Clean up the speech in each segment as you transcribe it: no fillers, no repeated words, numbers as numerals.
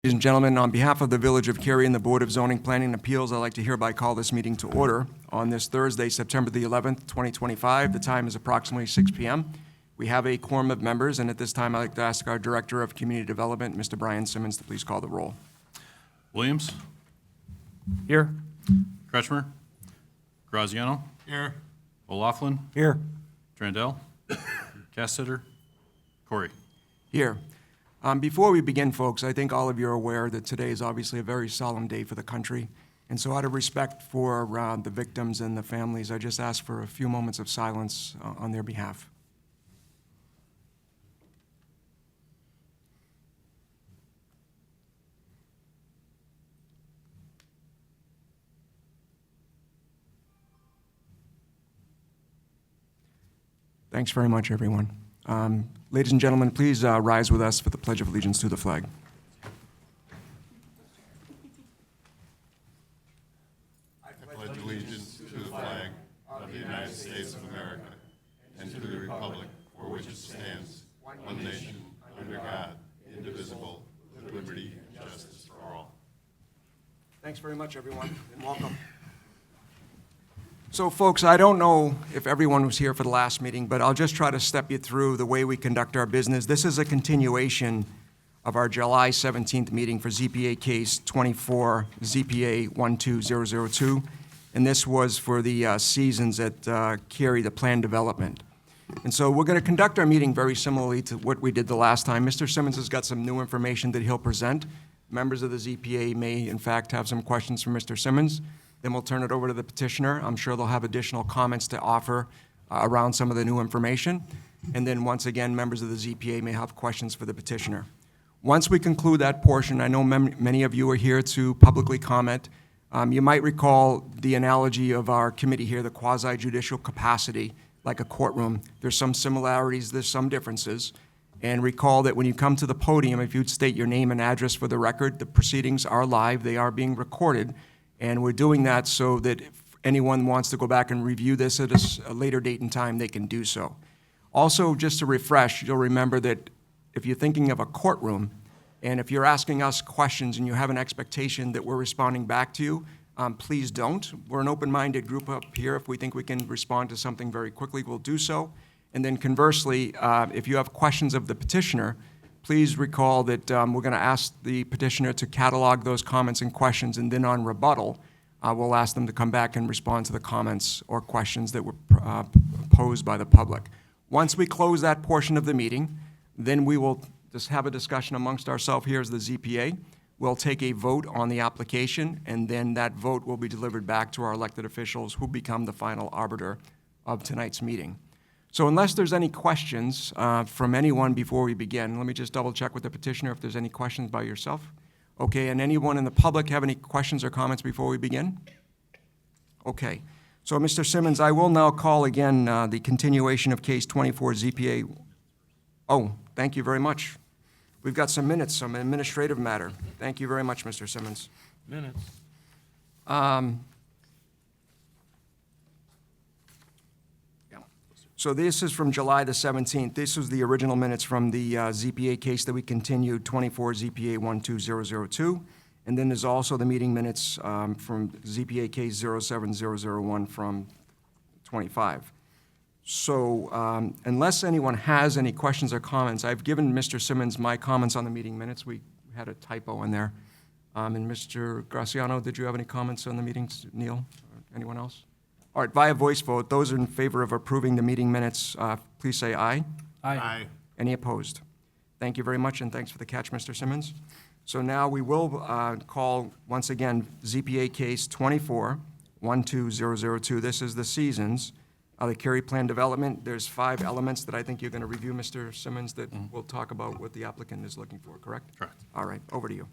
Ladies and gentlemen, on behalf of the Village of Cary and the Board of Zoning, Planning, and Appeals, I'd like to hereby call this meeting to order on this Thursday, September the 11th, 2025. The time is approximately 6 p.m. We have a quorum of members, and at this time, I'd like to ask our Director of Community Development, Mr. Brian Simmons, to please call the roll. Williams. Here. Kretschmer. Graziano. Here. O'Laughlin. Here. Drandell. Cassitter. Corey. Here. Before we begin, folks, I think all of you are aware that today is obviously a very solemn day for the country. And so out of respect for the victims and the families, I just ask for a few moments of silence on their behalf. Thanks very much, everyone. Ladies and gentlemen, please rise with us for the Pledge of Allegiance to the flag. I pledge allegiance to the flag of the United States of America and to the republic for which it stands, one nation, under God, indivisible, with liberty and justice for all. Thanks very much, everyone, and welcome. So, folks, I don't know if everyone was here for the last meeting, but I'll just try to step you through the way we conduct our business. This is a continuation of our July 17th meeting for ZPA Case 24, ZPA 12002, and this was for the Seasons at Cary, the planned development. And so we're going to conduct our meeting very similarly to what we did the last time. Mr. Simmons has got some new information that he'll present. Members of the ZPA may, in fact, have some questions for Mr. Simmons. Then we'll turn it over to the petitioner. I'm sure they'll have additional comments to offer around some of the new information. And then once again, members of the ZPA may have questions for the petitioner. Once we conclude that portion, I know many of you are here to publicly comment. You might recall the analogy of our committee here, the quasi-judicial capacity, like a courtroom. There's some similarities, there's some differences. And recall that when you come to the podium, if you'd state your name and address for the record, the proceedings are live, they are being recorded. And we're doing that so that if anyone wants to go back and review this at a later date and time, they can do so. Also, just to refresh, you'll remember that if you're thinking of a courtroom, and if you're asking us questions and you have an expectation that we're responding back to you, please don't. We're an open-minded group up here. If we think we can respond to something very quickly, we'll do so. And then conversely, if you have questions of the petitioner, please recall that we're going to ask the petitioner to catalog those comments and questions, and then on rebuttal, we'll ask them to come back and respond to the comments or questions that were posed by the public. Once we close that portion of the meeting, then we will just have a discussion amongst ourselves here as the ZPA. We'll take a vote on the application, and then that vote will be delivered back to our elected officials who become the final arbiter of tonight's meeting. So unless there's any questions from anyone before we begin, let me just double check with the petitioner if there's any questions by yourself. Okay, and anyone in the public have any questions or comments before we begin? Okay, so Mr. Simmons, I will now call again the continuation of case 24 ZPA. Oh, thank you very much. We've got some minutes, some administrative matter. Thank you very much, Mr. Simmons. Minutes. So this is from July the 17th. This was the original minutes from the ZPA case that we continued, 24 ZPA 12002. And then there's also the meeting minutes from ZPA case 07001 from 25. So unless anyone has any questions or comments, I've given Mr. Simmons my comments on the meeting minutes. We had a typo in there. And Mr. Graziano, did you have any comments on the meetings, Neil? Or anyone else? All right, via voice vote, those in favor of approving the meeting minutes, please say aye. Aye. Any opposed? Thank you very much, and thanks for the catch, Mr. Simmons. So now we will call, once again, ZPA case 24-12002. This is the Seasons, the Cary Plan Development. There's 5 elements that I think you're going to review, Mr. Simmons, that we'll talk about what the applicant is looking for, correct? Correct. All right, over to you.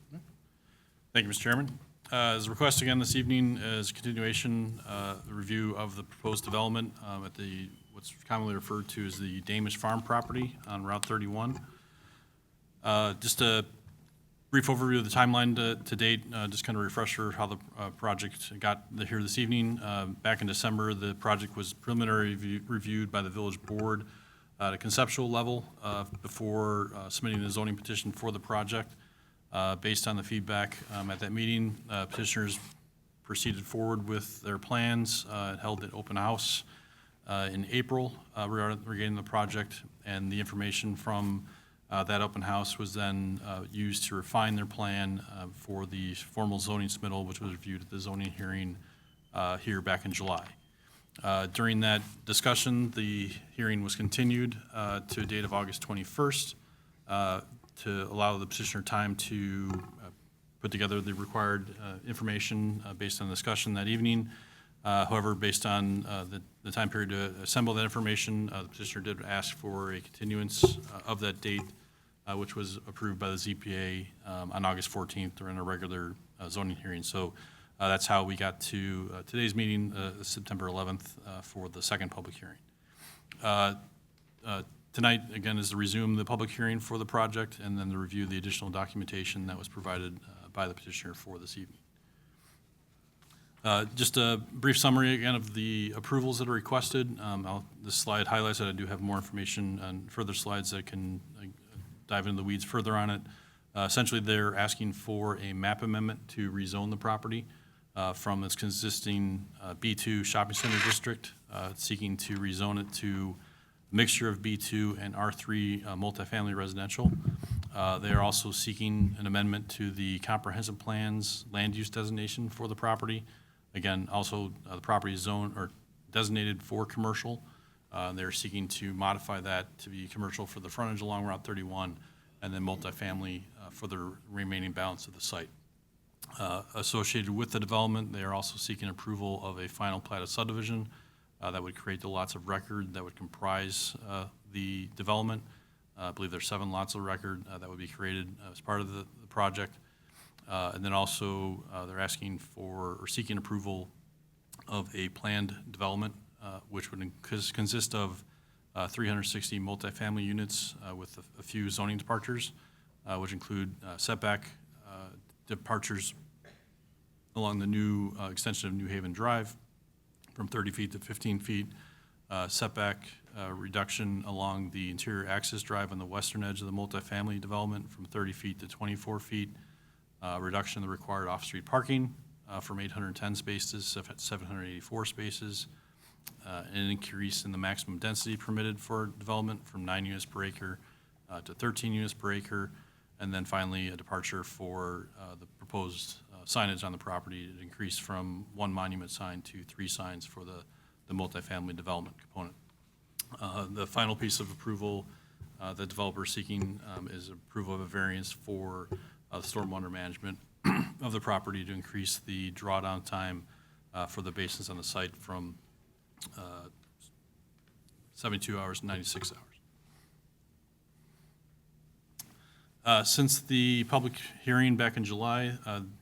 Thank you, Mr. Chairman. As requested again this evening is continuation, the review of the proposed development at the what's commonly referred to as the Damish Farm property on Route 31. Just a brief overview of the timeline to date, just kind of a refresher how the project got here this evening. Back in December, the project was preliminarily reviewed by the village board at a conceptual level before submitting the zoning petition for the project. Based on the feedback at that meeting, petitioners proceeded forward with their plans, held an open house in April regarding the project, and the information from that open house was then used to refine their plan for the formal zoning submittal, which was reviewed at the zoning hearing here back in July. During that discussion, the hearing was continued to a date of August 21st to allow the petitioner time to put together the required information based on the discussion that evening. However, based on the time period to assemble that information, the petitioner did ask for a continuance of that date, which was approved by the ZPA on August 14th during a regular zoning hearing. So that's how we got to today's meeting, September 11th, for the second public hearing. Tonight, again, is to resume the public hearing for the project and then to review the additional documentation that was provided by the petitioner for this evening. Just a brief summary again of the approvals that are requested. This slide highlights that. I do have more information on further slides that can dive into the weeds further on it. Essentially, they're asking for a map amendment to rezone the property from its existing B2 shopping center district, seeking to rezone it to a mixture of B2 and R3 multifamily residential. They are also seeking an amendment to the comprehensive plan's land use designation for the property. Again, also the property is zoned or designated for commercial. They're seeking to modify that to be commercial for the frontage along Route 31 and then multifamily for the remaining balance of the site. Associated with the development, they are also seeking approval of a final plat of subdivision that would create the lots of record that would comprise the development. I believe there's 7 lots of record that would be created as part of the project. And then also they're asking for or seeking approval of a planned development which would consist of 360 multifamily units with a few zoning departures, which include setback departures along the new extension of New Haven Drive from 30 feet to 15 feet, setback reduction along the interior access drive on the western edge of the multifamily development from 30 feet to 24 feet, reduction in the required off-street parking from 810 spaces to 784 spaces, an increase in the maximum density permitted for development from 9 units per acre to 13 units per acre, and then finally a departure for the proposed signage on the property. It increased from 1 monument sign to 3 signs for the multifamily development component. The final piece of approval the developer is seeking is approval of a variance for the stormwater management of the property to increase the drawdown time for the basins on the site from 72 hours to 96 hours. Since the public hearing back in July,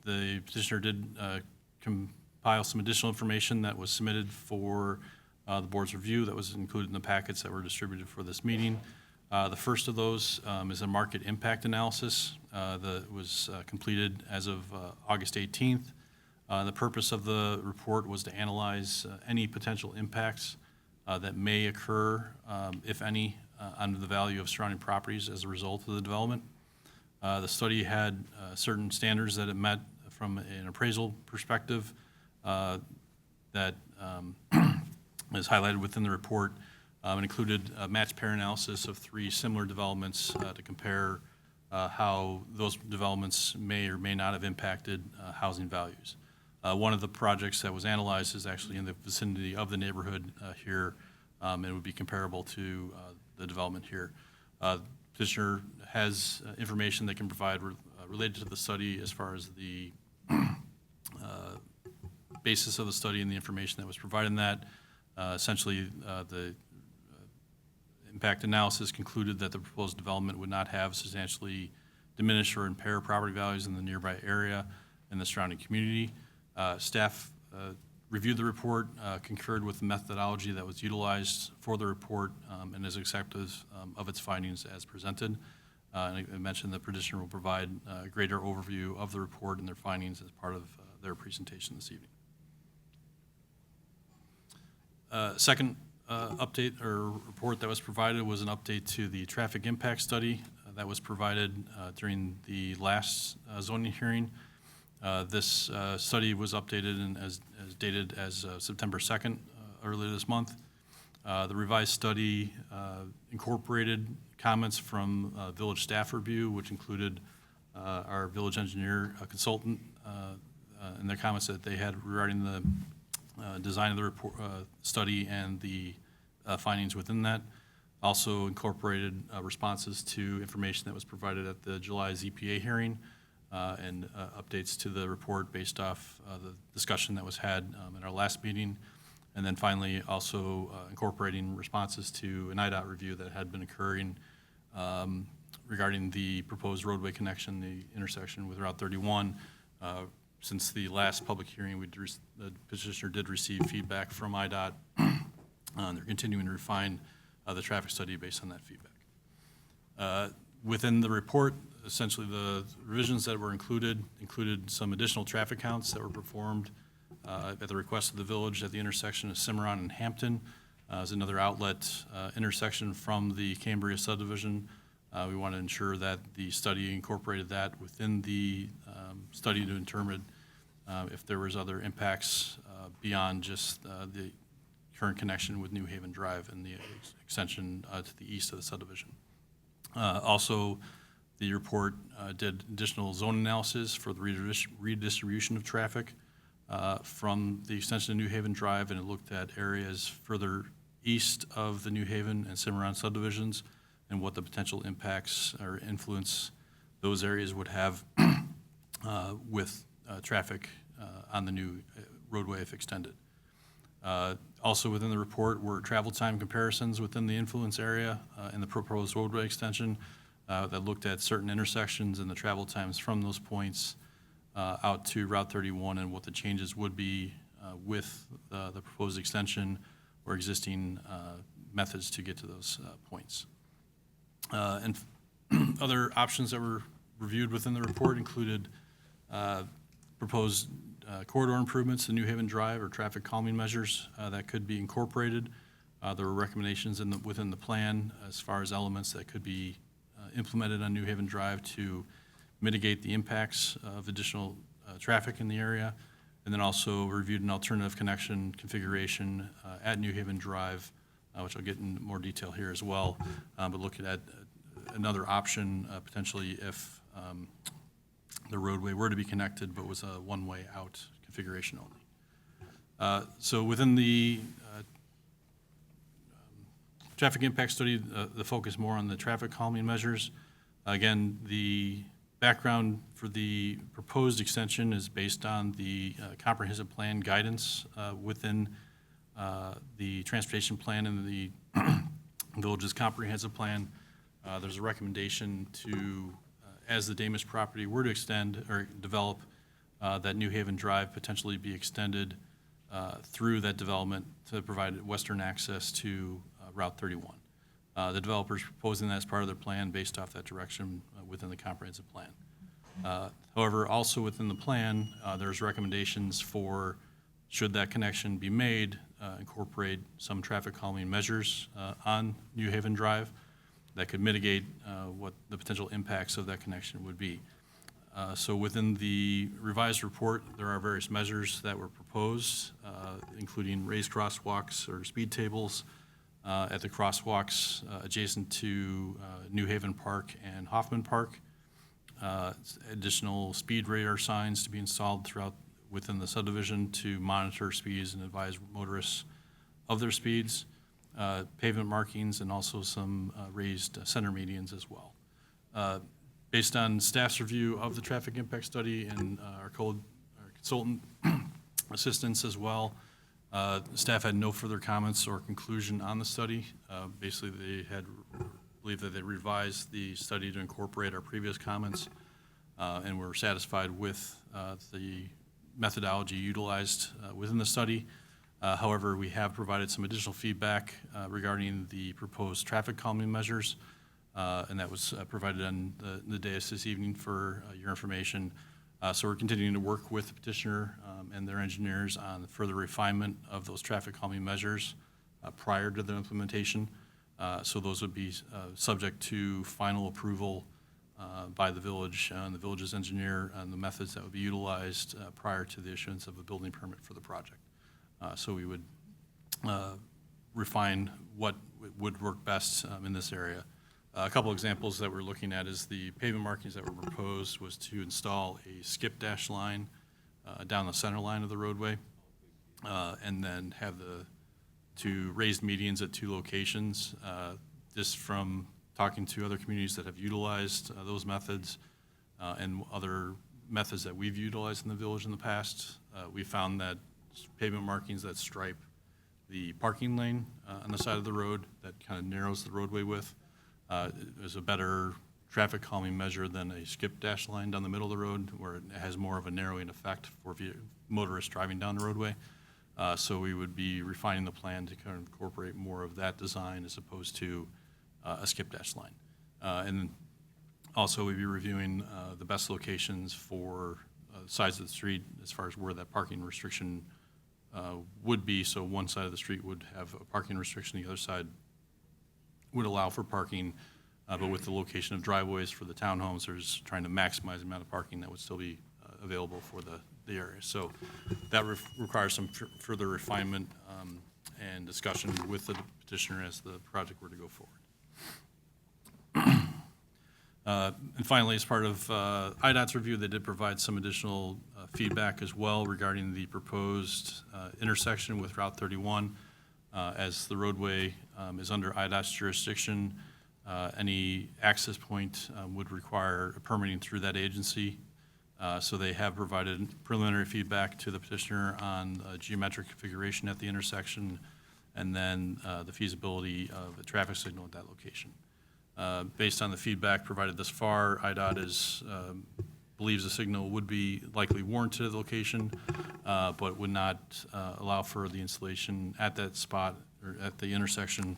the petitioner did compile some additional information that was submitted for the board's review that was included in the packets that were distributed for this meeting. The first of those is a market impact analysis that was completed as of August 18th. The purpose of the report was to analyze any potential impacts that may occur, if any, on the value of surrounding properties as a result of the development. The study had certain standards that it met from an appraisal perspective that is highlighted within the report. It included a match pair analysis of 3 similar developments to compare how those developments may or may not have impacted housing values. One of the projects that was analyzed is actually in the vicinity of the neighborhood here, and it would be comparable to the development here. Petitioner has information they can provide related to the study as far as the basis of the study and the information that was provided in that. Essentially, the impact analysis concluded that the proposed development would not have substantially diminish or impair property values in the nearby area and the surrounding community. Staff reviewed the report, concurred with the methodology that was utilized for the report, and is acceptive of its findings as presented. And I mentioned the petitioner will provide a greater overview of the report and their findings as part of their presentation this evening. Second update or report that was provided was an update to the traffic impact study that was provided during the last zoning hearing. This study was updated and as dated as September 2nd, earlier this month. The revised study incorporated comments from village staff review, which included our village engineer consultant and their comments that they had regarding the design of the report, study and the findings within that. Also incorporated responses to information that was provided at the July ZPA hearing and updates to the report based off the discussion that was had in our last meeting. And then finally, also incorporating responses to an IDOT review that had been occurring regarding the proposed roadway connection, the intersection with Route 31. Since the last public hearing, the petitioner did receive feedback from IDOT. They're continuing to refine the traffic study based on that feedback. Within the report, essentially the revisions that were included some additional traffic counts that were performed at the request of the village at the intersection of Cimarron and Hampton. As another outlet intersection from the Cambria subdivision. We want to ensure that the study incorporated that within the study to determine if there was other impacts beyond just the current connection with New Haven Drive and the extension to the east of the subdivision. Also, the report did additional zone analysis for the redistribution of traffic from the extension of New Haven Drive, and it looked at areas further east of the New Haven and Cimarron subdivisions and what the potential impacts or influence those areas would have with traffic on the new roadway if extended. Also within the report were travel time comparisons within the influence area in the proposed roadway extension that looked at certain intersections and the travel times from those points out to Route 31 and what the changes would be with the proposed extension or existing methods to get to those points. And other options that were reviewed within the report included proposed corridor improvements to New Haven Drive or traffic calming measures that could be incorporated. There were recommendations within the plan as far as elements that could be implemented on New Haven Drive to mitigate the impacts of additional traffic in the area. And then also reviewed an alternative connection configuration at New Haven Drive, which I'll get in more detail here as well, but looking at another option potentially if the roadway were to be connected but was a one-way out configuration only. So within the traffic impact study, the focus more on the traffic calming measures. Again, the background for the proposed extension is based on the comprehensive plan guidance within the transportation plan and the village's comprehensive plan. There's a recommendation to, as the Damish property were to extend or develop, that New Haven Drive potentially be extended through that development to provide western access to Route 31. The developers proposing that as part of their plan based off that direction within the comprehensive plan. However, also within the plan, there's recommendations for, should that connection be made, incorporate some traffic calming measures on New Haven Drive that could mitigate what the potential impacts of that connection would be. So within the revised report, there are various measures that were proposed, including raised crosswalks or speed tables at the crosswalks adjacent to New Haven Park and Hoffman Park. Additional speed radar signs to be installed throughout within the subdivision to monitor speeds and advise motorists of their speeds. Pavement markings and also some raised center medians as well. Based on staff's review of the traffic impact study and our consultant assistance as well, staff had no further comments or conclusion on the study. Basically, they had believed that they revised the study to incorporate our previous comments and were satisfied with the methodology utilized within the study. However, we have provided some additional feedback regarding the proposed traffic calming measures, and that was provided on the dais this evening for your information. So we're continuing to work with the petitioner and their engineers on further refinement of those traffic calming measures prior to their implementation. So those would be subject to final approval by the village and the village's engineer on the methods that would be utilized prior to the issuance of a building permit for the project. So we would refine what would work best in this area. A couple examples that we're looking at is the pavement markings that were proposed was to install a skip dash line down the center line of the roadway, and then have the two raised medians at two locations. This from talking to other communities that have utilized those methods and other methods that we've utilized in the village in the past. We found that pavement markings that stripe the parking lane on the side of the road that kind of narrows the roadway width is a better traffic calming measure than a skip dash line down the middle of the road, where it has more of a narrowing effect for motorists driving down the roadway. So we would be refining the plan to kind of incorporate more of that design as opposed to a skip dash line. And also we'd be reviewing the best locations for sides of the street as far as where that parking restriction would be. So one side of the street would have a parking restriction, the other side would allow for parking, but with the location of driveways for the townhomes, there's trying to maximize the amount of parking that would still be available for the area. So that requires some further refinement and discussion with the petitioner as the project were to go forward. And finally, as part of IDOT's review, they did provide some additional feedback as well regarding the proposed intersection with Route 31. As the roadway is under IDOT's jurisdiction, any access point would require permitting through that agency. So they have provided preliminary feedback to the petitioner on geometric configuration at the intersection, and then the feasibility of a traffic signal at that location. Based on the feedback provided thus far, IDOT believes the signal would be likely warranted at the location, but would not allow for the installation at that spot or at the intersection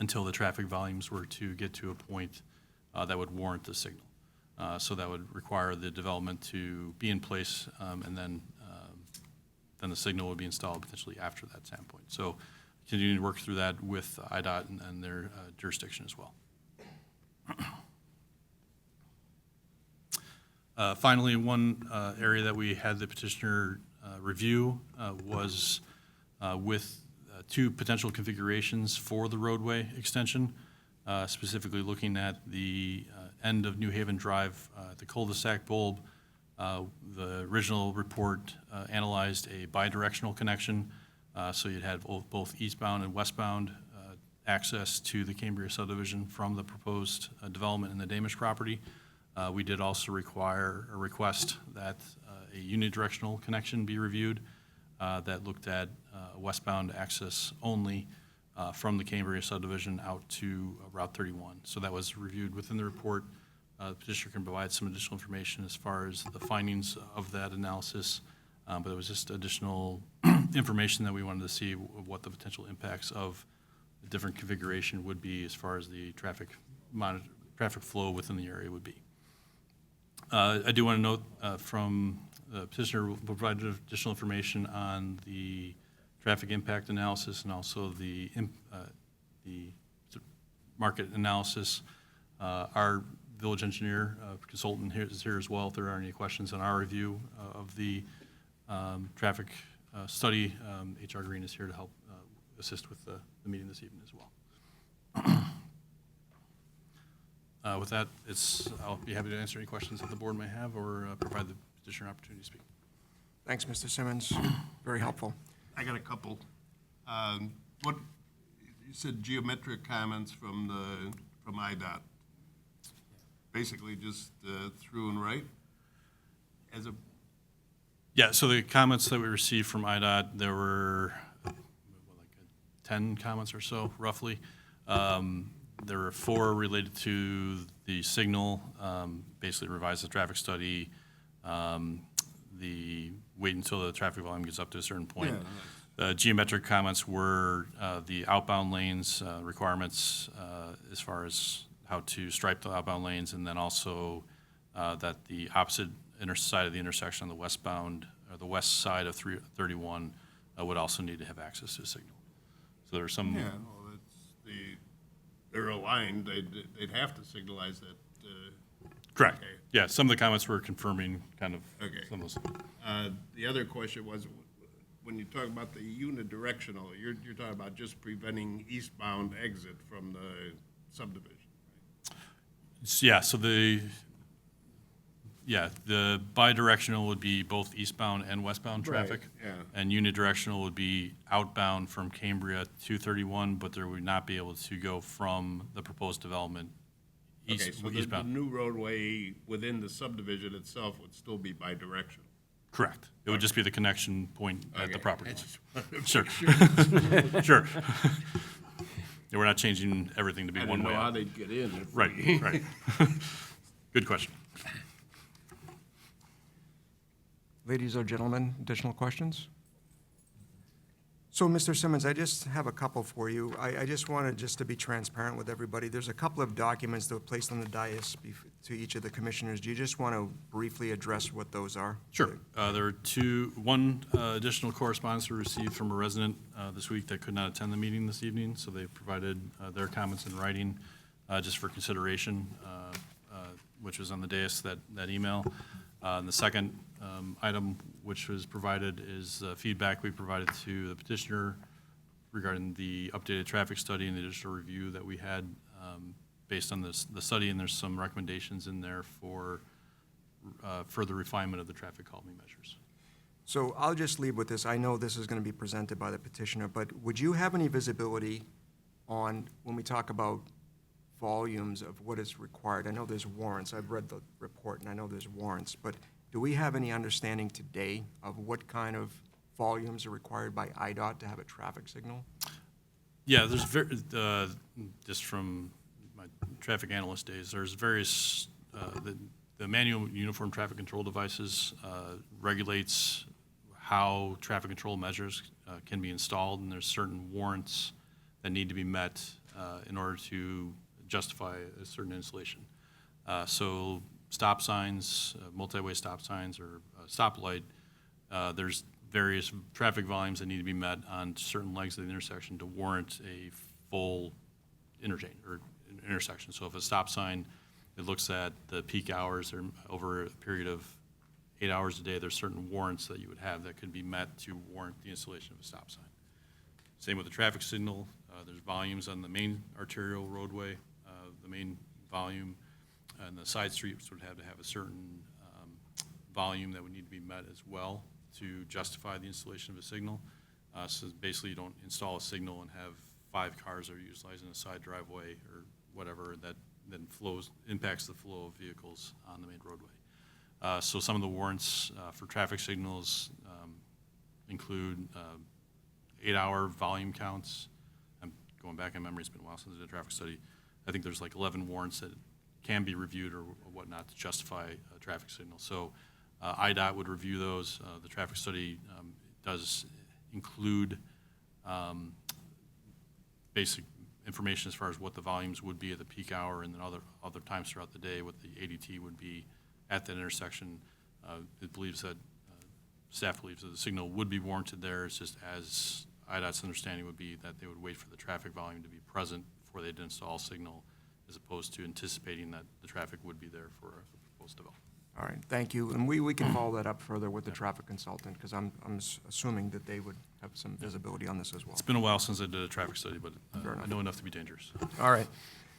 until the traffic volumes were to get to a point that would warrant the signal. So that would require the development to be in place, and then the signal would be installed potentially after that standpoint. So continuing to work through that with IDOT and their jurisdiction as well. Finally, one area that we had the petitioner review was with two potential configurations for the roadway extension, specifically looking at the end of New Haven Drive, the cul-de-sac bulb. The original report analyzed a bidirectional connection, so you'd have both eastbound and westbound access to the Cambria subdivision from the proposed development in the Damish property. We did also request that a unidirectional connection be reviewed that looked at westbound access only from the Cambria subdivision out to Route 31. So that was reviewed within the report. The petitioner can provide some additional information as far as the findings of that analysis, but it was just additional information that we wanted to see what the potential impacts of the different configuration would be as far as the traffic flow within the area would be. I do want to note from the petitioner will provide additional information on the traffic impact analysis and also the market analysis. Our village engineer consultant is here as well. If there are any questions on our review of the traffic study, HR Green is here to help assist with the meeting this evening as well. With that, I'll be happy to answer any questions that the board may have or provide the petitioner opportunity to speak. Thanks, Mr. Simmons. Very helpful. I got a couple. What, you said geometric comments from IDOT. Basically just through and right? Yeah, so the comments that we received from IDOT, there were 10 comments or so, roughly. There were 4 related to the signal, basically revise the traffic study, the wait until the traffic volume gets up to a certain point. Yeah. Geometric comments were the outbound lanes requirements as far as how to stripe the outbound lanes, and then also that the opposite side of the intersection on the westbound, or the west side of 31 would also need to have access to a signal. So there are some. Yeah, well, that's they're aligned, they'd have to signalize that. Correct. Okay. Yeah, some of the comments were confirming kind of Okay. some of those. The other question was, when you talk about the unidirectional, you're talking about just preventing eastbound exit from the subdivision. Yeah, so the bidirectional would be both eastbound and westbound Right, traffic. yeah. And unidirectional would be outbound from Cambria to 31, but there would not be able to go from the proposed development Okay, so the eastbound. new roadway within the subdivision itself would still be bidirectional. Correct. It would just be the connection point at the Okay. property I line. just wanted to Sure. make sure. Sure. Yeah, we're not changing everything to be I one didn't way know how out. they'd get in. if Right, we- right. Good question. Ladies or gentlemen, additional questions? So, Mr. Simmons, I just have a couple for you. I just wanted just to be transparent with everybody. There's a couple of documents that were placed on the dais to each of the commissioners. Do you just want to briefly address what those are? Sure. There are one additional correspondence we received from a resident this week that could not attend the meeting this evening, so they provided their comments in writing just for consideration, which was on the dais, that email. And the second item which was provided is feedback we provided to the petitioner regarding the updated traffic study and the additional review that we had based on the study, and there's some recommendations in there for further refinement of the traffic calming measures. So I'll just leave with this. I know this is going to be presented by the petitioner, but would you have any visibility on, when we talk about volumes of what is required? I know there's warrants. I've read the report, and I know there's warrants, but do we have any understanding today of what kind of volumes are required by IDOT to have a traffic signal? Yeah, there's just from my traffic analyst days, there's various, the manual uniform traffic control devices regulates how traffic control measures can be installed, and there's certain warrants that need to be met in order to justify a certain installation. So stop signs, multi-way stop signs, or stoplight, there's various traffic volumes that need to be met on certain legs of the intersection to warrant a full interchange or intersection. So if a stop sign, it looks at the peak hours or over a period of 8 hours a day, there's certain warrants that you would have that could be met to warrant the installation of a stop sign. Same with the traffic signal. There's volumes on the main arterial roadway, the main volume, and the side streets would have to have a certain volume that would need to be met as well to justify the installation of a signal. So basically, you don't install a signal and have 5 cars that are utilizing a side driveway or whatever that then impacts the flow of vehicles on the main roadway. So some of the warrants for traffic signals include 8-hour volume counts. I'm going back in memory, it's been a while since I did a traffic study. I think there's like 11 warrants that can be reviewed or whatnot to justify a traffic signal. So IDOT would review those. The traffic study does include basic information as far as what the volumes would be at the peak hour and then other times throughout the day, what the ADT would be at that intersection. It believes that, staff believes that the signal would be warranted there. It's just as IDOT's understanding would be that they would wait for the traffic volume to be present before they'd install a signal, as opposed to anticipating that the traffic would be there for a proposed development. All right, thank you. And we can follow that up further with the traffic consultant, because I'm assuming that they would have some visibility on this as well. It's been a while since I did a traffic study, but Fair I enough. know enough to be dangerous. All right.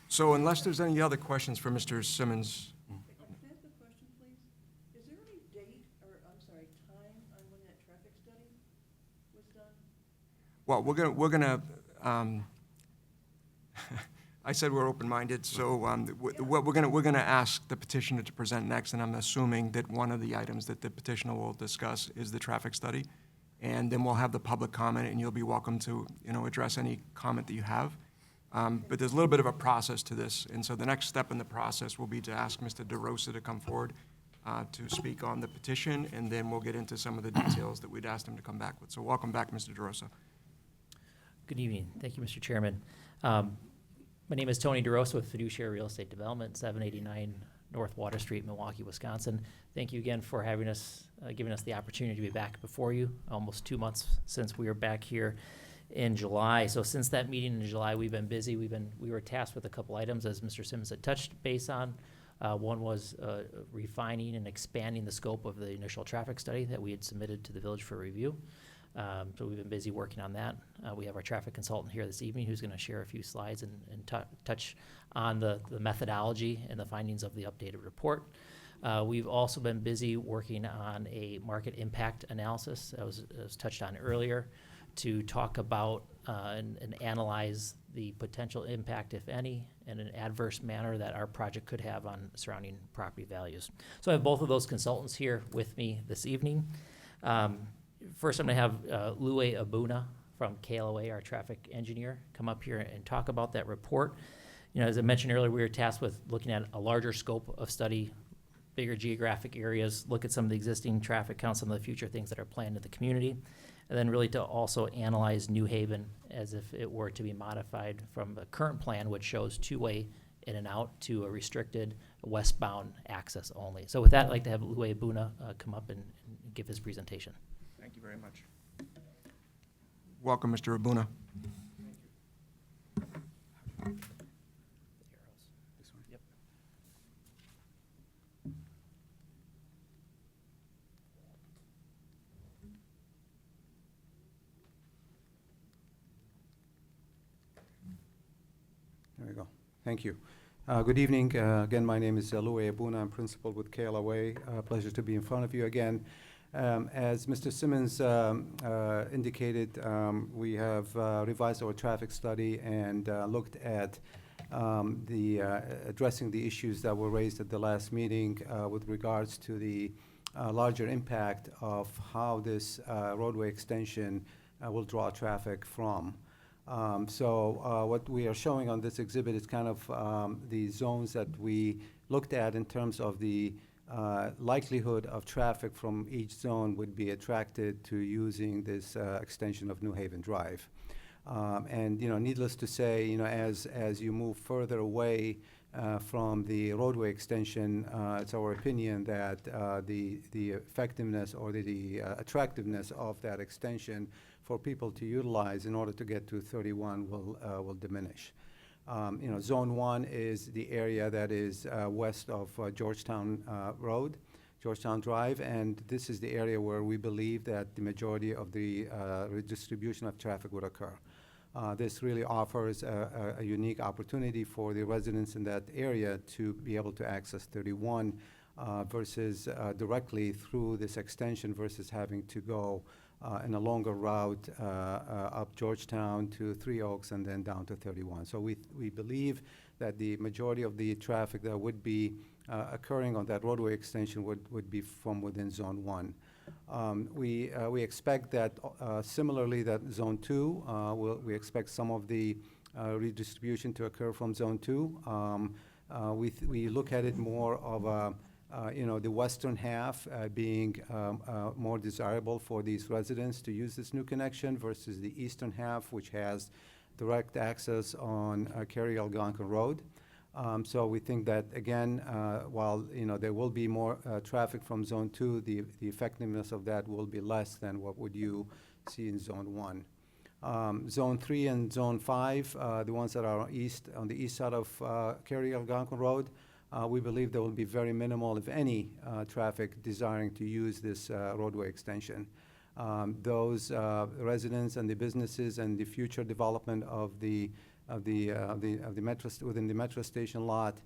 So unless there's any other questions for Mr. Simmons, Can I ask a question, please? Is there any date, or, I'm sorry, time on when that traffic study was done? well, we're gonna, I said we're open-minded, so what we're gonna ask the petitioner to present next, and I'm assuming that one of the items that the petitioner will discuss is the traffic study. And then we'll have the public comment, and you'll be welcome to, address any comment that you have. But there's a little bit of a process to this, and so the next step in the process will be to ask Mr. DeRosa to come forward to speak on the petition, and then we'll get into some of the details that we'd asked him to come back with. So welcome back, Mr. DeRosa. Good evening. Thank you, Mr. Chairman. My name is Tony DeRosa with Fiduciary Real Estate Development, 789 North Water Street, Milwaukee, Wisconsin. Thank you again for having us, giving us the opportunity to be back before you, almost 2 months since we were back here in July. So since that meeting in July, we've been busy. We were tasked with a couple items, as Mr. Simmons had touched base on. One was refining and expanding the scope of the initial traffic study that we had submitted to the village for review. So we've been busy working on that. We have our traffic consultant here this evening who's going to share a few slides and touch on the methodology and the findings of the updated report. We've also been busy working on a market impact analysis that was touched on earlier to talk about and analyze the potential impact, if any, in an adverse manner that our project could have on surrounding property values. So I have both of those consultants here with me this evening. First, I'm going to have Lue Abuna from KLOA, our traffic engineer, come up here and talk about that report. You know, as I mentioned earlier, we were tasked with looking at a larger scope of study, bigger geographic areas, look at some of the existing traffic counts, some of the future things that are planned in the community, and then really to also analyze New Haven as if it were to be modified from the current plan, which shows two-way in and out, to a restricted westbound access only. So with that, I'd like to have Lue Abuna come up and give his presentation. Thank you very much. Welcome, Mr. Abuna. Yep. There we go. Thank you. Good evening. Again, my name is Lue Abuna. I'm principal with KLOA. Pleasure to be in front of you again. As Mr. Simmons indicated, we have revised our traffic study and looked at addressing the issues that were raised at the last meeting with regards to the larger impact of how this roadway extension will draw traffic from. What we are showing on this exhibit is kind of the zones that we looked at in terms of the likelihood of traffic from each zone would be attracted to using this extension of New Haven Drive. And needless to say, as you move further away from the roadway extension, it's our opinion that the effectiveness or the attractiveness of that extension for people to utilize in order to get to 31 will diminish. Zone 1 is the area that is west of Georgetown Road, Georgetown Drive, and this is the area where we believe that the majority of the redistribution of traffic would occur. This really offers a unique opportunity for the residents in that area to be able to access 31 versus directly through this extension versus having to go in a longer route up Georgetown to Three Oaks and then down to 31. So we believe that the majority of the traffic that would be occurring on that roadway extension would be from within Zone 1. We expect that similarly that Zone 2, we expect some of the redistribution to occur from Zone 2. We look at it more of a the western half being more desirable for these residents to use this new connection versus the eastern half, which has direct access on Cary Algonquin Road. So we think that, again, while there will be more traffic from Zone 2, the effectiveness of that will be less than what would you see in Zone 1. Zone 3 and Zone 5, the ones that are on the east side of Cary Algonquin Road, we believe there will be very minimal, if any, traffic desiring to use this roadway extension. Those residents and the businesses and the future development of the metro within the metro station lot,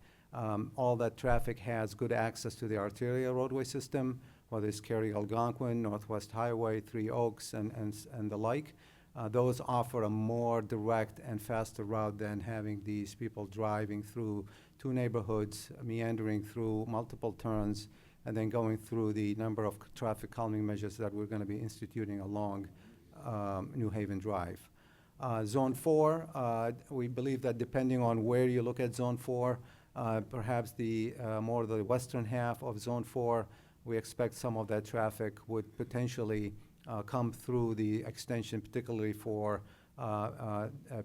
all that traffic has good access to the arterial roadway system, whether it's Cary Algonquin, Northwest Highway, Three Oaks, and the like. Those offer a more direct and faster route than having these people driving through two neighborhoods, meandering through multiple turns, and then going through the number of traffic calming measures that we're going to be instituting along New Haven Drive. Zone 4, we believe that depending on where you look at Zone 4, perhaps the more the western half of Zone 4, we expect some of that traffic would potentially come through the extension, particularly for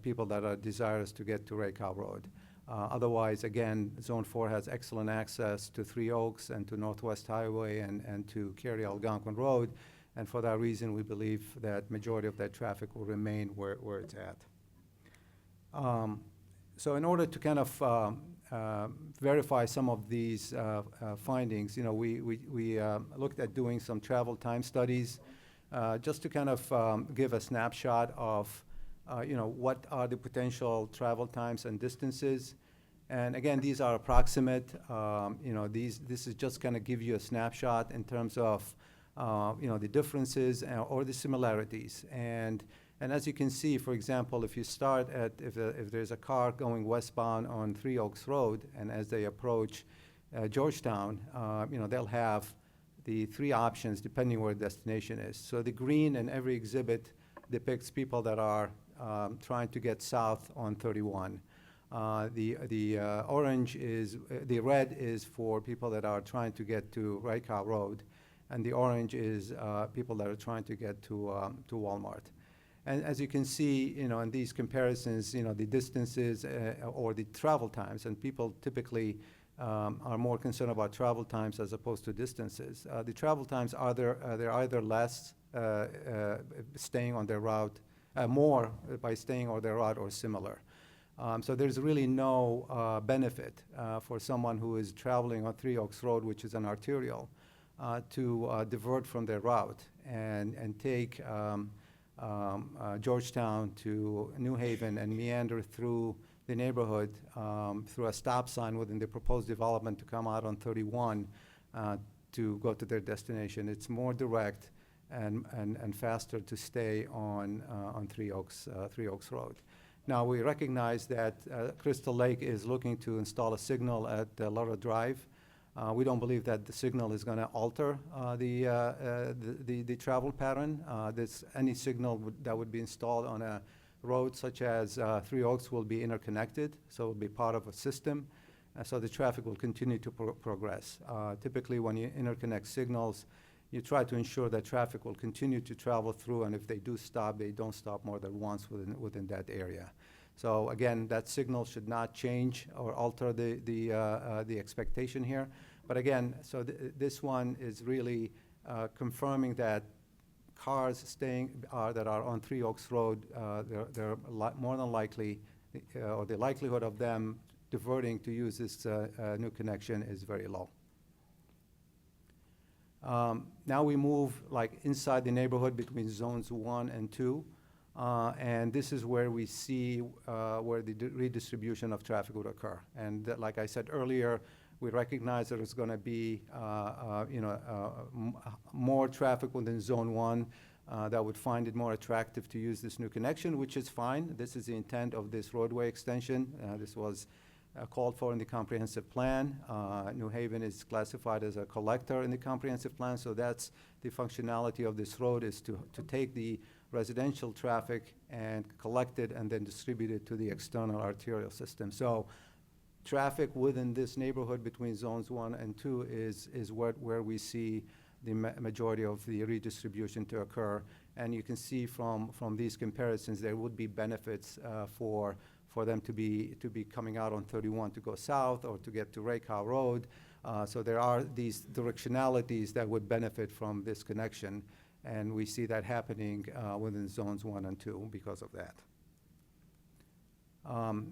people that are desirous to get to Ray Cow Road. Otherwise, again, Zone 4 has excellent access to Three Oaks and to Northwest Highway and to Cary Algonquin Road, And for that reason, we believe that majority of that traffic will remain where it's at. So in order to kind of verify some of these findings, we looked at doing some travel time studies just to kind of give a snapshot of what are the potential travel times and distances. And again, these are approximate. This is just kind of give you a snapshot in terms of the differences or the similarities. And as you can see, for example, if you start at, if there's a car going westbound on Three Oaks Road, and as they approach Georgetown, they'll have the three options depending where the destination is. So the green in every exhibit depicts people that are trying to get south on 31. The orange is, the red is for people that are trying to get to Wright Cow Road, and the orange is people that are trying to get to Walmart. And as you can see, in these comparisons, the distances or the travel times, and people typically are more concerned about travel times as opposed to distances. The travel times are they're either less staying on their route, more by staying on their route, or similar. So there's really no benefit for someone who is traveling on Three Oaks Road, which is an arterial, to divert from their route and take Georgetown to New Haven and meander through the neighborhood through a stop sign within the proposed development to come out on 31 to go to their destination. It's more direct and faster to stay on Three Oaks Road. Now, we recognize that Crystal Lake is looking to install a signal at Laura Drive. We don't believe that the signal is going to alter the travel pattern. Any signal that would be installed on a road such as Three Oaks will be interconnected, so it will be part of a system, so the traffic will continue to progress. Typically, when you interconnect signals, you try to ensure that traffic will continue to travel through, and if they do stop, they don't stop more than once within that area. So again, that signal should not change or alter the expectation here. But again, so this one is really confirming that cars that are on Three Oaks Road, they're more than likely, or the likelihood of them diverting to use this new connection is very low. Now we move inside the neighborhood between zones 1 and 2. And this is where we see where the redistribution of traffic would occur. And like I said earlier, we recognize that it's going to be more traffic within Zone 1 that would find it more attractive to use this new connection, which is fine. This is the intent of this roadway extension. This was called for in the comprehensive plan. New Haven is classified as a collector in the comprehensive plan, so that's the functionality of this road, is to take the residential traffic and collect it and then distribute it to the external arterial system. So traffic within this neighborhood between zones 1 and 2 is where we see the majority of the redistribution to occur. And you can see from these comparisons, there would be benefits for them to be coming out on 31 to go south or to get to Wright Cow Road. So there are these directionalities that would benefit from this connection. And we see that happening within zones 1 and 2 because of that.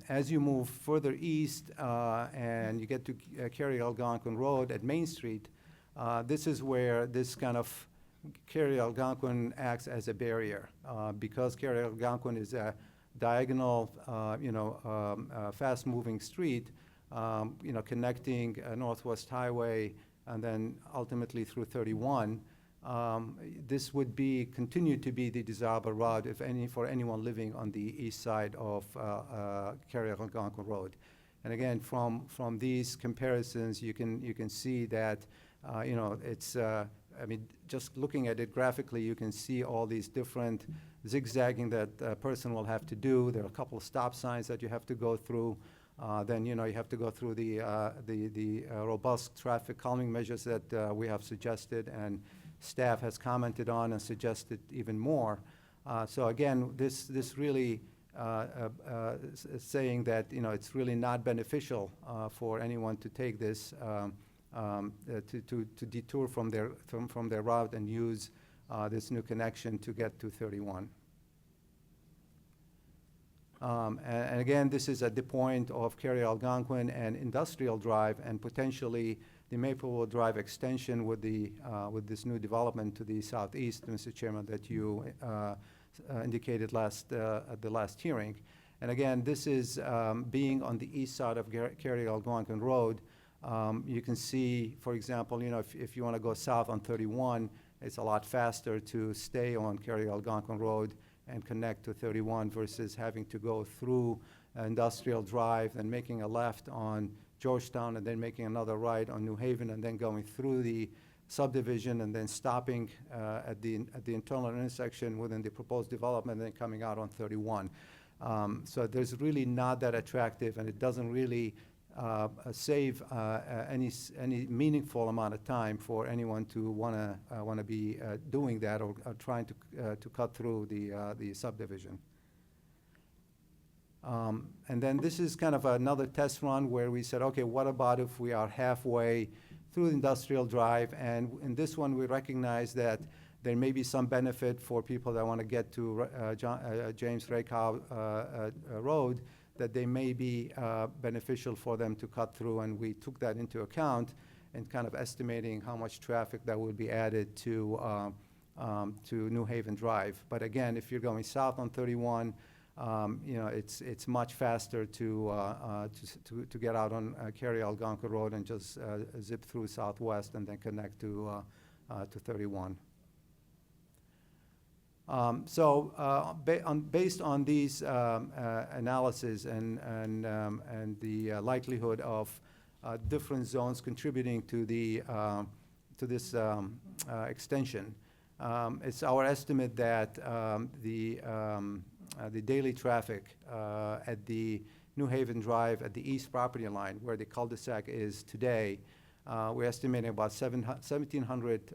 As you move further east and you get to Cary-Algonquin Road at Main Street, this is where this kind of Cary-Algonquin acts as a barrier because Cary-Algonquin is a diagonal, fast-moving street, connecting Northwest Highway and then ultimately through 31. This would continue to be the desirable route, for anyone living on the east side of Cary-Algonquin Road. And again, from these comparisons, you can see that it's. Just looking at it graphically, you can see all these different zigzagging that a person will have to do. There are a couple of stop signs that you have to go through. Then you have to go through the robust traffic calming measures that we have suggested and staff has commented on and suggested even more. So again, this really is saying that it's really not beneficial for anyone to take this to detour from their route and use this new connection to get to 31. And again, this is at the point of Cary Algonquin and Industrial Drive, and potentially the Maplewood Drive extension with this new development to the southeast, Mr. Chairman, that you indicated at the last hearing. And again, this is being on the east side of Cary Algonquin Road. You can see, for example, if you want to go south on 31, it's a lot faster to stay on Cary Algonquin Road and connect to 31 versus having to go through Industrial Drive and making a left on Georgetown and then making another right on New Haven and then going through the subdivision and then stopping at the internal intersection within the proposed development and then coming out on 31. So there's really not that attractive, and it doesn't really save any meaningful amount of time for anyone to want to be doing that or trying to cut through the subdivision. And then this is kind of another test run where we said, okay, what about if we are halfway through Industrial Drive? And in this one, we recognize that there may be some benefit for people that want to get to James Rakow Road, that they may be beneficial for them to cut through, and we took that into account in kind of estimating how much traffic that would be added to New Haven Drive. But again, if you're going south on 31, it's much faster to get out on Cary Algonquin Road and just zip through southwest and then connect to 31. Based on these analysis and the likelihood of different zones contributing to this extension, it's our estimate that the daily traffic at the New Haven Drive at the east property line, where the cul-de-sac is today, we're estimating about 1,700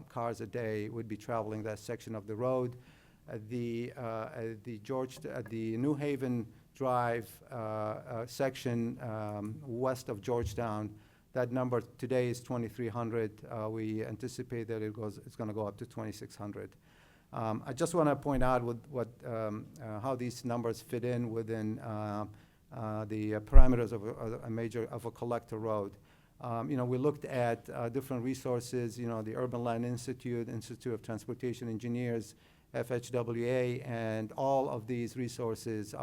cars a day would be traveling that section of the road. At the New Haven Drive section west of Georgetown, that number today is 2,300. We anticipate that it's going to go up to 2,600. I just want to point out how these numbers fit in within the parameters of a collector road. We looked at different resources, the Urban Land Institute, Institute of Transportation Engineers, FHWA, and all of these resources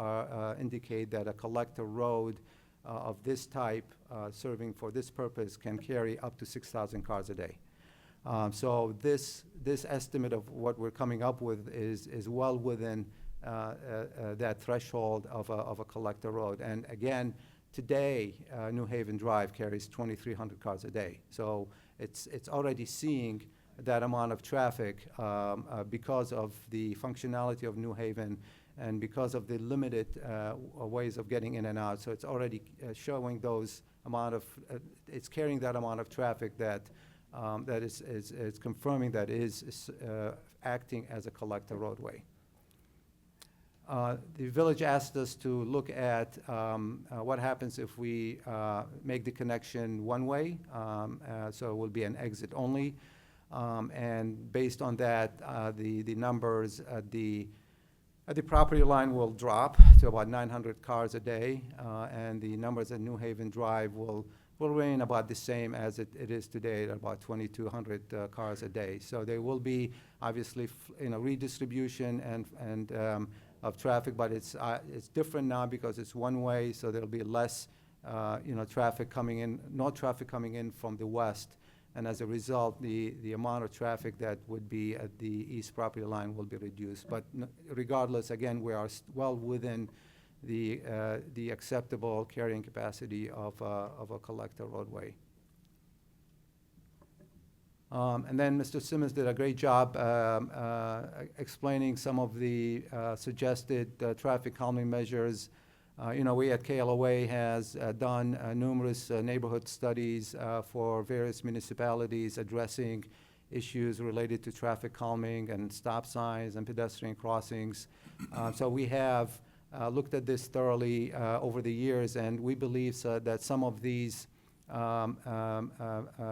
indicate that a collector road of this type, serving for this purpose, can carry up to 6,000 cars a day. So this estimate of what we're coming up with is well within that threshold of a collector road. And again, today, New Haven Drive carries 2,300 cars a day. So it's already seeing that amount of traffic because of the functionality of New Haven and because of the limited ways of getting in and out. So it's already showing those it's carrying that amount of traffic that is confirming that is acting as a collector roadway. The village asked us to look at what happens if we make the connection one way, so it will be an exit only. And based on that, the numbers at the property line will drop to about 900 cars a day, and the numbers at New Haven Drive will remain about the same as it is today, at about 2,200 cars a day. So there will be obviously redistribution and of traffic, but it's different now because it's one way, so there'll be less traffic coming in, no traffic coming in from the west, and as a result, the amount of traffic that would be at the east property line will be reduced. But regardless, again, we are well within the acceptable carrying capacity of a collector roadway. And then Mr. Simmons did a great job explaining some of the suggested traffic calming measures. We at KLOA has done numerous neighborhood studies for various municipalities addressing issues related to traffic calming and stop signs and pedestrian crossings. So we have looked at this thoroughly over the years, and we believe that some of these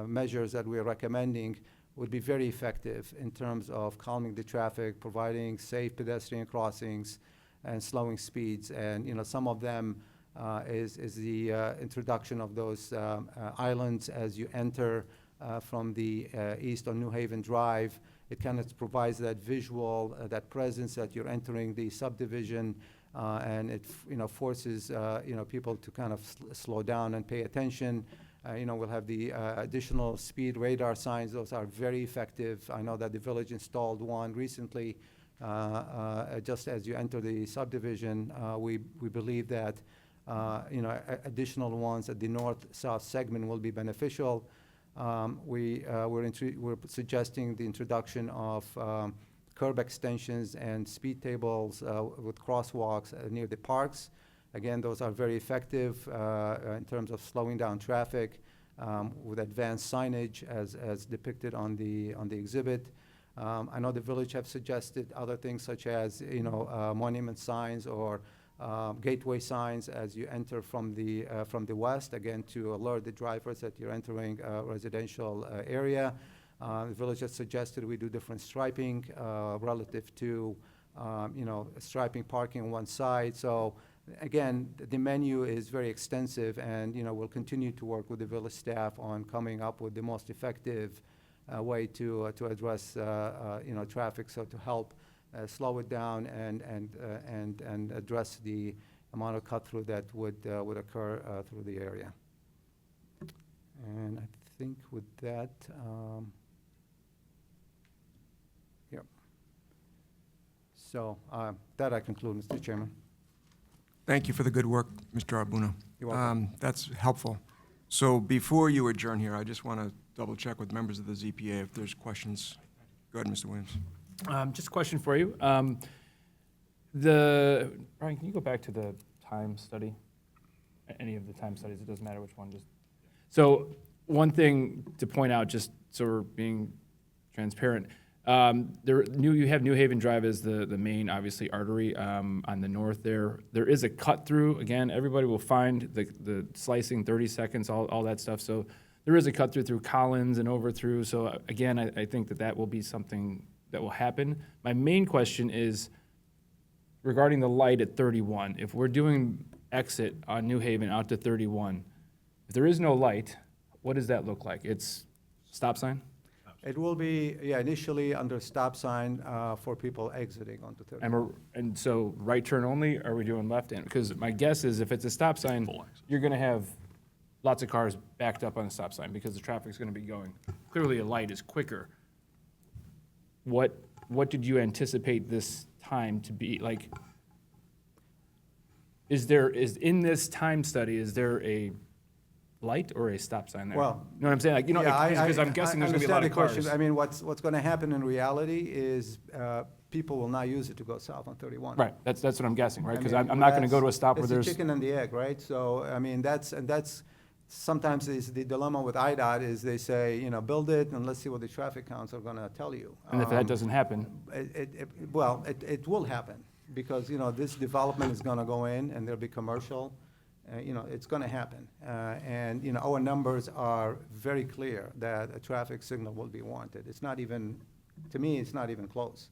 measures that we're recommending would be very effective in terms of calming the traffic, providing safe pedestrian crossings, and slowing speeds. And, some of them is the introduction of those islands as you enter from the east on New Haven Drive. It kind of provides that visual, that presence that you're entering the subdivision, and it forces people to kind of slow down and pay attention. We'll have the additional speed radar signs. Those are very effective. I know that the village installed one recently. Just as you enter the subdivision, we believe that additional ones at the north-south segment will be beneficial. We're suggesting the introduction of curb extensions and speed tables with crosswalks near the parks. Again, those are very effective in terms of slowing down traffic with advanced signage as depicted on the exhibit. I know the village have suggested other things such as monument signs or gateway signs as you enter from the west, again to alert the drivers that you're entering a residential area. The village has suggested we do different striping relative to striping parking on one side. So again, the menu is very extensive, and we'll continue to work with the village staff on coming up with the most effective way to address traffic, so to help slow it down and address the amount of cut through that would occur through the area. And I think with that, yep. So that I conclude, Mr. Chairman. Thank you for the good work, Mr. Arbuna. You're welcome. That's helpful. So before you adjourn here, I just want to double check with members of the ZPA if there's questions. Go ahead, Mr. Williams. Just a question for you. Brian, can you go back to the time study? Any of the time studies, it doesn't matter which one. So one thing to point out, just so we're being transparent, you have New Haven Drive as the main, obviously, artery on the north there. There is a cut through. Again, everybody will find the slicing 30 seconds, all that stuff. So there is a cut through Collins and over through. So again, I think that will be something that will happen. My main question is regarding the light at 31. If we're doing exit on New Haven out to 31, if there is no light, what does that look like? It's stop sign? It will be, initially under stop sign for people exiting onto 30. And so right turn only, or are we doing left hand? Because my guess is if it's a stop sign, you're going to have lots of cars backed up on the stop sign because the traffic's going to be going. Clearly a light is quicker. What did you anticipate this time to be? Like, is in this time study, is there a light or a stop sign there? Well, you know what I'm saying? Like, because I'm guessing there's going to be a lot of cars. I mean, what's going to happen in reality is people will not use it to go south on 31. Right, that's what I'm guessing, right? Because I mean, I'm not going to go to a stop where it's there's. the chicken and the egg, right? So, I mean, that's sometimes is the dilemma with IDOT is they say, build it and let's see what the traffic counts are going to tell you. And if that doesn't happen, It will happen because, this development is going to go in and there'll be commercial. It's going to happen. And, our numbers are very clear that a traffic signal will be warranted. It's not even, to me, it's not even close.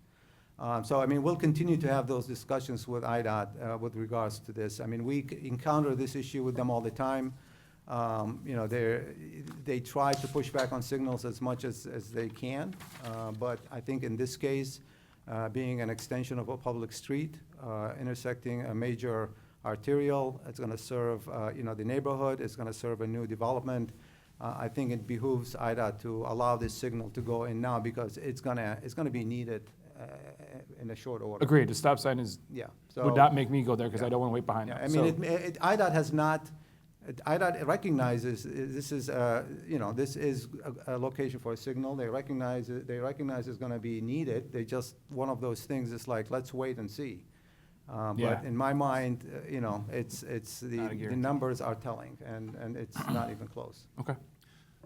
So, I mean, we'll continue to have those discussions with IDOT with regards to this. I mean, we encounter this issue with them all the time. They try to push back on signals as much as they can, but I think in this case, being an extension of a public street, intersecting a major arterial, it's going to serve, the neighborhood, it's going to serve a new development. I think it behooves IDOT to allow this signal to go in now because it's going to be needed in a short order. agreed, the stop sign would not make me go there because I don't want to wait behind. Yeah, I mean, IDOT has not. IDOT recognizes this is, this is a location for a signal. They recognize it. They recognize it's going to be needed. They just one of those things. It's like let's wait and see. But in my mind, it's the numbers are telling, and it's not even close. Okay.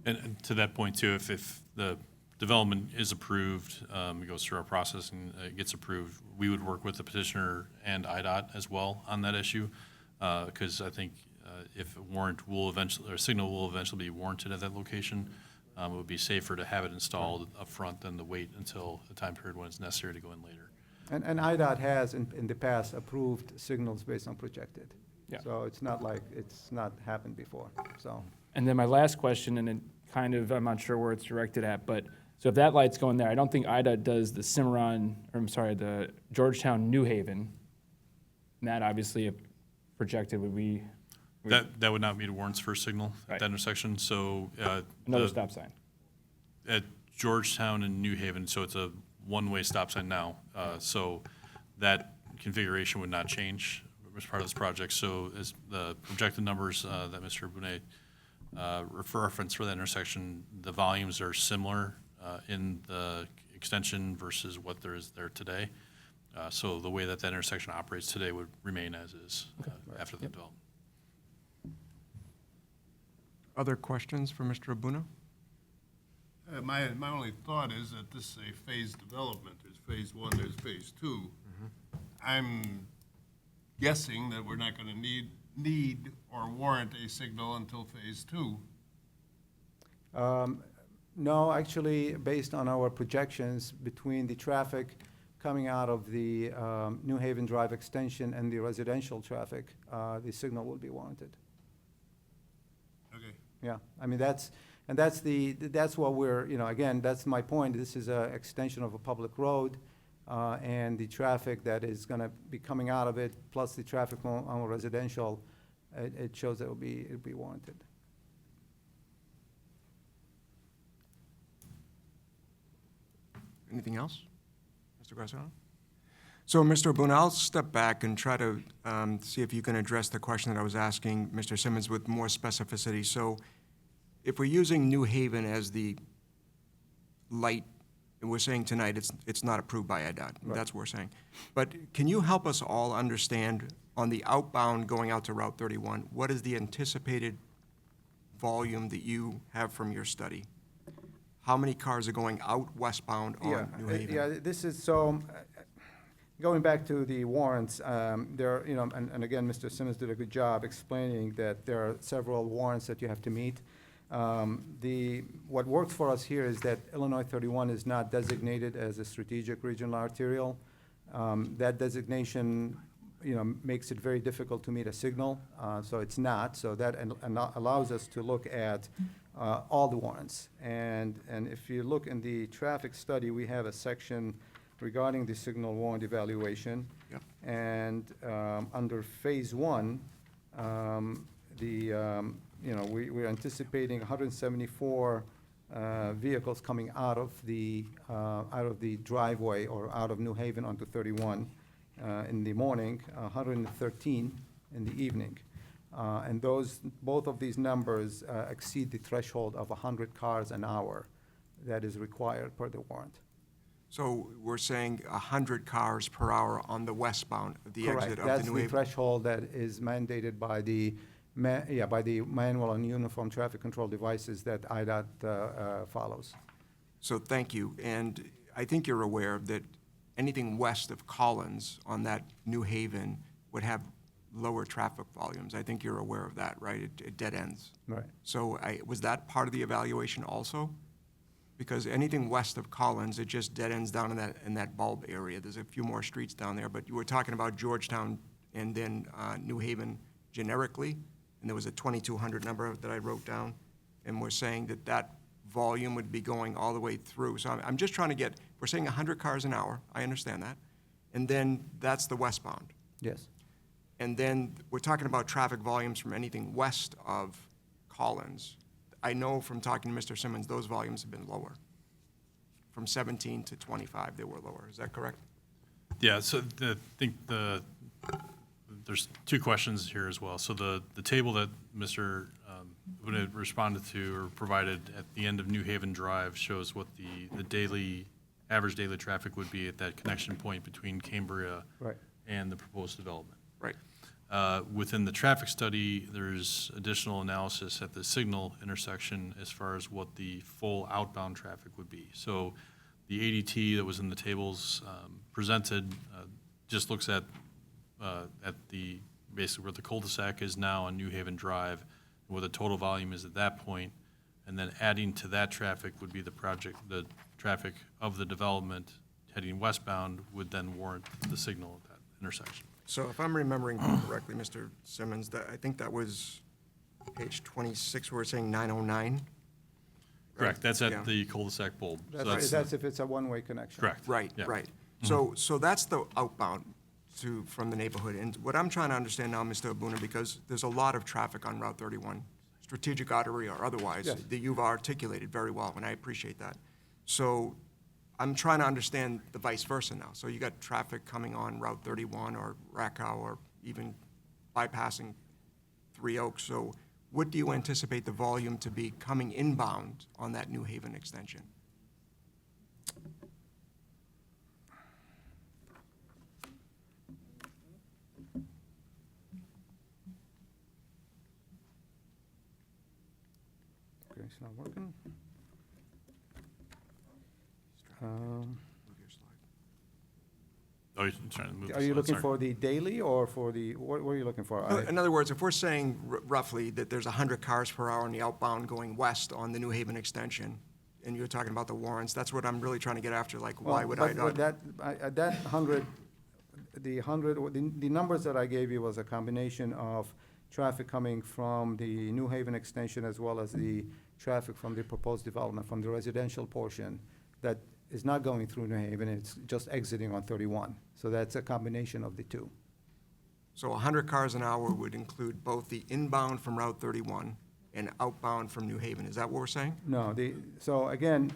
And to that point too, if the development is approved, it goes through our process and it gets approved, we would work with the petitioner and IDOT as well on that issue, because I think if a signal will eventually be warranted at that location, It would be safer to have it installed up front than to wait until a time period when it's necessary to go in later. And IDOT has in the past approved signals based on projected. Yeah. So it's not like it's not happened before, so. And then my last question, and it kind of, I'm not sure where it's directed at, but, so if that light's going there, I don't think IDOT does the Cimarron, or I'm sorry, the Georgetown, New Haven. And that obviously, if projected, would be That would not meet a Warrants First signal Right. at that intersection, so. another the- stop sign. At Georgetown and New Haven, so it's a one-way stop sign now. So that configuration would not change as part of this project. So as the projected numbers that Mr. Bonet referenced for that intersection, the volumes are similar in the extension versus what there is there today. So the way that that intersection operates today would remain as is after the development. Other questions for Mr. Abuna? My only thought is that this is a phased development. There's phase one, there's phase two. I'm guessing that we're not gonna need or warrant a signal until phase two. No, actually, based on our projections between the traffic coming out of the New Haven Drive extension and the residential traffic, the signal will be warranted. Okay. Yeah, I mean, that's what we're, again, that's my point. This is an extension of a public road, and the traffic that is gonna be coming out of it, plus the traffic on residential, it shows that it'll be warranted. Anything else? Mr. Graziano? So, Mr. Abuna, I'll step back and try to see if you can address the question that I was asking Mr. Simmons with more specificity. So, if we're using New Haven as the light, and we're saying tonight it's not approved by IDOT, Right. that's what we're saying. But can you help us all understand, on the outbound going out to Route 31, what is the anticipated volume that you have from your study? How many cars are going out westbound on New Haven? Yeah, this is, so, going back to the warrants, there, and again, Mr. Simmons did a good job explaining that there are several warrants that you have to meet. What works for us here is that Illinois 31 is not designated as a strategic regional arterial. That designation, makes it very difficult to meet a signal, so it's not. So that allows us to look at all the warrants. And if you look in the traffic study, we have a section regarding the signal warrant evaluation. Yep. And under phase one, we're anticipating 174 vehicles coming out of the driveway or out of New Haven onto 31 in the morning, 113 in the evening. And both of these numbers exceed the threshold of 100 cars an hour that is required per the warrant. So we're saying 100 cars per hour on the westbound, the exit Correct. of the That's New the Haven? threshold that is mandated by the manual and uniform traffic control devices that IDOT follows. So thank you. And I think you're aware that anything west of Collins on that New Haven would have lower traffic volumes. I think you're aware of that, right? It dead ends. Right. So was that part of the evaluation also? Because anything west of Collins, it just dead ends down in that bulb area. There's a few more streets down there, but you were talking about Georgetown and then New Haven generically, and there was a 2,200 number that I wrote down, and we're saying that volume would be going all the way through. So I'm just trying to get, we're saying 100 cars an hour, I understand that, and then that's the westbound. Yes. And then we're talking about traffic volumes from anything west of Collins. I know from talking to Mr. Simmons, those volumes have been lower. From 17 to 25, they were lower. Is that correct? Yeah, so I think there's two questions here as well. So the table that Mr. Abuna responded to or provided at the end of New Haven Drive shows what the average daily traffic would be at that connection point between Cambria Right. and the proposed development. Right. Within the traffic study, there's additional analysis at the signal intersection as far as what the full outbound traffic would be. So the ADT that was in the tables presented just looks at basically where the cul-de-sac is now on New Haven Drive, and what the total volume is at that point, And then adding to that traffic would be the traffic of the development heading westbound would then warrant the signal at that intersection. So if I'm remembering correctly, Mr. Simmons, I think that was page 26, where we're saying 909? Correct, that's Yeah. at the cul-de-sac bulb. So That's if it's a one-way connection. correct. Right, Yeah. right. So that's the outbound from the neighborhood. And what I'm trying to understand now, Mr. Abuna, because there's a lot of traffic on Route 31, strategic artery or otherwise, Yes. that you've articulated very well, and I appreciate that. So I'm trying to understand the vice versa now. So you got traffic coming on Route 31 or Rakow or even bypassing Three Oaks. So what do you anticipate the volume to be coming inbound on that New Haven extension? Okay, it's not working. Oh, you're trying to move the Are you slide, looking sorry. for the daily or for the, what are you looking for? In other words, if we're saying roughly that there's 100 cars per hour on the outbound going west on the New Haven extension, and you're talking about the warrants, that's what I'm really trying to get after, like, why would I not? That 100, the numbers that I gave you was a combination of traffic coming from the New Haven extension as well as the traffic from the proposed development, from the residential portion that is not going through New Haven, it's just exiting on 31. So that's a combination of the two. So 100 cars an hour would include both the inbound from Route 31 and outbound from New Haven, is that what we're saying? No, so again,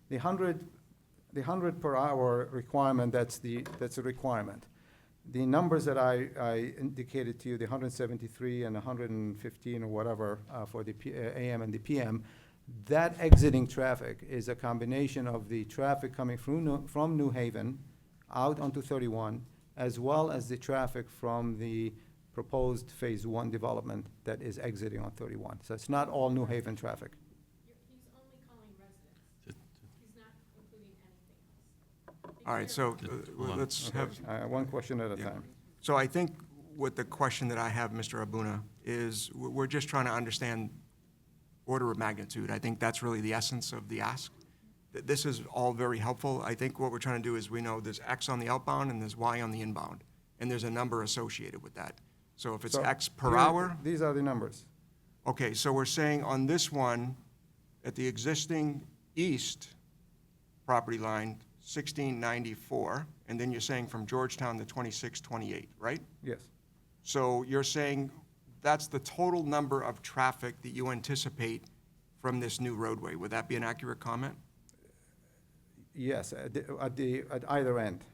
the 100 per hour requirement, that's a requirement. The numbers that I indicated to you, the 173 and 115 or whatever for the AM and the PM, that exiting traffic is a combination of the traffic coming from New Haven out onto 31, as well as the traffic from the proposed Phase 1 development that is exiting on 31. So it's not all New Haven traffic. He's only calling residents. He's not including anything else. All right, so Hold on. let's have, One question at a Yeah. time. so I think what the question that I have, Mr. Abuna, is we're just trying to understand order of magnitude. I think that's really the essence of the ask. This is all very helpful. I think what we're trying to do is we know there's X on the outbound and there's Y on the inbound, and there's a number associated with that. So if it's So X per here- hour, These are the numbers. okay, so we're saying on this one, at the existing east property line, 1694, and then you're saying from Georgetown to 2628, right? Yes. So you're saying that's the total number of traffic that you anticipate from this new roadway. Would that be an accurate comment? Yes, at either end.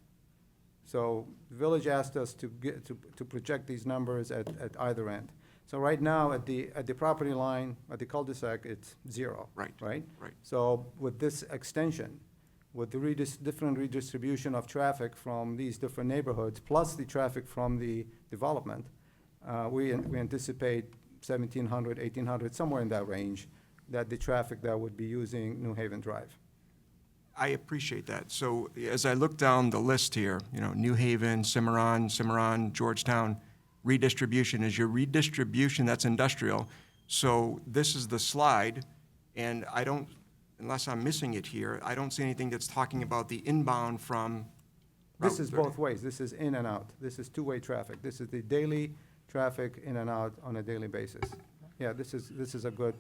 So the village asked us to project these numbers at either end. So right now, at the property line, at the cul-de-sac, it's 0. Right, Right? right. So with this extension, with the different redistribution of traffic from these different neighborhoods, plus the traffic from the development, we anticipate 1,700, 1,800, somewhere in that range, that the traffic that would be using New Haven Drive. I appreciate that. So as I look down the list here, you know, New Haven, Cimarron, Georgetown, redistribution, is your redistribution, that's industrial. So this is the slide, and I don't, unless I'm missing it here, I don't see anything that's talking about the inbound from This Route is 30. both ways. This is in and out. This is two-way traffic. This is the daily traffic in and out on a daily basis. Yeah, this is a good,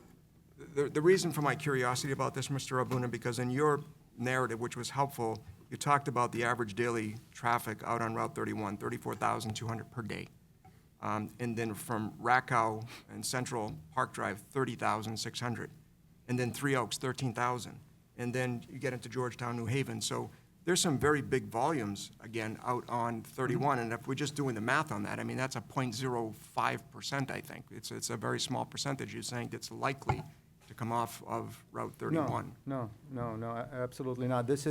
The reason for my curiosity about this, Mr. Abuna, because in your narrative, which was helpful, you talked about the average daily traffic out on Route 31, 34,200 per day. And then from Rakow and Central Park Drive, 30,600. And then Three Oaks, 13,000. And then you get into Georgetown, New Haven. So there's some very big volumes, again, out on 31. And if we're just doing the math on that, I mean, that's a 0.05%, I think. It's a very small percentage you're saying that's likely to come off of Route 31. no, absolutely not. That's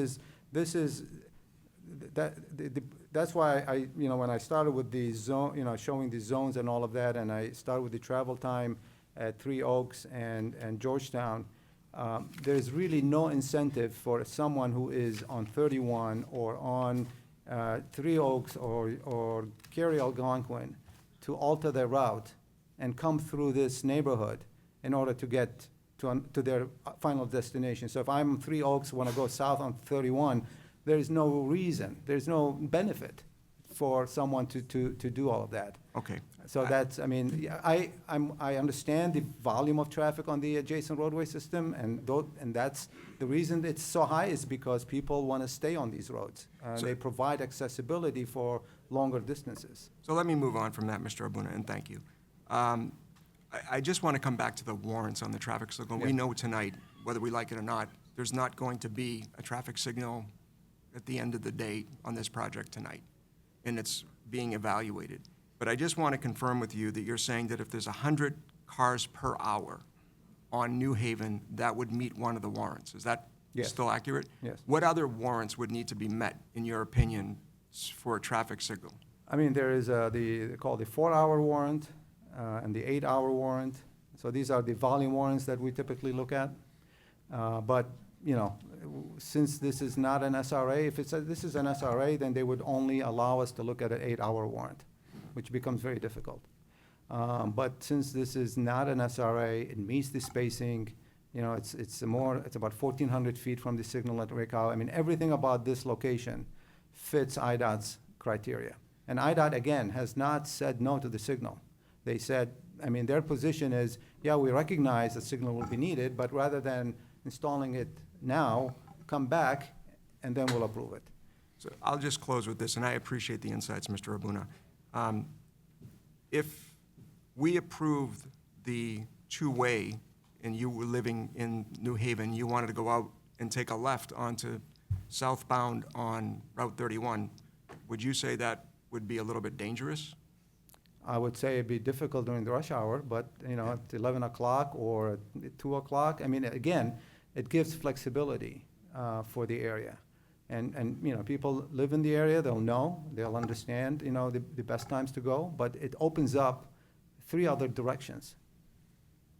why I, when I started with the zone, showing the zones and all of that, and I started with the travel time at Three Oaks and Georgetown, there's really no incentive for someone who is on 31 or on Three Oaks or Cary Algonquin to alter their route and come through this neighborhood in order to get to their final destination. So if I'm Three Oaks, want to go south on 31, there is no reason, there's no benefit for someone to do all of that. Okay. So that's, I mean, yeah, I understand the volume of traffic on the adjacent roadway system, and that's, the reason it's so high is because people want to stay on these roads. They provide accessibility for longer distances. So let me move on from that, Mr. Abuna, and thank you. I just want to come back to the warrants on the traffic signal. We Yeah. know tonight, whether we like it or not, there's not going to be a traffic signal at the end of the day on this project tonight, and it's being evaluated. But I just want to confirm with you that you're saying that if there's 100 cars per hour on New Haven, that would meet one of the warrants. Is that Yes. still accurate? Yes. What other warrants would need to be met, in your opinion, for a traffic signal? I mean, there is they call the 4-hour warrant and the 8-hour warrant. So these are the volume warrants that we typically look at. But, you know, since this is not an SRA, if this is an SRA, then they would only allow us to look at an 8-hour warrant, which becomes very difficult. But since this is not an SRA, it meets the spacing, you know, it's about 1,400 feet from the signal at Rakow. I mean, everything about this location fits IDOT's criteria. And IDOT, again, has not said no to the signal. They said, I mean, their position is, yeah, we recognize the signal will be needed, but rather than installing it now, come back, and then we'll approve it. So I'll just close with this, and I appreciate the insights, Mr. Abuna. If we approved the two-way and you were living in New Haven, you wanted to go out and take a left onto southbound on Route 31, would you say that would be a little bit dangerous? I would say it'd be difficult during the rush hour, but, you know, at 11 o'clock or at 2 o'clock, I mean, again, it gives flexibility for the area. And, you know, people live in the area, they'll know, they'll understand, you know, the best times to go, but it opens up 3 other directions.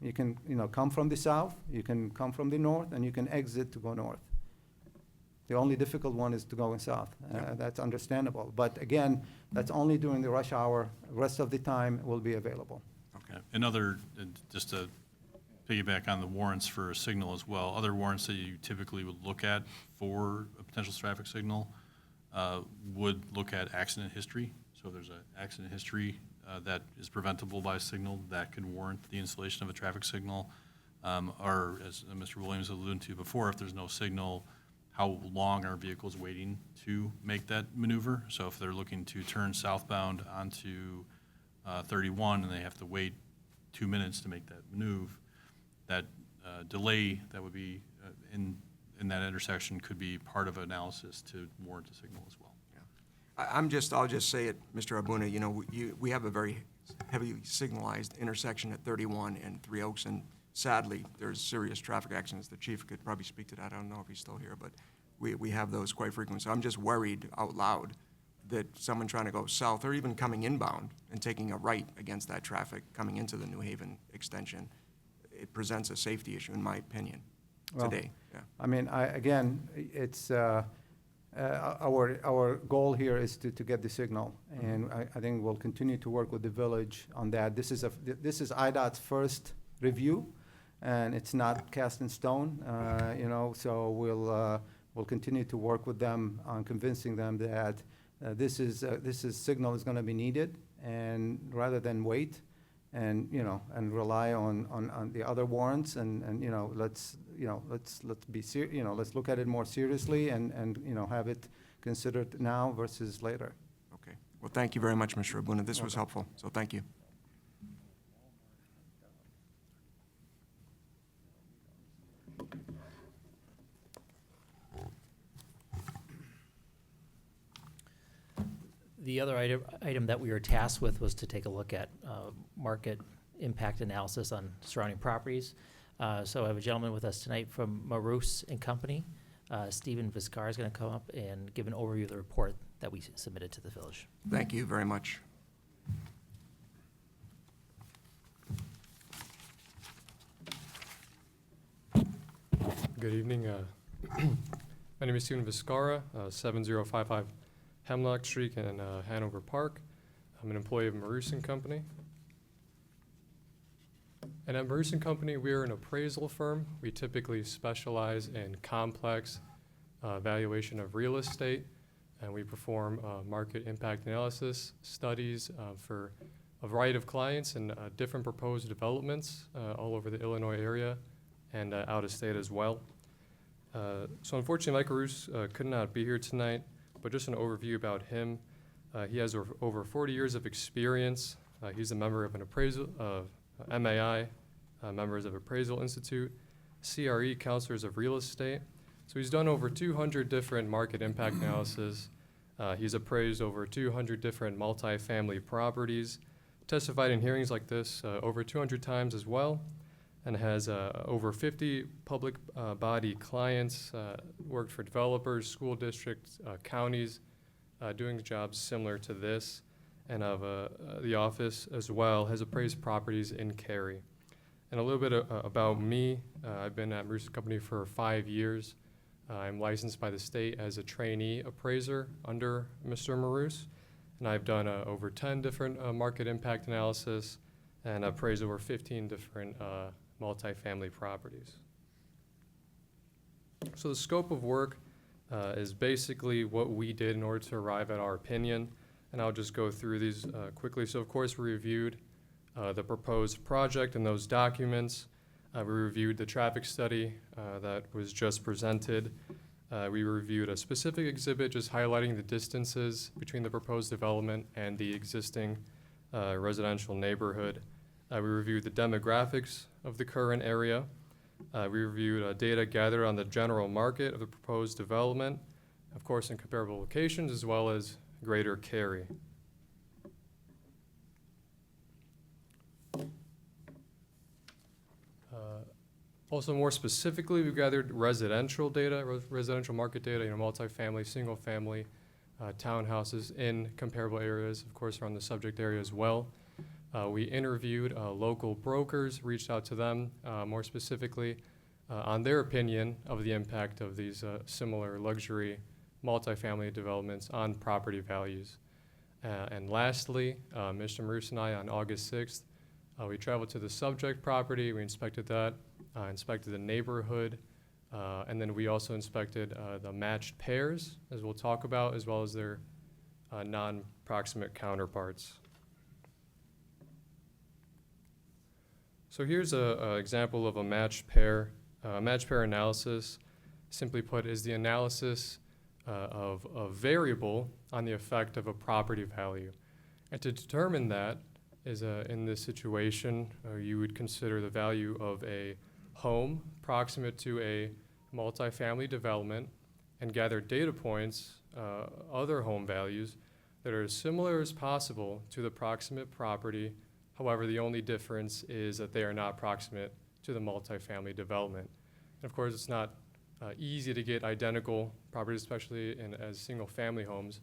You can, you know, come from the south, you can come from the north, and you can exit to go north. The only difficult one is to go south. That's understandable. But again, that's only during the rush hour. Rest of the time will be available. Okay. Another, just to piggyback on the warrants for a signal as well, other warrants that you typically would look at for a potential traffic signal would look at accident history. So if there's an accident history that is preventable by a signal, that could warrant the installation of a traffic signal. Or as Mr. Williams alluded to before, if there's no signal, how long are vehicles waiting to make that maneuver? So if they're looking to turn southbound onto 31 and they have to wait 2 minutes to make that maneuver, that delay that would be in that intersection could be part of analysis to warrant a signal as well. I'll just say it, Mr. Abuna, you know, we have a very heavily signalized intersection at 31 and Three Oaks, and sadly, there's serious traffic accidents. The chief could probably speak to that. I don't know if he's still here, but we have those quite frequently. So I'm just worried out loud that someone trying to go south or even coming inbound and taking a right against that traffic coming into the New Haven extension, it presents a safety issue, in my opinion, Well, today. Yeah. I mean, again, it's, our goal here is to get the signal, and I think we'll continue to work with the village on that. This is IDOT's first review, and it's not cast in stone, you know, so we'll continue to work with them on convincing them that this signal is gonna be needed, and rather than wait and, you know, and rely on the other warrants, and, you know, let's look at it more seriously and, you know, have it considered now versus later. Okay. Well, thank you very much, Mr. Abuna. This was helpful, so thank you. The other item that we were tasked with was to take a look at market impact analysis on surrounding properties. So I have a gentleman with us tonight from Marus and Company. Stephen Viscar is going to come up and give an overview of the report that we submitted to the village. Thank you very much. Good evening. My name is Stephen Viscara, 7055 Hemlock Street in Hanover Park. I'm an employee of Marus and Company. And at Marusan Company, we are an appraisal firm. We typically specialize in complex valuation of real estate, and we perform market impact analysis studies for a variety of clients and different proposed developments all over the Illinois area and out of state as well. So unfortunately, Mike Roos could not be here tonight, but just an overview about him. He has over 40 years of experience. He's a member of an appraisal of MAI, members of Appraisal Institute, CRE, Counselors of Real Estate. So he's done over 200 different market impact analysis. He's appraised over 200 different multifamily properties, testified in hearings like this over 200 times as well, and has over 50 public body clients, worked for developers, school districts, counties, doing jobs similar to this, and of the office as well, has appraised properties in Cary. And a little bit about me, I've been at Marusan Company for 5 years. I'm licensed by the state as a trainee appraiser under Mr. Maroos, and I've done over 10 different market impact analysis and appraised over 15 different multifamily properties. So the scope of work is basically what we did in order to arrive at our opinion, and I'll just go through these quickly. So of course we reviewed the proposed project and those documents. We reviewed the traffic study that was just presented. We reviewed a specific exhibit just highlighting the distances between the proposed development and the existing residential neighborhood. We reviewed the demographics of the current area. We reviewed data gathered on the general market of the proposed development, of course in comparable locations, as well as Greater Cary. Also more specifically, we gathered residential data, residential market data, multifamily, single family, townhouses in comparable areas, of course, around the subject area as well. We interviewed local brokers, reached out to them more specifically on their opinion of the impact of these similar luxury multifamily developments on property values. And lastly, Mr. Maroos and I, on August 6th, we traveled to the subject property, we inspected that, inspected the neighborhood, and then we also inspected the matched pairs, as we'll talk about, as well as their non-proximate counterparts. So here's an example of a matched pair. Matched pair analysis, simply put, is the analysis of a variable on the effect of a property value. And to determine that is in this situation, you would consider the value of a home proximate to a multifamily development and gather data points, other home values, that are as similar as possible to the proximate property. However, the only difference is that they are not proximate to the multifamily development. And of course, it's not easy to get identical properties, especially as single-family homes,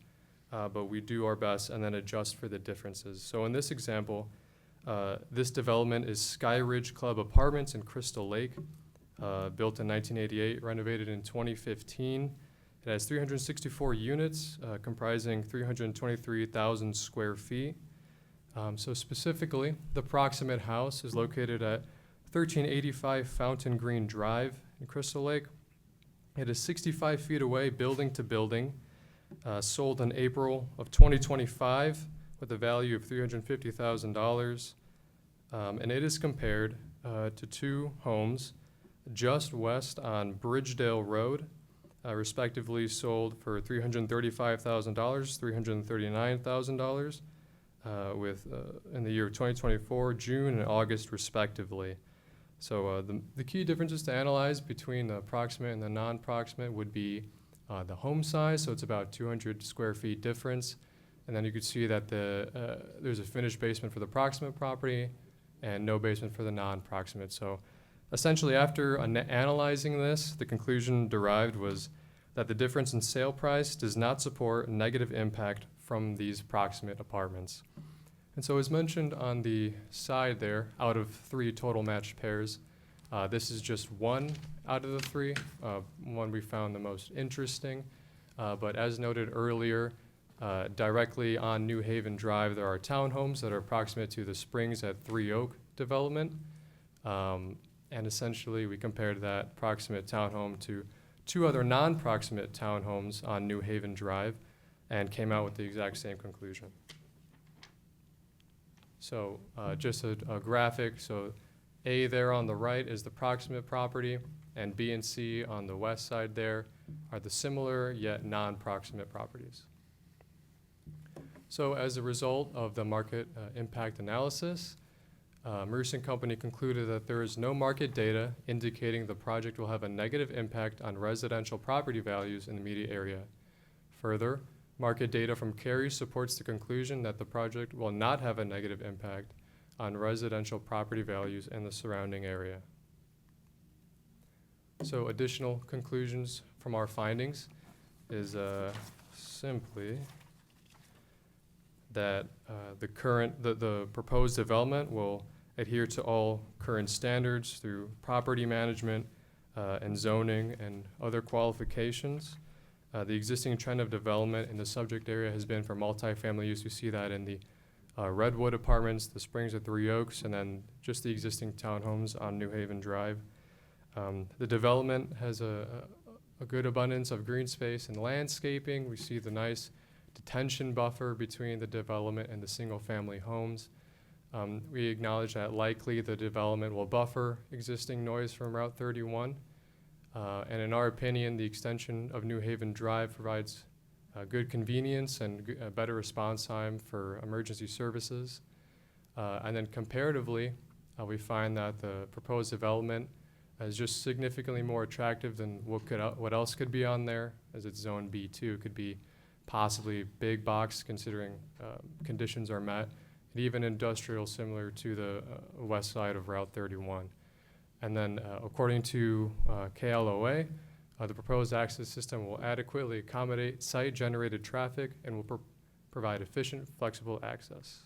but we do our best and then adjust for the differences. So in this example, this development is Sky Ridge Club Apartments in Crystal Lake, built in 1988, renovated in 2015. It has 364 units, comprising 323,000 square feet. So specifically, the proximate house is located at 1385 Fountain Green Drive in Crystal Lake. It is 65 feet away, building to building, sold in April of 2025 with a value of $350,000. And it is compared to two homes just west on Bridgedale Road, respectively sold for $335,000, $339,000, in the year of 2024, June and August respectively. So the key differences to analyze between the proximate and the non-proximate would be the home size, so it's about 200 square feet difference. And then you could see that there's a finished basement for the proximate property and no basement for the non-proximate. So essentially, after analyzing this, the conclusion derived was that the difference in sale price does not support negative impact from these proximate apartments. And so as mentioned on the side there, out of 3 total matched pairs, this is just one out of the 3, one we found the most interesting. But as noted earlier, directly on New Haven Drive, there are townhomes that are proximate to the Springs at 3 Oak development. And essentially, we compared that proximate townhome to 2 other non-proximate townhomes on New Haven Drive and came out with the exact same conclusion. So just a graphic. So A there on the right is the proximate property, and B and C on the west side there are the similar yet non-proximate properties. So as a result of the market impact analysis, Mercer & Company concluded that there is no market data indicating the project will have a negative impact on residential property values in the immediate area. Further, market data from Cary supports the conclusion that the project will not have a negative impact on residential property values in the surrounding area. So additional conclusions from our findings is simply that the proposed development will adhere to all current standards through property management and zoning and other qualifications. The existing trend of development in the subject area has been for multifamily use. You see that in the Redwood Apartments, the Springs of Three Oaks, and then just the existing townhomes on New Haven Drive. The development has a good abundance of green space and landscaping. We see the nice detention buffer between the development and the single-family homes. We acknowledge that likely the development will buffer existing noise from Route 31. And in our opinion, the extension of New Haven Drive provides good convenience and a better response time for emergency services. And then comparatively, we find that the proposed development is just significantly more attractive than what else could be on there, as it's Zone B2. It could be possibly big box, considering conditions are met, and even industrial, similar to the west side of Route 31. And then, according to KLOA, the proposed access system will adequately accommodate site-generated traffic and will provide efficient, flexible access.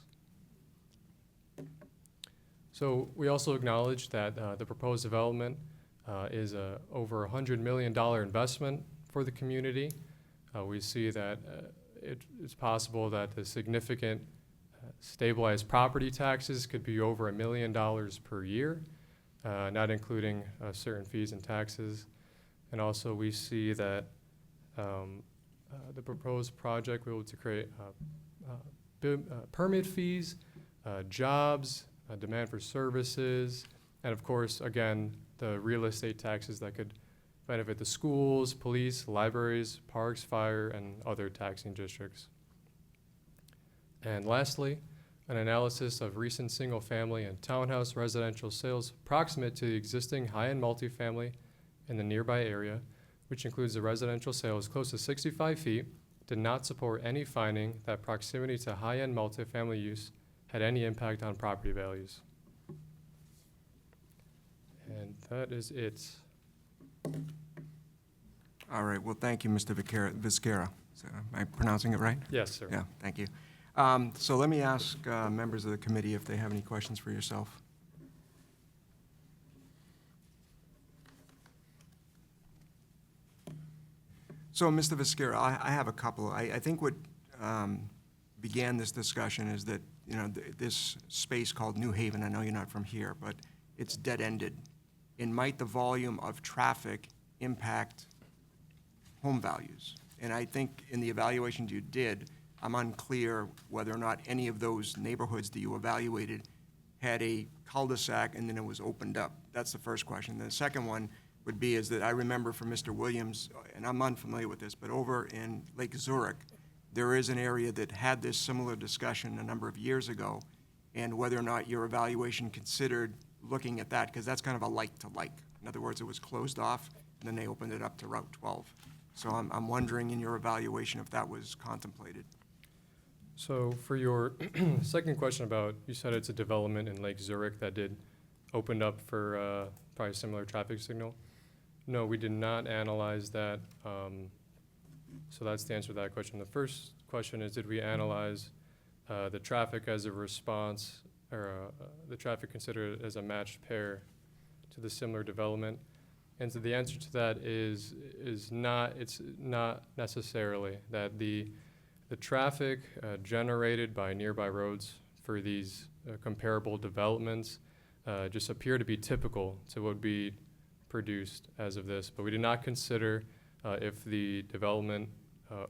So we also acknowledge that the proposed development is over $100 million investment for the community. We see that it's possible that the significant stabilized property taxes could be over $1 million per year, not including certain fees and taxes. And also we see that the proposed project will be able to create permit fees, jobs, demand for services, and of course, again, the real estate taxes that could benefit the schools, police, libraries, parks, fire, and other taxing districts. And lastly, an analysis of recent single-family and townhouse residential sales proximate to the existing high-end multifamily in the nearby area, which includes the residential sales close to 65 feet, did not support any finding that proximity to high-end multifamily use had any impact on property values. And that is it. All right, well, thank you, Mr. Viscara. So, am I pronouncing it right? Yes, sir. Yeah, thank you. So let me ask members of the committee if they have any questions for yourself. So, Mr. Viscara, I have a couple. I think what began this discussion is that, you know, this space called New Haven, I know you're not from here, but it's dead-ended. And might the volume of traffic impact home values? And I think in the evaluations you did, I'm unclear whether or not any of those neighborhoods that you evaluated had a cul-de-sac and then it was opened up. That's the first question. The second one would be is that I remember from Mr. Williams, and I'm unfamiliar with this, but over in Lake Zurich, there is an area that had this similar discussion a number of years ago, and whether or not your evaluation considered looking at that, because that's kind of a like-to-like. In other words, it was closed off, and then they opened it up to Route 12. So I'm wondering in your evaluation if that was contemplated. So for your second question about, you said it's a development in Lake Zurich that did open up for probably a similar traffic signal. No, we did not analyze that. So that's the answer to that question. The first question is, did we analyze the traffic as a response, or the traffic considered as a matched pair to the similar development? And so the answer to that is not, it's not necessarily that the traffic generated by nearby roads for these comparable developments just appear to be typical to what would be produced as of this, but we did not consider if the development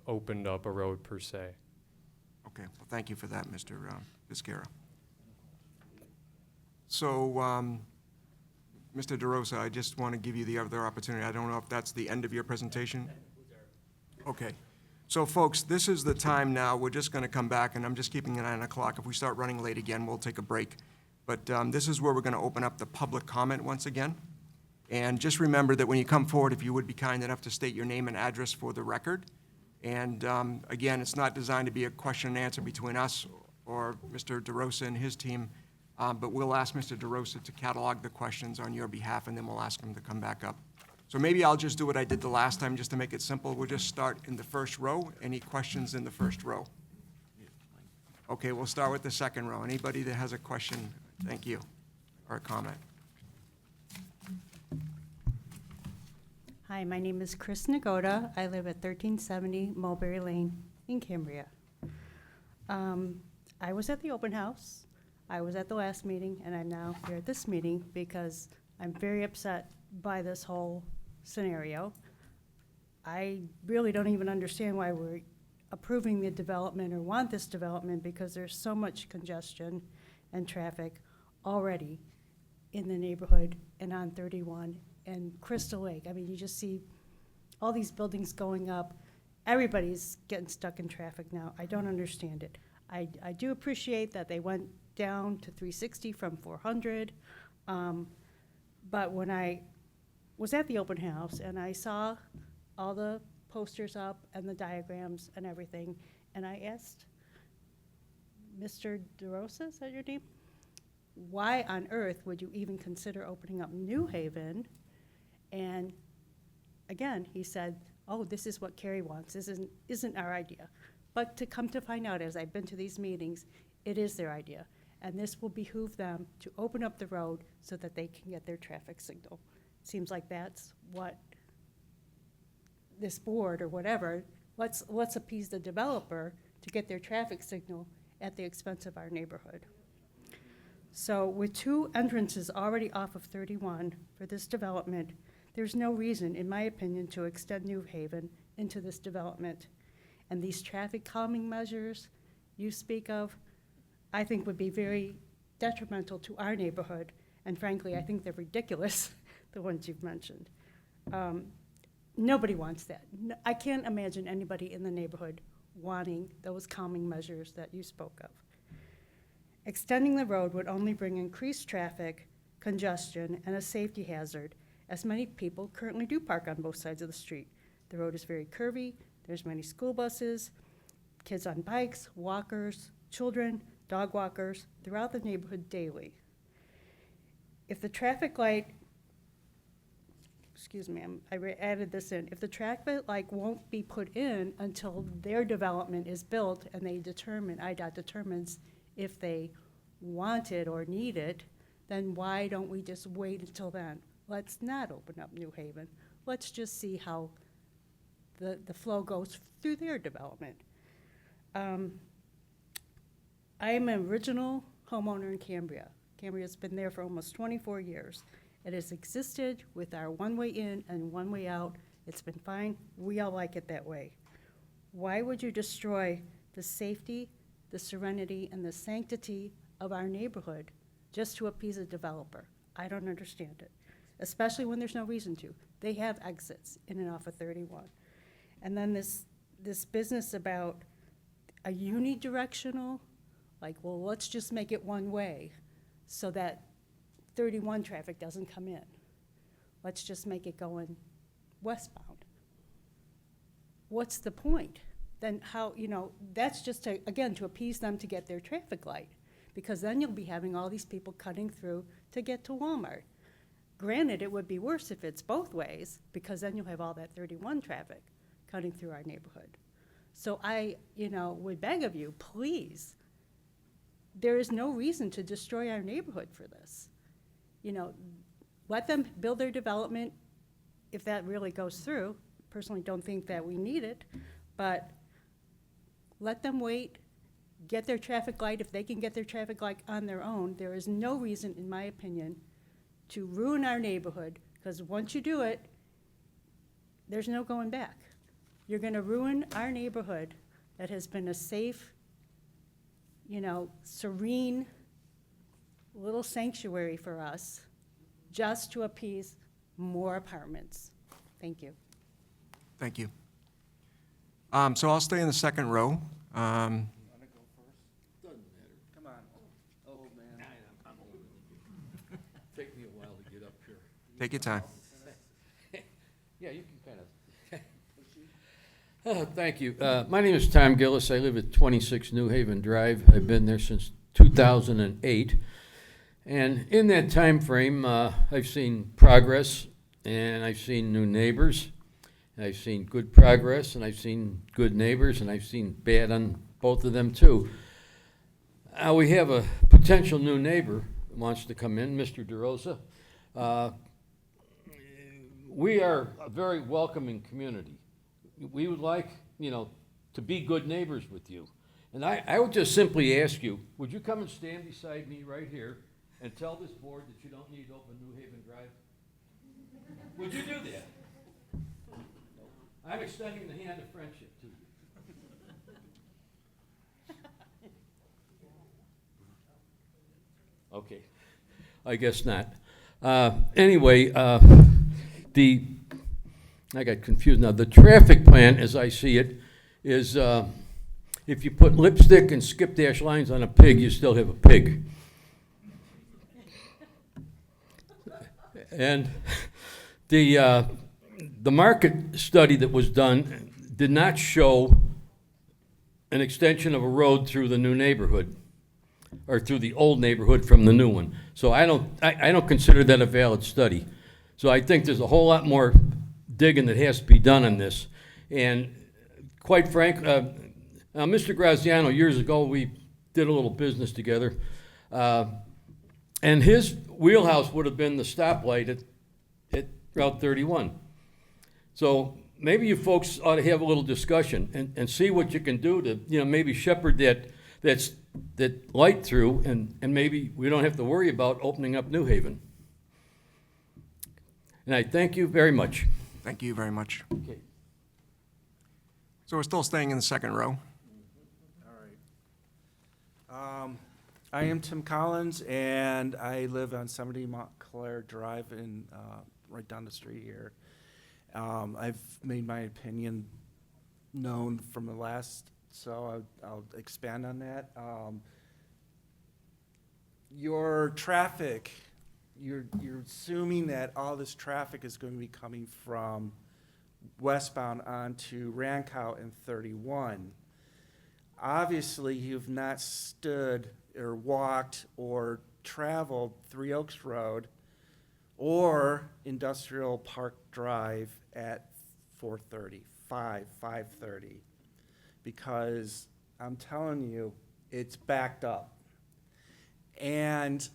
opened up a road per se. Okay, well, thank you for that, Mr. Viscara. So, Mr. DeRosa, I just want to give you the other opportunity. I don't know if that's the end of your presentation? Okay. So, folks, this is the time now. We're just going to come back, and I'm just keeping it at 9 o'clock. If we start running late again, we'll take a break. But this is where we're going to open up the public comment once again. And just remember that when you come forward, if you would be kind enough to state your name and address for the record. And again, it's not designed to be a question and answer between us or Mr. DeRosa and his team, but we'll ask Mr. DeRosa to catalog the questions on your behalf, and then we'll ask him to come back up. So maybe I'll just do what I did the last time, just to make it simple. We'll just start in the first row. Any questions in the first row? Okay, we'll start with the second row. Anybody that has a question, thank you, or a comment? Hi, my name is Chris Nagoda. I live at 1370 Mulberry Lane in Cambria. I was at the open house. I was at the last meeting, and I'm now here at this meeting because I'm very upset by this whole scenario. I really don't even understand why we're approving the development or want this development, because there's so much congestion and traffic already in the neighborhood and on 31 and Crystal Lake. I mean, you just see all these buildings going up. Everybody's getting stuck in traffic now. I don't understand it. I do appreciate that they went down to 360 from 400. But when I was at the open house and I saw all the posters up and the diagrams and everything, and I asked Mr. DeRosa, is that your name? Why on earth would you even consider opening up New Haven? And again, he said, oh, this is what Cary wants. This isn't our idea. But to come to find out, as I've been to these meetings, it is their idea. And this will behoove them to open up the road so that they can get their traffic signal. Seems like that's what this board or whatever, let's appease the developer to get their traffic signal at the expense of our neighborhood. So with two entrances already off of 31 for this development, there's no reason, in my opinion, to extend New Haven into this development. And these traffic calming measures you speak of, I think would be very detrimental to our neighborhood. And frankly, I think they're ridiculous, the ones you've mentioned. Nobody wants that. I can't imagine anybody in the neighborhood wanting those calming measures that you spoke of. Extending the road would only bring increased traffic, congestion, and a safety hazard, as many people currently do park on both sides of the street. The road is very curvy, there's many school buses, kids on bikes, walkers, children, dog walkers throughout the neighborhood daily. If the traffic light, excuse me, added this in, if the traffic light won't be put in until their development is built and they determine, IDOT determines if they want it or need it, then why don't we just wait until then? Let's not open up New Haven. Let's just see how the flow goes through their development. I'm an original homeowner in Cambria. Cambria's been there for almost 24 years. It has existed with our one-way in and one-way out. It's been fine. We all like it that way. Why would you destroy the safety, the serenity, and the sanctity of our neighborhood just to appease a developer? I don't understand it, especially when there's no reason to. They have exits in and off of 31. And then this business about a unidirectional, like, well, let's just make it one way so that 31 traffic doesn't come in. Let's just make it going westbound. What's the point? Then how, that's just to, again, to appease them to get their traffic light, because then you'll be having all these people cutting through to get to Walmart. Granted, it would be worse if it's both ways, because then you'll have all that 31 traffic cutting through our neighborhood. So I, would beg of you, please, there is no reason to destroy our neighborhood for this. Let them build their development if that really goes through. Personally, don't think that we need it, but let them wait get their traffic light, if they can get their traffic light on their own, there is no reason, in my opinion, to ruin our neighborhood, because once you do it, there's no going back. You're gonna ruin our neighborhood that has been a safe, serene little sanctuary for us, just to appease more apartments. Thank you. Thank you. So I'll stay in the second row. Take me a while to get up here. Take your time. Yeah, you can kind of. Thank you. My name is Tom Gillis. I live at 26 New Haven Drive. I've been there since 2008. And in that time frame, I've seen progress, and I've seen new neighbors. I've seen good progress, and I've seen good neighbors, and I've seen bad on both of them too. We have a potential new neighbor that wants to come in, Mr. DeRosa. We are a very welcoming community. We would like, to be good neighbors with you. And I would just simply ask you, would you come and stand beside me right here and tell this board that you don't need to open New Haven Drive? Would you do that? I'm extending the hand of friendship to you. Okay, I guess not. Anyway, I got confused now. The traffic plan, as I see it, is if you put lipstick and skip dash lines on a pig, you still have a pig. And the market study that was done did not show an extension of a road through the new neighborhood, or through the old neighborhood from the new one. So I don't consider that a valid study. So I think there's a whole lot more digging that has to be done on this. And quite frank, Mr. Graziano, years ago, we did a little business together. And his wheelhouse would have been the stoplight at Route 31. So maybe you folks ought to have a little discussion and see what you can do to, maybe shepherd that light through, and maybe we don't have to worry about opening up New Haven. And I thank you very much. Thank you very much. Okay. So we're still staying in the second row. I am Tim Collins, and I live on 70 Montclair Drive right down the street here. I've made my opinion known from the last, so I'll expand on that. Your traffic, you're assuming that all this traffic is going to be coming from westbound onto Rancow and 31. Obviously, you've not stood or walked or traveled Three Oaks Road or Industrial Park Drive at 5:30, because I'm telling you, it's backed up. And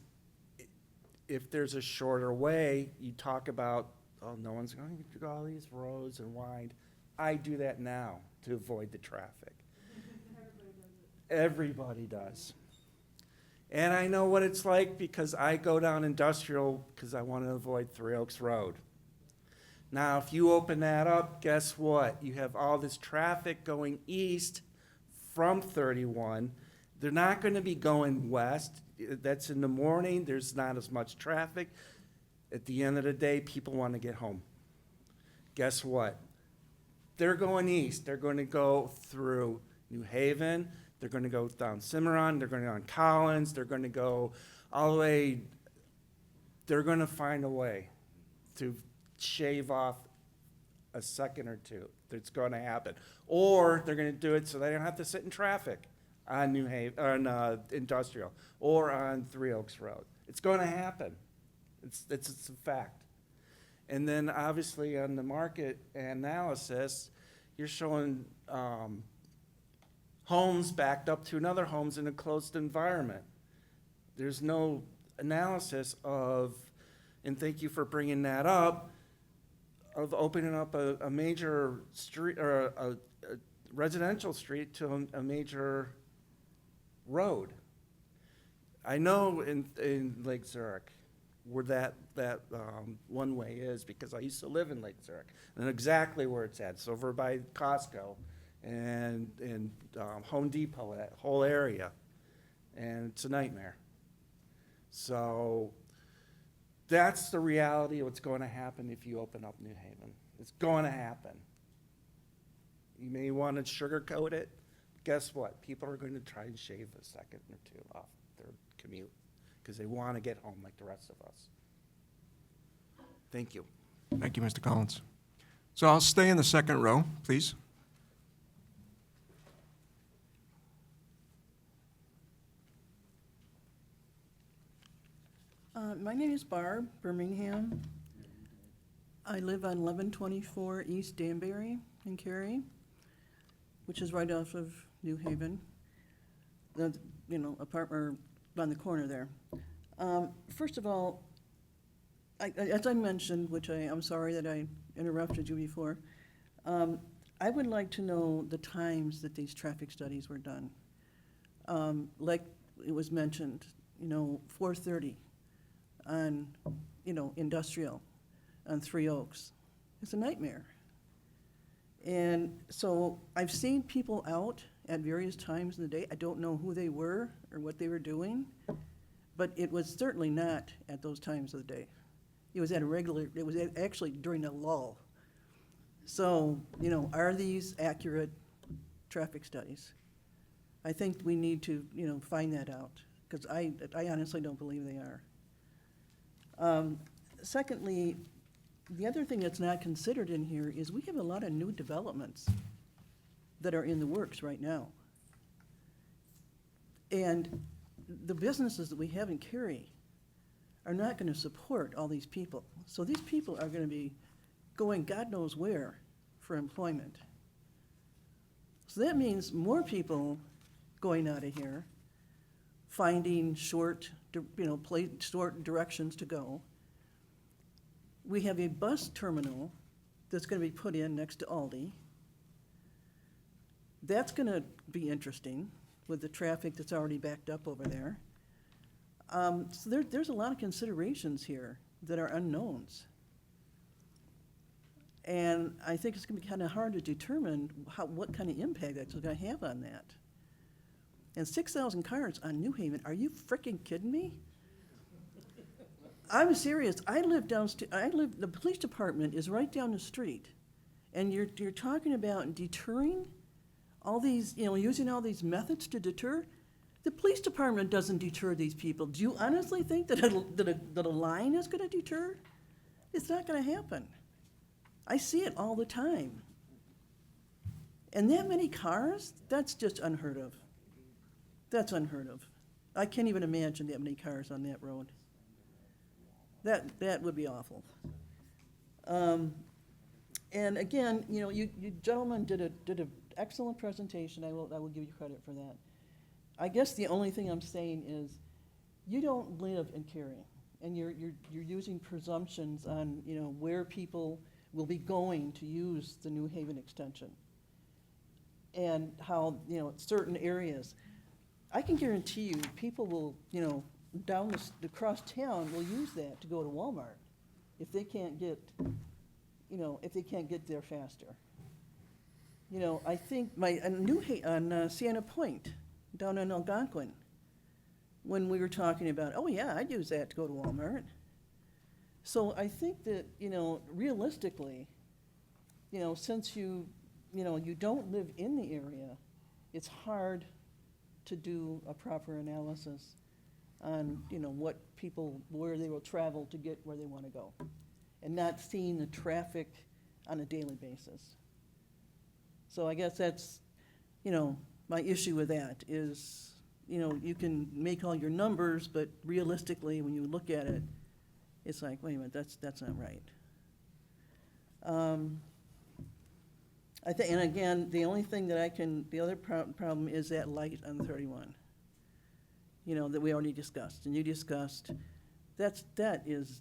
if there's a shorter way, you talk about, oh, no one's going to go all these roads and wind. I do that now to avoid the traffic. Everybody does. And I know what it's like because I go down Industrial because I want to avoid Three Oaks Road. Now, if you open that up, guess what? You have all this traffic going east from 31. They're not going to be going west. That's in the morning. There's not as much traffic. At the end of the day, people want to get home. Guess what? They're going east. They're going to go through New Haven. They're going to go down Cimarron. They're going to go on Collins. They're going to go all the way. They're going to find a way to shave off a second or two. That's going to happen. Or they're going to do it so they don't have to sit in traffic on New Haven, on Industrial, or on Three Oaks Road. It's going to happen. It's a fact. And then obviously on the market analysis, you're showing homes backed up to another homes in a closed environment. There's no analysis of, and thank you for bringing that up, of opening up a major street or a residential street to a major road. I know in Lake Zurich where that one-way is, because I used to live in Lake Zurich, and exactly where it's at. It's over by Costco and Home Depot, that whole area, and it's a nightmare. So that's the reality of what's going to happen if you open up New Haven. It's going to happen. You may want to sugarcoat it. Guess what? People are going to try and shave a second or two off their commute because they want to get home like the rest of us. Thank you. Thank you, Mr. Collins. So I'll stay in the second row, please. My name is Barb Birmingham. I live on 1124 East Danbury in Cary, which is right off of New Haven. The, apartment on the corner there. First of all, as I mentioned, which I'm sorry that I interrupted you before, I would like to know the times that these traffic studies were done. Like it was mentioned, 4:30 on, Industrial on Three Oaks. It's a nightmare. And so I've seen people out at various times in the day. I don't know who they were or what they were doing, but it was certainly not at those times of the day. It was actually during a lull. So, are these accurate traffic studies? I think we need to, find that out, because I honestly don't believe they are. Secondly, the other thing that's not considered in here is we have a lot of new developments that are in the works right now. And the businesses that we have in Cary are not going to support all these people. So these people are going to be going God knows where for employment. So that means more people going out of here, finding short directions to go. We have a bus terminal that's going to be put in next to Aldi. That's going to be interesting with the traffic that's already backed up over there. So there's a lot of considerations here that are unknowns. And I think it's going to be kind of hard to determine what kind of impact that's going to have on that. And 6,000 cars on New Haven, are you freaking kidding me? I'm serious. The police department is right down the street. And you're talking about deterring all these, using all these methods to deter. The police department doesn't deter these people. Do you honestly think that a line is going to deter? It's not going to happen. I see it all the time. And that many cars, that's just unheard of. That's unheard of. I can't even imagine that many cars on that road. That would be awful. And again, you gentlemen did an excellent presentation. I will give you credit for that. I guess the only thing I'm saying is, you don't live in Cary, and you're using presumptions on where people will be going to use the New Haven extension, and how certain areas. I can guarantee you, people will down across town will use that to go to Walmart if they can't get there faster. I think on Sienna Point down in Algonquin, when we were talking about, oh yeah, I'd use that to go to Walmart. So I think that realistically, since you don't live in the area, it's hard to do a proper analysis on, where they will travel to get where they want to go, and not seeing the traffic on a daily basis. So I guess that's, my issue with that is, you can make all your numbers, but realistically, when you look at it, it's like, wait a minute, that's not right. I think, and again, the only thing that the other problem is that light on 31, that we already discussed, and you discussed. That is,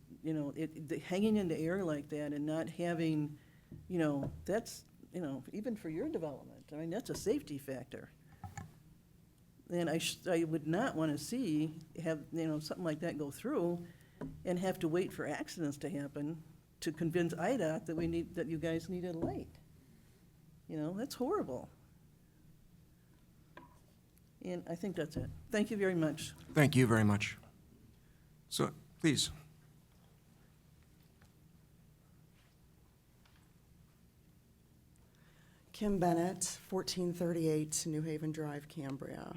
hanging in the air like that and not having, that's, even for your development, I mean, that's a safety factor. And I would not want to see, something like that go through and have to wait for accidents to happen to convince IDOT that you guys need a light. That's horrible. And I think that's it. Thank you very much. Thank you very much. So, please. Kim Bennett, 1438 New Haven Drive, Cambria.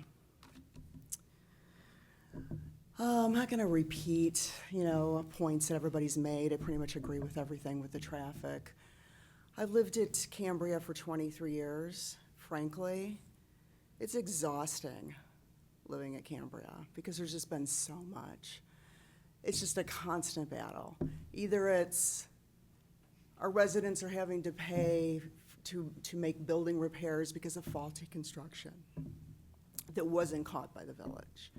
I'm not going to repeat, points that everybody's made. I pretty much agree with everything with the traffic. I've lived at Cambria for 23 years. Frankly, it's exhausting living at Cambria because there's just been so much. It's just a constant battle. Either it's our residents are having to pay to make building repairs because of faulty construction that wasn't caught by the village.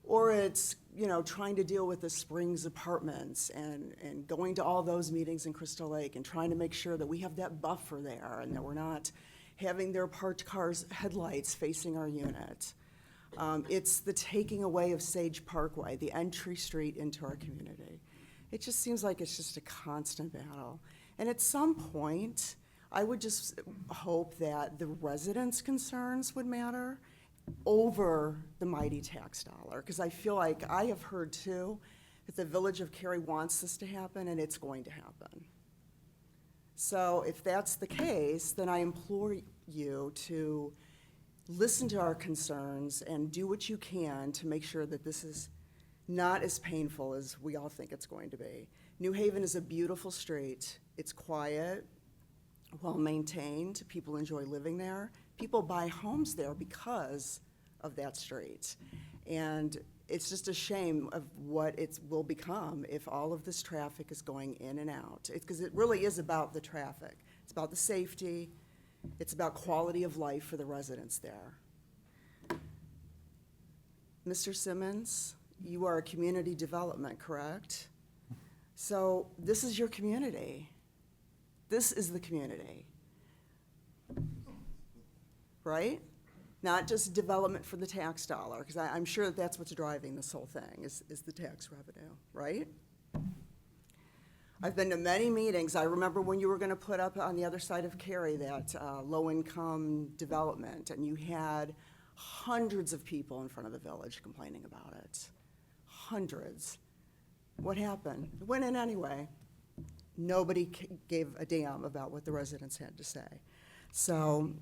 Or it's, trying to deal with the Springs Apartments and going to all those meetings in Crystal Lake and trying to make sure that we have that buffer there and that we're not having their parked cars' headlights facing our unit. It's the taking away of Sage Parkway, the entry street into our community. It just seems like it's just a constant battle. And at some point, I would just hope that the residents' concerns would matter over the mighty tax dollar, because I feel like I have heard too that the Village of Cary wants this to happen, and it's going to happen. So if that's the case, then I implore you to listen to our concerns and do what you can to make sure that this is not as painful as we all think it's going to be. New Haven is a beautiful street. It's quiet, well-maintained. People enjoy living there. People buy homes there because of that street. And it's just a shame of what it will become if all of this traffic is going in and out. Because it really is about the traffic. It's about the safety. It's about quality of life for the residents there. Mr. Simmons, you are a community development, correct? So this is your community. This is the community. Right? Not just development for the tax dollar, because I'm sure that that's what's driving this whole thing, is the tax revenue, right? I've been to many meetings. I remember when you were going to put up on the other side of Cary that low-income development, and you had hundreds of people in front of the village complaining about it. Hundreds. What happened? It went in anyway. Nobody gave a damn about what the residents had to say. So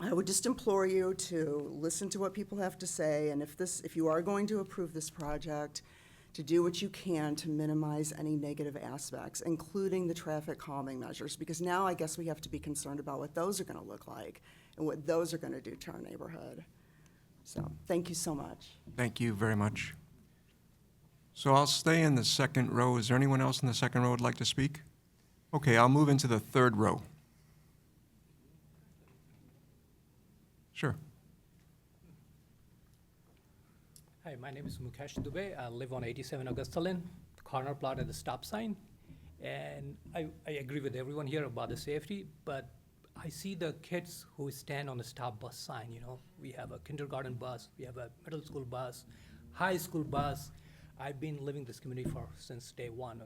I would just implore you to listen to what people have to say, and if you are going to approve this project, to do what you can to minimize any negative aspects, including the traffic calming measures, because now I guess we have to be concerned about what those are going to look like and what those are going to do to our neighborhood. So thank you so much. Thank you very much. So I'll stay in the second row. Is there anyone else in the second row who would like to speak? Okay, I'll move into the third row. Sure. Hi, my name is Mukesh Dubey. I live on 87 Augusta Lane, corner plot at the stop sign. And I agree with everyone here about the safety, but I see the kids who stand on the stop bus sign, We have a kindergarten bus, we have a middle school bus, high school bus. I've been living this community since day one,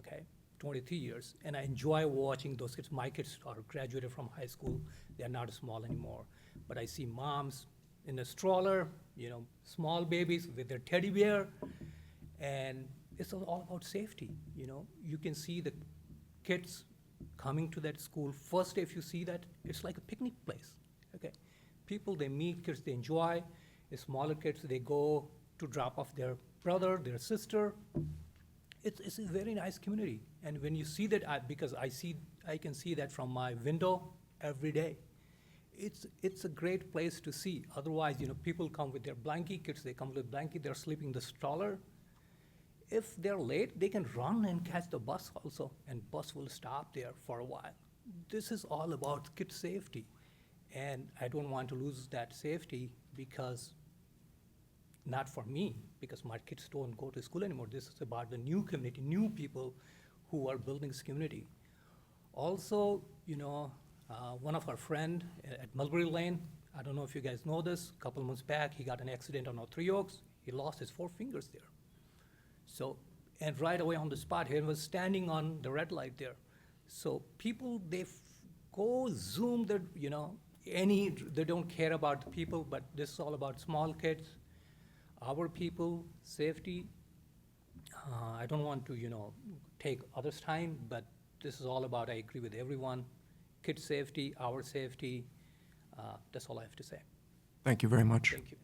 23 years. And I enjoy watching those kids. My kids are graduated from high school. They're not small anymore. But I see moms in a stroller, small babies with their teddy bear, and it's all about safety, You can see the kids coming to that school. First day, if you see that, it's like a picnic place, People, they meet, kids, they enjoy. The smaller kids, they go to drop off their brother, their sister. It's a very nice community. And when you see that, because I can see that from my window every day. It's a great place to see. Otherwise, people come with their blankie, kids, they come with blankie, they're sleeping in the stroller. If they're late, they can run and catch the bus also, and bus will stop there for a while. This is all about kid safety. And I don't want to lose that safety because, not for me, because my kids don't go to school anymore. This is about the new community, new people who are building this community. Also, one of our friend at Mulberry Lane, I don't know if you guys know this, a couple months back, he got an accident on Three Oaks. He lost his 4 fingers there. So, and right away on the spot, he was standing on the red light there. So people, they go zoom the, they don't care about the people, but this is all about small kids, our people, safety. I don't want to, take others' time, but this is all about, I agree with everyone, kids' safety, our safety. That's all I have to say. Thank you very much. Thank you.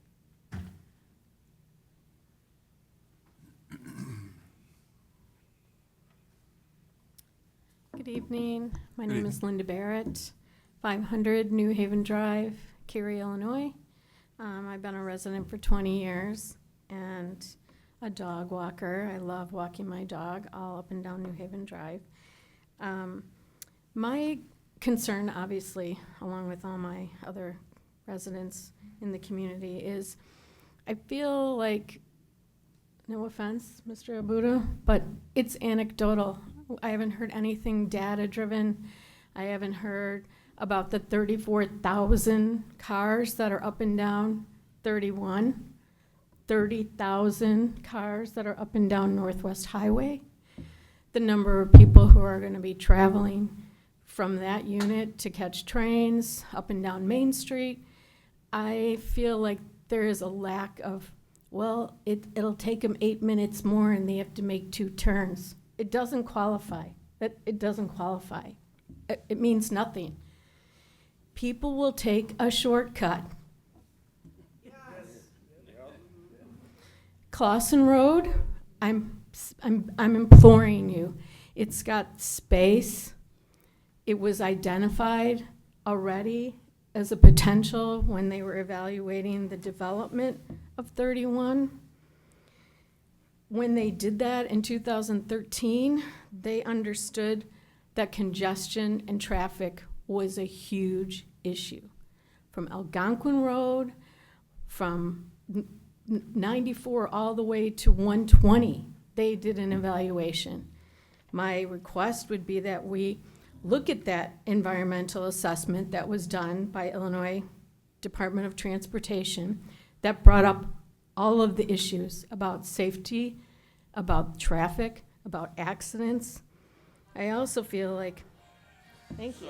Good evening. My name is Linda Barrett, 500 New Haven Drive, Cary, Illinois. I've been a resident for 20 years and a dog walker. I love walking my dog all up and down New Haven Drive. My concern, obviously, along with all my other residents in the community, is I feel like, no offense, Mr. Abuda, but it's anecdotal. I haven't heard anything data-driven. I haven't heard about the 34,000 cars that are up and down 31, 30,000 cars that are up and down Northwest Highway, the number of people who are going to be traveling from that unit to catch trains up and down Main Street. I feel like there is a lack of, well, it'll take them 8 minutes more and they have to make 2 turns. It doesn't qualify. It doesn't qualify. It means nothing. People will take a shortcut. Clausen Road, I'm imploring you. It's got space. It was identified already as a potential when they were evaluating the development of 31. When they did that in 2013, they understood that congestion and traffic was a huge issue. From Algonquin Road, from 94 all the way to 120, they did an evaluation. My request would be that we look at that environmental assessment that was done by Illinois Department of Transportation that brought up all of the issues about safety, about traffic, about accidents. I also feel like, thank you.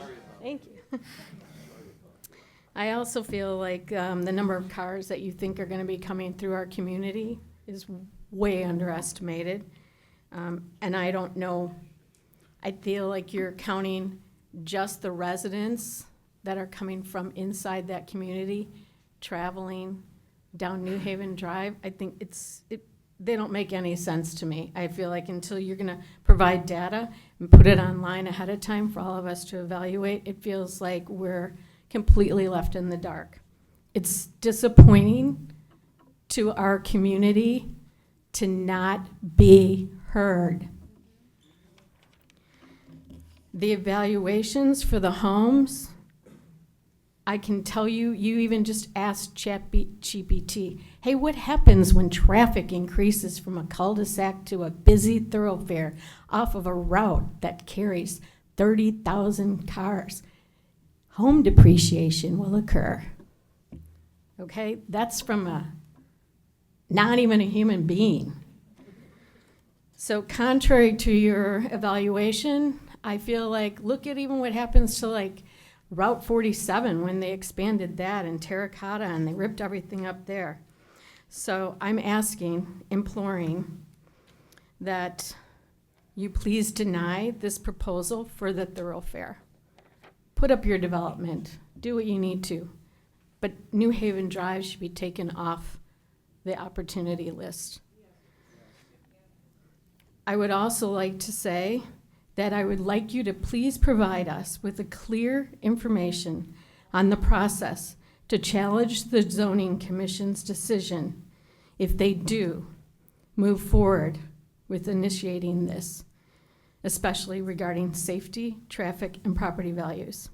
I also feel like the number of cars that you think are going to be coming through our community is way underestimated. And I don't know, I feel like you're counting just the residents that are coming from inside that community, traveling down New Haven Drive. I think they don't make any sense to me. I feel like until you're gonna provide data and put it online ahead of time for all of us to evaluate, it feels like we're completely left in the dark. It's disappointing to our community to not be heard. The evaluations for the homes, I can tell you, you even just asked ChatGPT, hey, what happens when traffic increases from a cul-de-sac to a busy thoroughfare off of a route that carries 30,000 cars? Home depreciation will occur. Okay, that's from not even a human being. So contrary to your evaluation, I feel like, look at even what happens to like Route 47 when they expanded that in Terracotta and they ripped everything up there. So I'm asking, imploring, that you please deny this proposal for the thoroughfare. Put up your development, do what you need to, but New Haven Drive should be taken off the opportunity list. I would also like to say that I would like you to please provide us with a clear information on the process to challenge the zoning commission's decision if they do move forward with initiating this, especially regarding safety, traffic, and property values.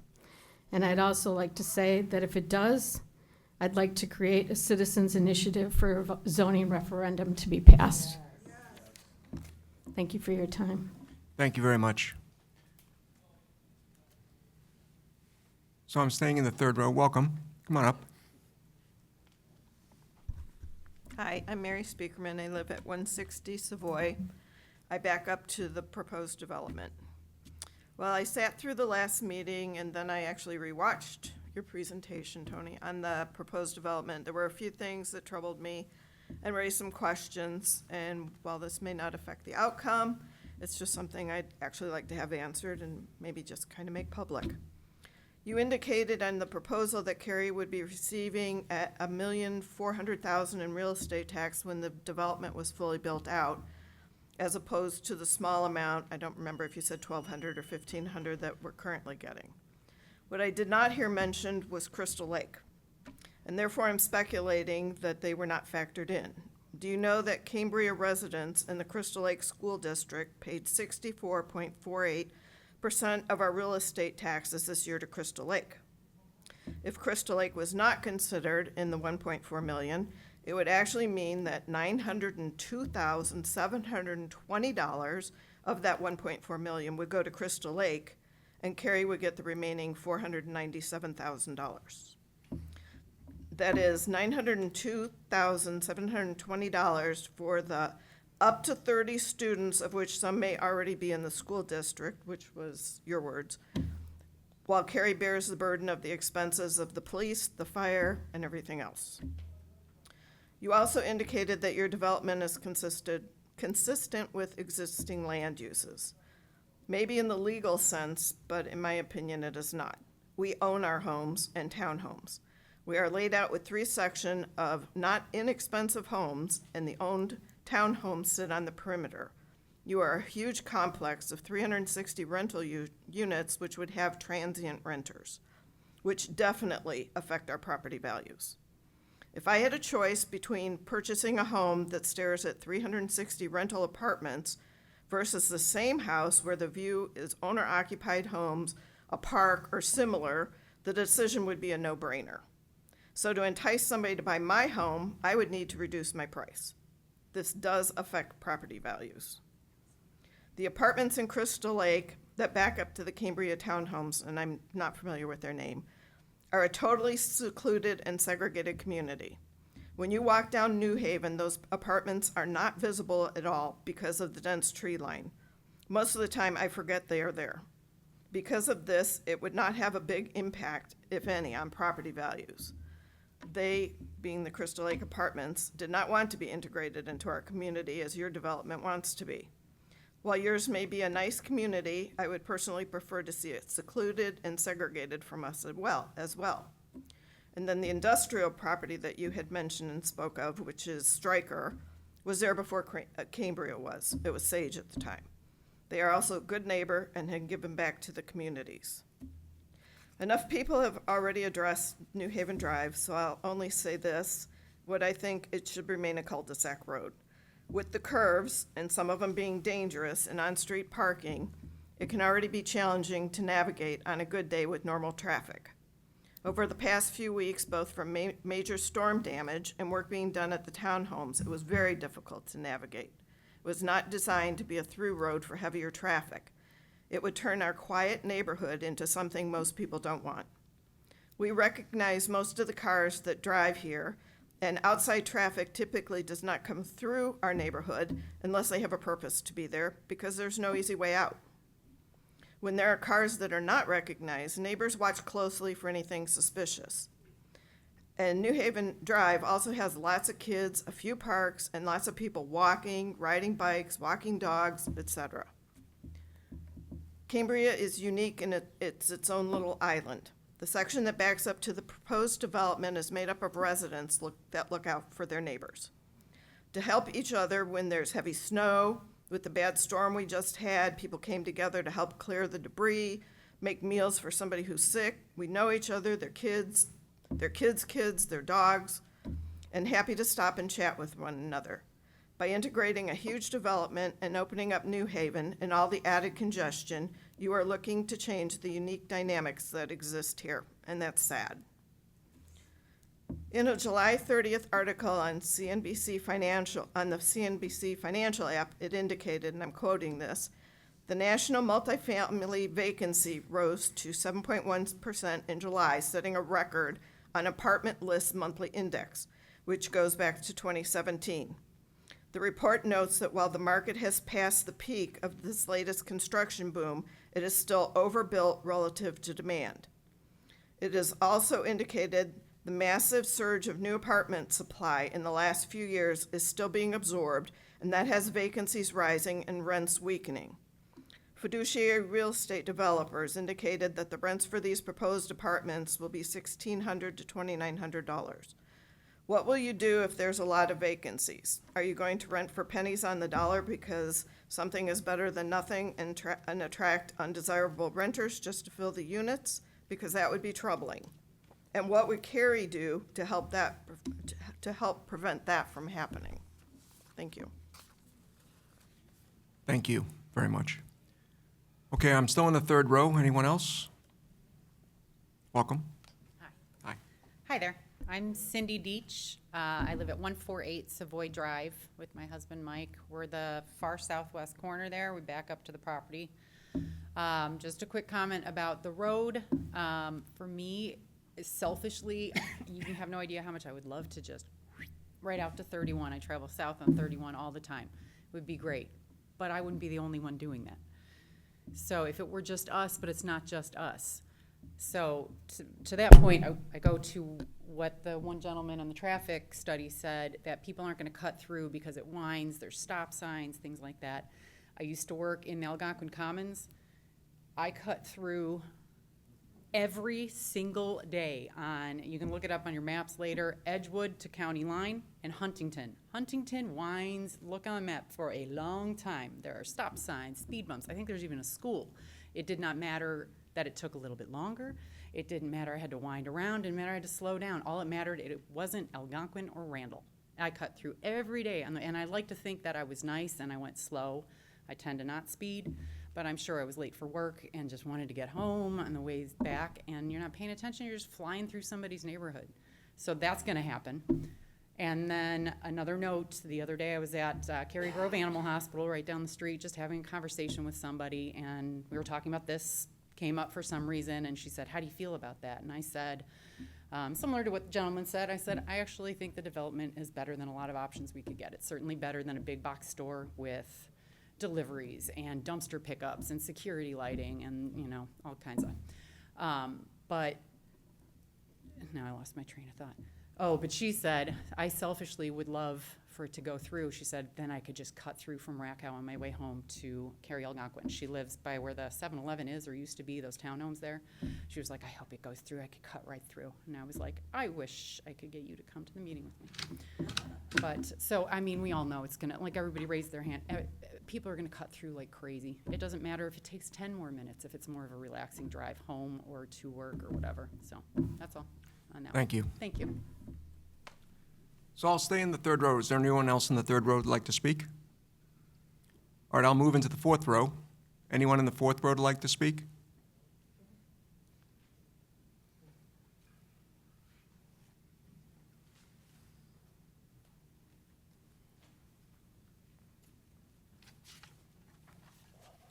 And I'd also like to say that if it does, I'd like to create a citizens' initiative for a zoning referendum to be passed. Thank you for your time. Thank you very much. So I'm staying in the third row. Welcome. Come on up. Hi, I'm Mary Speakerman. I live at 160 Savoy. I back up to the proposed development. Well, I sat through the last meeting and then I actually rewatched your presentation, Tony, on the proposed development. There were a few things that troubled me and raised some questions. And while this may not affect the outcome, it's just something I'd actually like to have answered and maybe just kind of make public. You indicated on the proposal that Cary would be receiving $1,400,000 in real estate tax when the development was fully built out, as opposed to the small amount, I don't remember if you said $1,200 or $1,500 that we're currently getting. What I did not hear mentioned was Crystal Lake, and therefore I'm speculating that they were not factored in. Do you know that Cambria residents in the Crystal Lake School District paid 64.48% of our real estate taxes this year to Crystal Lake? If Crystal Lake was not considered in the 1.4 million, it would actually mean that $902,720 of that 1.4 million would go to Crystal Lake, and Cary would get the remaining $497,000. That is $902,720 for the up to 30 students, of which some may already be in the school district, which was your words, while Cary bears the burden of the expenses of the police, the fire, and everything else. You also indicated that your development is consistent with existing land uses. Maybe in the legal sense, but in my opinion, it is not. We own our homes and townhomes. We are laid out with 3 sections of not inexpensive homes, and the owned townhomes sit on the perimeter. You are a huge complex of 360 rental units, which would have transient renters, which definitely affect our property values. If I had a choice between purchasing a home that stares at 360 rental apartments versus the same house where the view is owner-occupied homes, a park, or similar, the decision would be a no-brainer. So to entice somebody to buy my home, I would need to reduce my price. This does affect property values. The apartments in Crystal Lake that back up to the Cambria townhomes, and I'm not familiar with their name, are a totally secluded and segregated community. When you walk down New Haven, those apartments are not visible at all because of the dense tree line. Most of the time, I forget they are there. Because of this, it would not have a big impact, if any, on property values. They, being the Crystal Lake Apartments, did not want to be integrated into our community as your development wants to be. While yours may be a nice community, I would personally prefer to see it secluded and segregated from us as well. And then the industrial property that you had mentioned and spoke of, which is Stryker, was there before Cambria was. It was Sage at the time. They are also a good neighbor and had given back to the communities. Enough people have already addressed New Haven Drive, so I'll only say this, what I think it should remain a cul-de-sac road. With the curves, and some of them being dangerous, and on-street parking, it can already be challenging to navigate on a good day with normal traffic. Over the past few weeks, both from major storm damage and work being done at the townhomes, it was very difficult to navigate. It was not designed to be a through road for heavier traffic. It would turn our quiet neighborhood into something most people don't want. We recognize most of the cars that drive here, and outside traffic typically does not come through our neighborhood unless they have a purpose to be there, because there's no easy way out. When there are cars that are not recognized, neighbors watch closely for anything suspicious. And New Haven Drive also has lots of kids, a few parks, and lots of people walking, riding bikes, walking dogs, etc. Cambria is unique in it's its own little island. The section that backs up to the proposed development is made up of residents that look out for their neighbors. To help each other when there's heavy snow, with the bad storm we just had, people came together to help clear the debris, make meals for somebody who's sick. We know each other, their kids, their kids, their dogs, and happy to stop and chat with one another. By integrating a huge development and opening up New Haven and all the added congestion, you are looking to change the unique dynamics that exist here, and that's sad. In a July 30th article on CNBC Financial, on the CNBC Financial app, it indicated, and I'm quoting this, the national multifamily vacancy rose to 7.1% in July, setting a record on Apartment List monthly index. which goes back to 2017. The report notes that while the market has passed the peak of this latest construction boom, it is still overbuilt relative to demand. It is also indicated the massive surge of new apartment supply in the last few years is still being absorbed, and that has vacancies rising and rents weakening. Fiduciary real estate developers indicated that the rents for these proposed apartments will be $1,600 to $2,900. What will you do if there's a lot of vacancies? Are you going to rent for pennies on the dollar because something is better than nothing and attract undesirable renters just to fill the units? Because that would be troubling. And what would Cary do to help prevent that from happening? Thank you. Thank you very much. Okay, I'm still in the third row. Anyone else? Welcome. Hi. Hi there. I'm Cindy Deach. I live at 148 Savoy Drive with my husband Mike. We're the far southwest corner there. We back up to the property. Just a quick comment about the road. For me, selfishly, you have no idea how much I would love to just right out to 31. I travel south on 31 all the time. It would be great, but I wouldn't be the only one doing that. So if it were just us, but it's not just us. So to that point, I go to what the one gentleman on the traffic study said, that people aren't going to cut through because it winds, there's stop signs, things like that. I used to work in Algonquin Commons. I cut through every single day on, you can look it up on your maps later, Edgewood to County Line and Huntington. Huntington winds, look on the map, for a long time. There are stop signs, speed bumps. I think there's even a school. It did not matter that it took a little bit longer. It didn't matter I had to wind around. It didn't matter I had to slow down. All it mattered, it wasn't Algonquin or Randall. I cut through every day, and I like to think that I was nice and I went slow. I tend to not speed, but I'm sure I was late for work and just wanted to get home on the way back, and you're not paying attention, you're just flying through somebody's neighborhood. So that's gonna happen. And then another note, the other day I was at Cary Grove Animal Hospital right down the street, just having a conversation with somebody, and we were talking about this, came up for some reason, and she said, how do you feel about that? And I said, similar to what the gentleman said, I said, I actually think the development is better than a lot of options we could get. It's certainly better than a big box store with deliveries and dumpster pickups and security lighting and, you know, all kinds of. But now I lost my train of thought. Oh, but she said, I selfishly would love for it to go through. She said, then I could just cut through from Rakow on my way home to Cary Algonquin. She lives by where the 7-Eleven is, or used to be, those townhomes there. She was like, I hope it goes through. I could cut right through. And I was like, I wish I could get you to come to the meeting with me. But, so, I mean, we all know it's gonna, like, everybody raised their hand. People are gonna cut through like crazy. It doesn't matter if it takes 10 more minutes, if it's more of a relaxing drive home or to work or whatever. So, that's all on that one. Thank you. Thank you. So I'll stay in the third row. Is there anyone else in the third row who'd like to speak? All right, I'll move into the fourth row. Anyone in the fourth row would like to speak?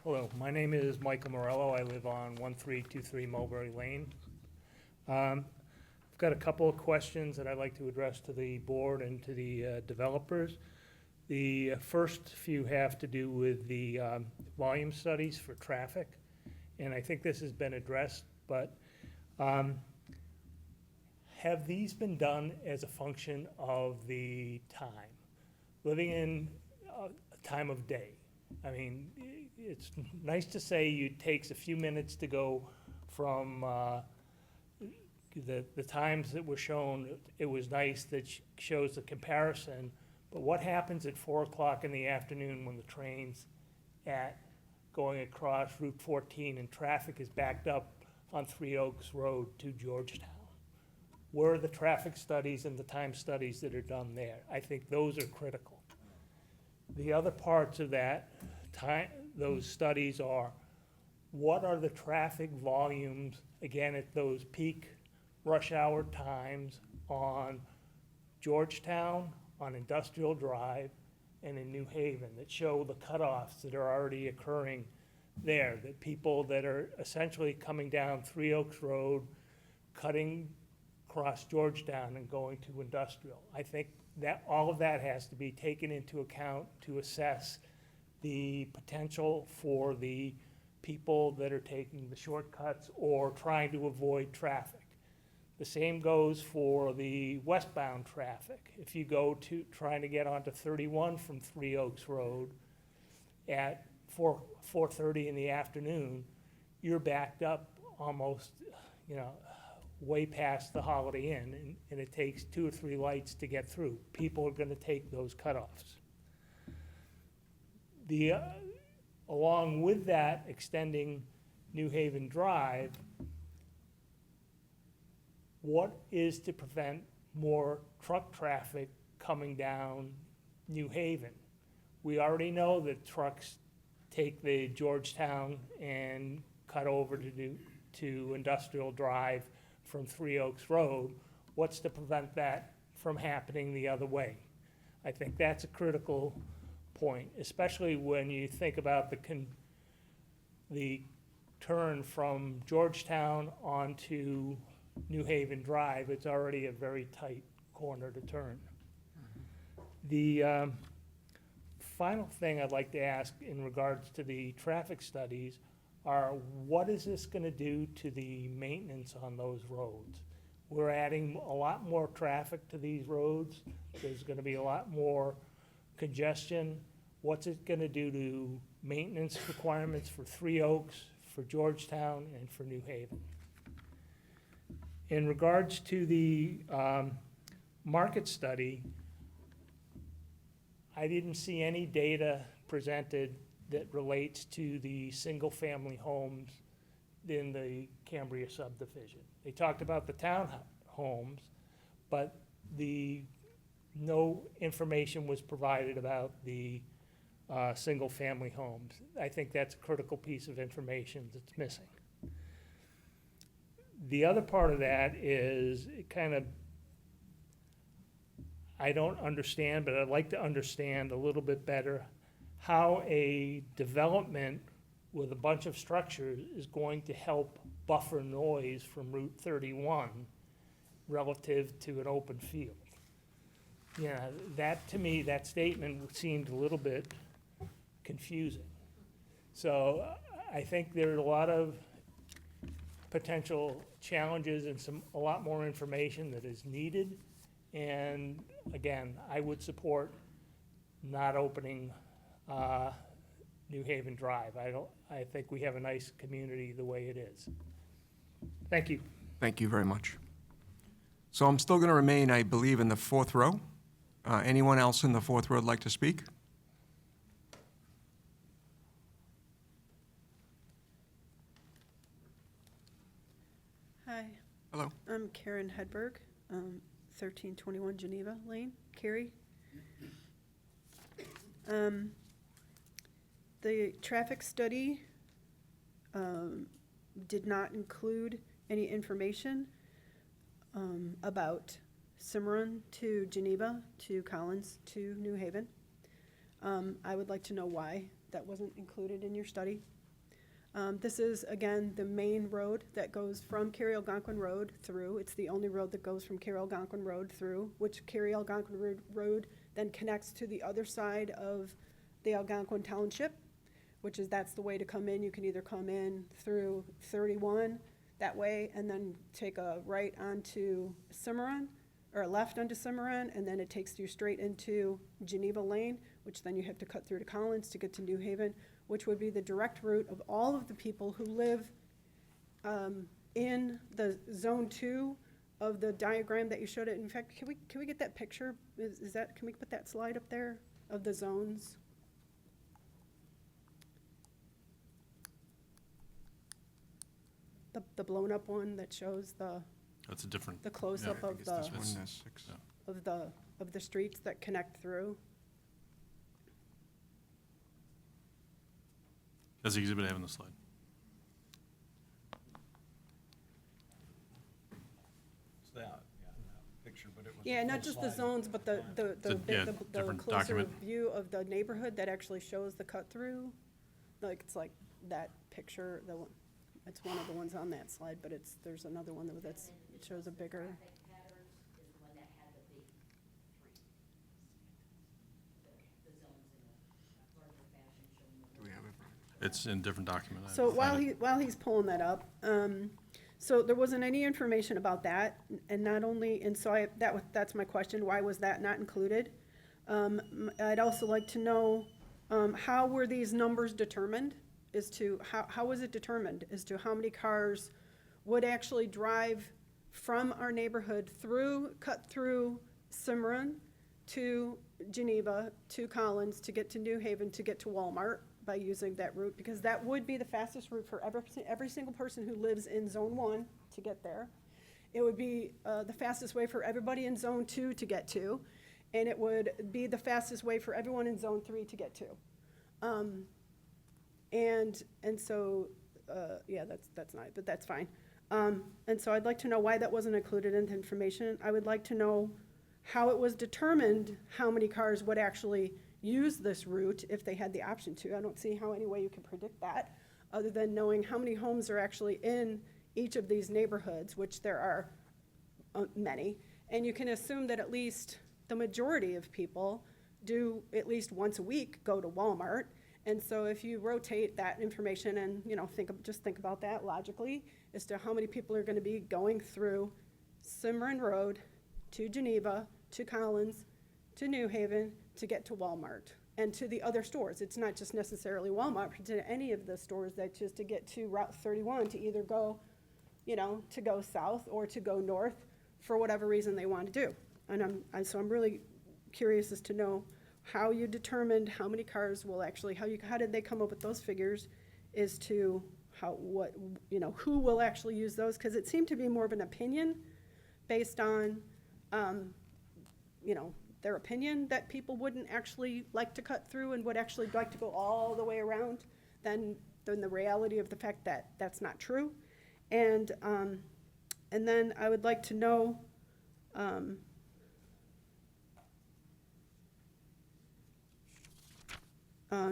Hello, my name is Michael Morello. I live on 1323 Mulberry Lane. I've got a couple of questions that I'd like to address to the board and to the developers. The first few have to do with the volume studies for traffic, and I think this has been addressed, but have these been done as a function of the time? Living in a time of day. I mean, it's nice to say it takes a few minutes to go from the times that were shown. It was nice that shows the comparison, but what happens at 4 o'clock in the afternoon when the train's going across Route 14 and traffic is backed up on Three Oaks Road to Georgetown? Where are the traffic studies and the time studies that are done there? I think those are critical. The other parts of that, those studies are, what are the traffic volumes, again, at those peak rush hour times on Georgetown, on Industrial Drive, and in New Haven, that show the cutoffs that are already occurring there, that people that are essentially coming down Three Oaks Road, cutting across Georgetown and going to industrial. I think that all of that has to be taken into account to assess the potential for the people that are taking the shortcuts or trying to avoid traffic. The same goes for the westbound traffic. If you go to, trying to get onto 31 from Three Oaks Road at 4:30 in the afternoon, you're backed up almost, way past the Holiday Inn, and it takes 2 or 3 lights to get through. People are gonna take those cutoffs. Along with that, extending New Haven Drive, what is to prevent more truck traffic coming down New Haven? We already know that trucks take the Georgetown and cut over to Industrial Drive from Three Oaks Road. What's to prevent that from happening the other way? I think that's a critical point, especially when you think about the turn from Georgetown onto New Haven Drive. It's already a very tight corner to turn. The final thing I'd like to ask in regards to the traffic studies are, what is this going to do to the maintenance on those roads? We're adding a lot more traffic to these roads. There's going to be a lot more congestion. What's it going to do to maintenance requirements for Three Oaks, for Georgetown, and for New Haven? In regards to the market study, I didn't see any data presented that relates to the single-family homes in the Cambria subdivision. They talked about the townhomes, but no information was provided about the single-family homes. I think that's a critical piece of information that's missing. The other part of that is I don't understand, but I'd like to understand a little bit better how a development with a bunch of structures is going to help buffer noise from Route 31 relative to an open field. That, to me, that statement seemed a little bit confusing. So I think there are a lot of potential challenges and a lot more information that is needed. And again, I would support not opening New Haven Drive. I think we have a nice community the way it is. Thank you. Thank you very much. So I'm still going to remain, I believe, in the fourth row. Anyone else in the fourth row would like to speak? Hi. Hello. I'm Karen Hedberg, 1321 Geneva Lane, Cary. The traffic study did not include any information about Cimarron to Geneva to Collins to New Haven. I would like to know why that wasn't included in your study. This is, again, the main road that goes from Cary-Algonquin Road through. It's the only road that goes from Cary-Algonquin Road through, which Cary-Algonquin Road then connects to the other side of the Algonquin Township, that's the way to come in. You can either come in through 31 that way and then take a right onto Cimarron, or a left onto Cimarron, and then it takes you straight into Geneva Lane, which then you have to cut through to Collins to get to New Haven, which would be the direct route of all of the people who live in the Zone 2 of the diagram that you showed it. In fact, can we get that picture? Can we put that slide up there of the zones? The blown up one that shows That's a different. the close up of This one is 6. of the streets that connect through. That's the exhibit I have on the slide. Yeah, not just the zones, but the different closer document. view of the neighborhood that actually shows the cut through. It's like that picture, it's one of the ones on that slide, but there's another one that's it shows a bigger. Do we have it? It's in a different document. I So find it. while he's pulling that up, so there wasn't any information about that, and not only, and so that's my question, why was that not included? I'd also like to know, how were these numbers determined? As to, how was it determined as to how many cars would actually drive from our neighborhood cut through Cimarron to Geneva, to Collins, to get to New Haven, to get to Walmart by using that route? Because that would be the fastest route for every single person who lives in Zone 1 to get there. It would be the fastest way for everybody in Zone 2 to get to, and it would be the fastest way for everyone in Zone 3 to get to. And so, yeah, that's not, but that's fine. And so I'd like to know why that wasn't included in the information. I would like to know how it was determined how many cars would actually use this route if they had the option to. I don't see how any way you can predict that, other than knowing how many homes are actually in each of these neighborhoods, which there are many. And you can assume that at least the majority of people do at least once a week go to Walmart. And so if you rotate that information and, just think about that logically as to how many people are gonna be going through Cimarron Road to Geneva, to Collins, to New Haven, to get to Walmart, and to the other stores. It's not just necessarily Walmart, but to any of the stores that just to get to Route 31 to either go, to go south or to go north for whatever reason they want to do. And so I'm really curious as to know how you determined how many cars will actually, how did they come up with those figures as to who will actually use those? Because it seemed to be more of an opinion based on, their opinion that people wouldn't actually like to cut through and would actually like to go all the way around than the reality of the fact that that's not true. And then I would like to know,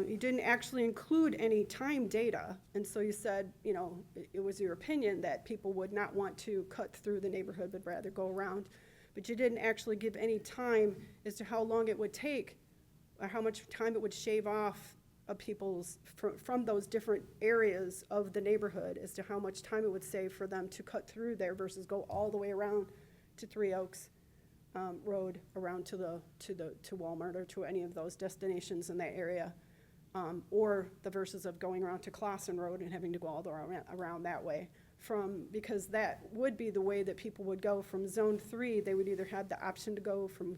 you didn't actually include any time data, and so you said, it was your opinion that people would not want to cut through the neighborhood, but rather go around. But you didn't actually give any time as to how long it would take, or how much time it would shave off of people's, from those different areas of the neighborhood, as to how much time it would save for them to cut through there versus go all the way around to Three Oaks Road, around to Walmart or to any of those destinations in that area. Or the versus of going around to Clausen Road and having to go all the way around that way. Because that would be the way that people would go from Zone 3. They would either have the option to go from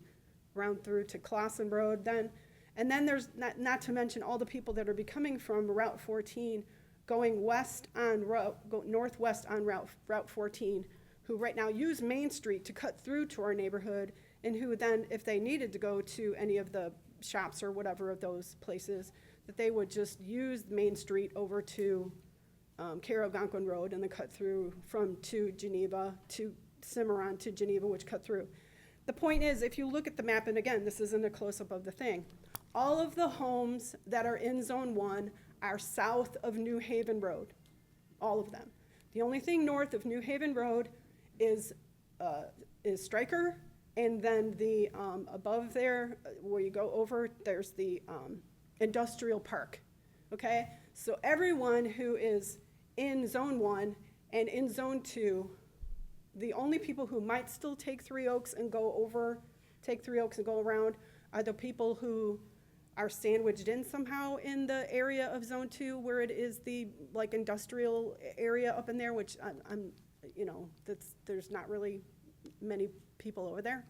around through to Clausen Road, and then there's not to mention all the people that are coming from Route 14, going northwest on Route 14, who right now use Main Street to cut through to our neighborhood, and who then, if they needed to go to any of the shops or whatever of those places, that they would just use Main Street over to Carroll-Gonquin Road and then cut through to Geneva, to Cimarron, to Geneva, which cut through. The point is, if you look at the map, and again, this isn't a close-up of the thing, all of the homes that are in Zone 1 are south of New Haven Road, all of them. The only thing north of New Haven Road is Stryker, and then the above there, where you go over, there's the industrial park, okay? So everyone who is in Zone 1 and in Zone 2, the only people who might still take Three Oaks and go around are the people who are sandwiched in somehow in the area of Zone 2, where it is the industrial area up in there, which there's not really many people over there.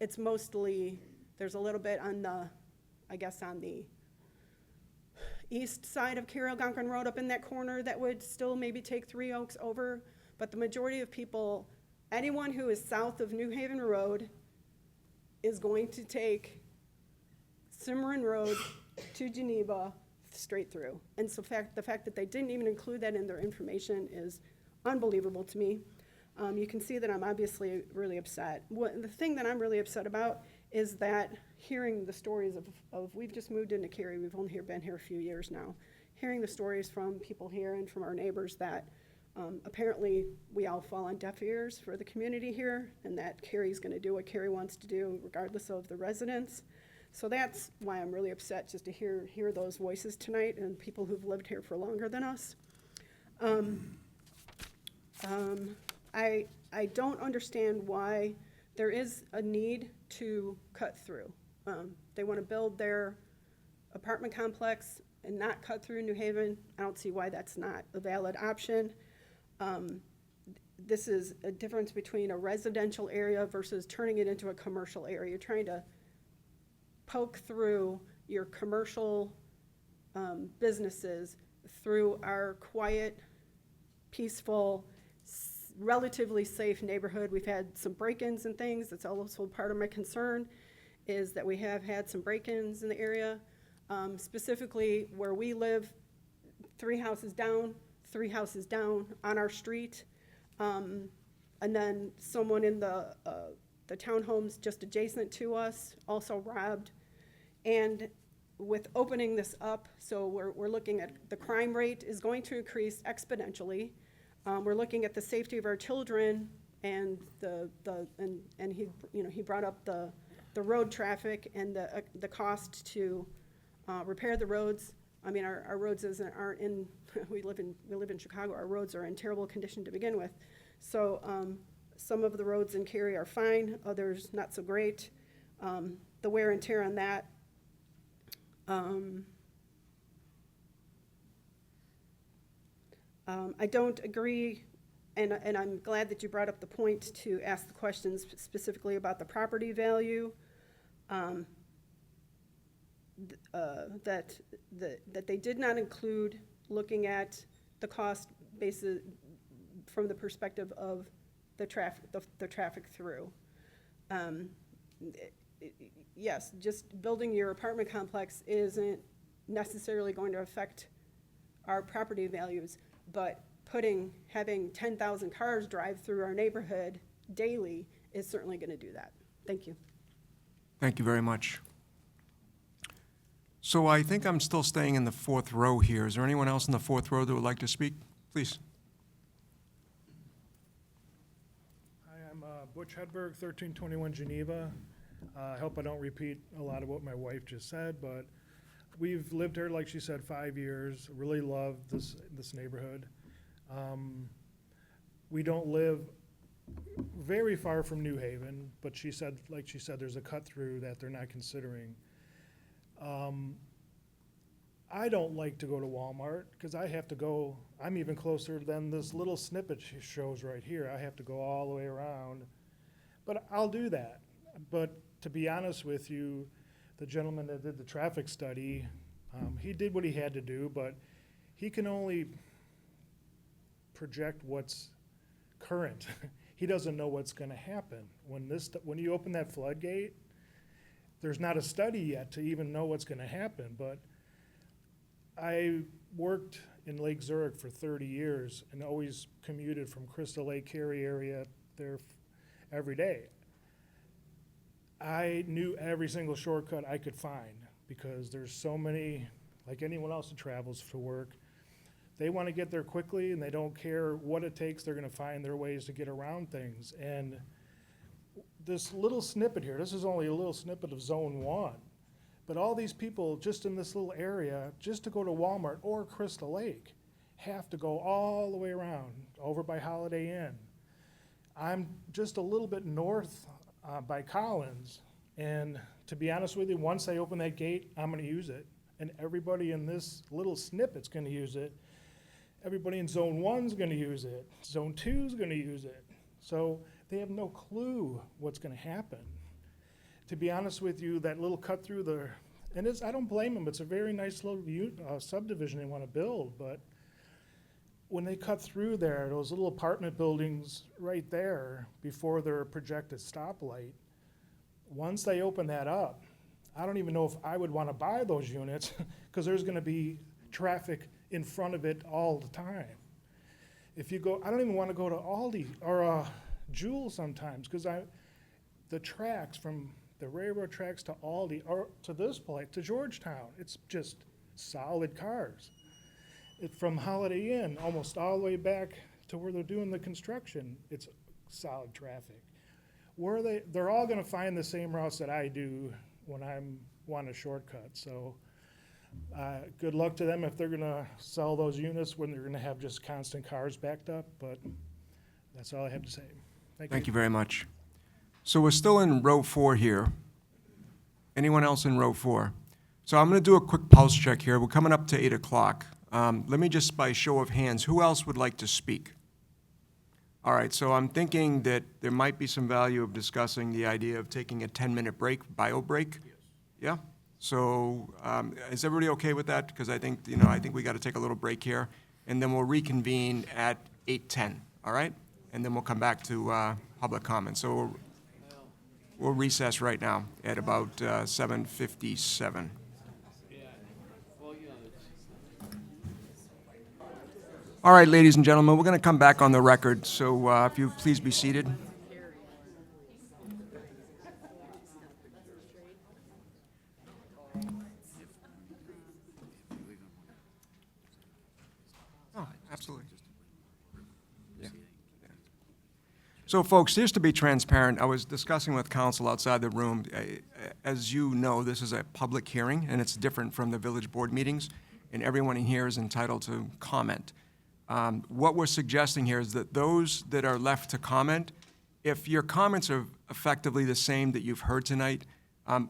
It's mostly, there's a little bit on the east side of Carroll-Gonquin Road up in that corner that would still maybe take Three Oaks over, but the majority of people, anyone who is south of New Haven Road is going to take Cimarron Road to Geneva straight through. And so the fact that they didn't even include that in their information is unbelievable to me. You can see that I'm obviously really upset. The thing that I'm really upset about is that hearing the stories of we've just moved into Cary, we've only been here a few years now, hearing the stories from people here and from our neighbors that Apparently, we all fall on deaf ears for the community here, and that Carrie's gonna do what Carrie wants to do regardless of the residents. So that's why I'm really upset, just to hear those voices tonight and people who've lived here for longer than us. I don't understand why there is a need to cut through. They want to build their apartment complex and not cut through New Haven. I don't see why that's not a valid option. This is a difference between a residential area versus turning it into a commercial area. You're trying to poke through your commercial businesses through our quiet, peaceful, relatively safe neighborhood. We've had some break-ins and things. That's also part of my concern, is that we have had some break-ins in the area. Specifically where we live, 3 houses down on our street. And then someone in the townhomes just adjacent to us also robbed. And with opening this up, so we're looking at the crime rate is going to increase exponentially. We're looking at the safety of our children and he brought up the road traffic and the cost to repair the roads. I mean, our roads aren't in, we live in Chicago, our roads are in terrible condition to begin with. So some of the roads in Cary are fine, others not so great. The wear and tear on that. I don't agree, and I'm glad that you brought up the point to ask the questions specifically about the property value. That they did not include looking at the cost basis from the perspective of the traffic through. Yes, just building your apartment complex isn't necessarily going to affect our property values, but having 10,000 cars drive through our neighborhood daily is certainly going to do that. Thank you. Thank you very much. So I think I'm still staying in the fourth row here. Is there anyone else in the fourth row that would like to speak? Please. Hi, I'm Butch Hedberg, 1321 Geneva. I hope I don't repeat a lot of what my wife just said, but we've lived here, like she said, 5 years. Really love this neighborhood. We don't live very far from New Haven, but like she said, there's a cut through that they're not considering. I don't like to go to Walmart because I have to go, I'm even closer than this little snippet shows right here. I have to go all the way around, but I'll do that. But to be honest with you, the gentleman that did the traffic study, he did what he had to do, but he can only project what's current. He doesn't know what's going to happen. When you open that floodgate, there's not a study yet to even know what's going to happen, but I worked in Lake Zurich for 30 years and always commuted from Crystal Lake, Cary area there every day. I knew every single shortcut I could find because there's so many, like anyone else that travels for work, they want to get there quickly and they don't care what it takes. They're going to find their ways to get around things. And this little snippet here, this is only a little snippet of Zone 1, but all these people just in this little area, just to go to Walmart or Crystal Lake, have to go all the way around over by Holiday Inn. I'm just a little bit north by Collins, and to be honest with you, once they open that gate, I'm going to use it, and everybody in this little snippet's going to use it. Everybody in Zone 1's going to use it. Zone 2's going to use it. So they have no clue what's going to happen. To be honest with you, that little cut through the, and I don't blame them, it's a very nice little subdivision they want to build, but when they cut through there, those little apartment buildings right there before their projected stoplight, once they open that up, I don't even know if I would want to buy those units because there's going to be traffic in front of it all the time. If you go, I don't even want to go to Aldi or Jewel sometimes because the tracks from the railroad tracks to Aldi or to this place, to Georgetown, it's just solid cars. From Holiday Inn, almost all the way back to where they're doing the construction, it's solid traffic. They're all gonna find the same routes that I do when want a shortcut, so, good luck to them if they're gonna sell those units when they're gonna have just constant cars backed up, but that's all I have to say. Thank you very much. So we're still in row 4 here. Anyone else in row 4? So I'm going to do a quick pulse check here. We're coming up to 8 o'clock. Let me just, by show of hands, who else would like to speak? All right, so I'm thinking that there might be some value of discussing the idea of taking a 10-minute break, bio break? Yes. Yeah? So is everybody okay with that? Because I think, I think we got to take a little break here, and then we'll reconvene at 8:10, all right? And then we'll come back to public comment. So we'll recess right now at about 7:57. All right, ladies and gentlemen, we're going to come back on the record, so if you please be seated. Oh, absolutely. Yeah. So, folks, just to be transparent, I was discussing with counsel outside the room. As you know, this is a public hearing, and it's different from the village board meetings, and everyone in here is entitled to comment. What we're suggesting here is that those that are left to comment, if your comments are effectively the same that you've heard tonight,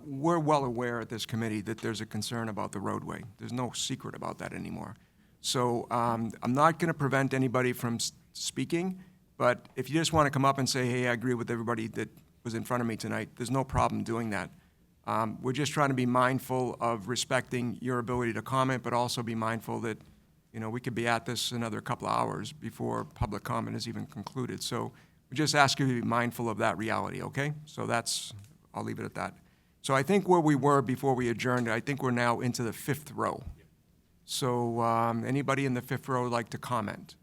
we're well aware at this committee that there's a concern about the roadway. There's no secret about that anymore. So I'm not going to prevent anybody from speaking, but if you just want to come up and say, hey, I agree with everybody that was in front of me tonight, there's no problem doing that. We're just trying to be mindful of respecting your ability to comment, but also be mindful that we could be at this another couple of hours before public comment is even concluded. So we just ask you to be mindful of that reality, okay? So I'll leave it at that. So I think where we were before we adjourned, I think we're now into the 5th row. So anybody in the 5th row would like to comment?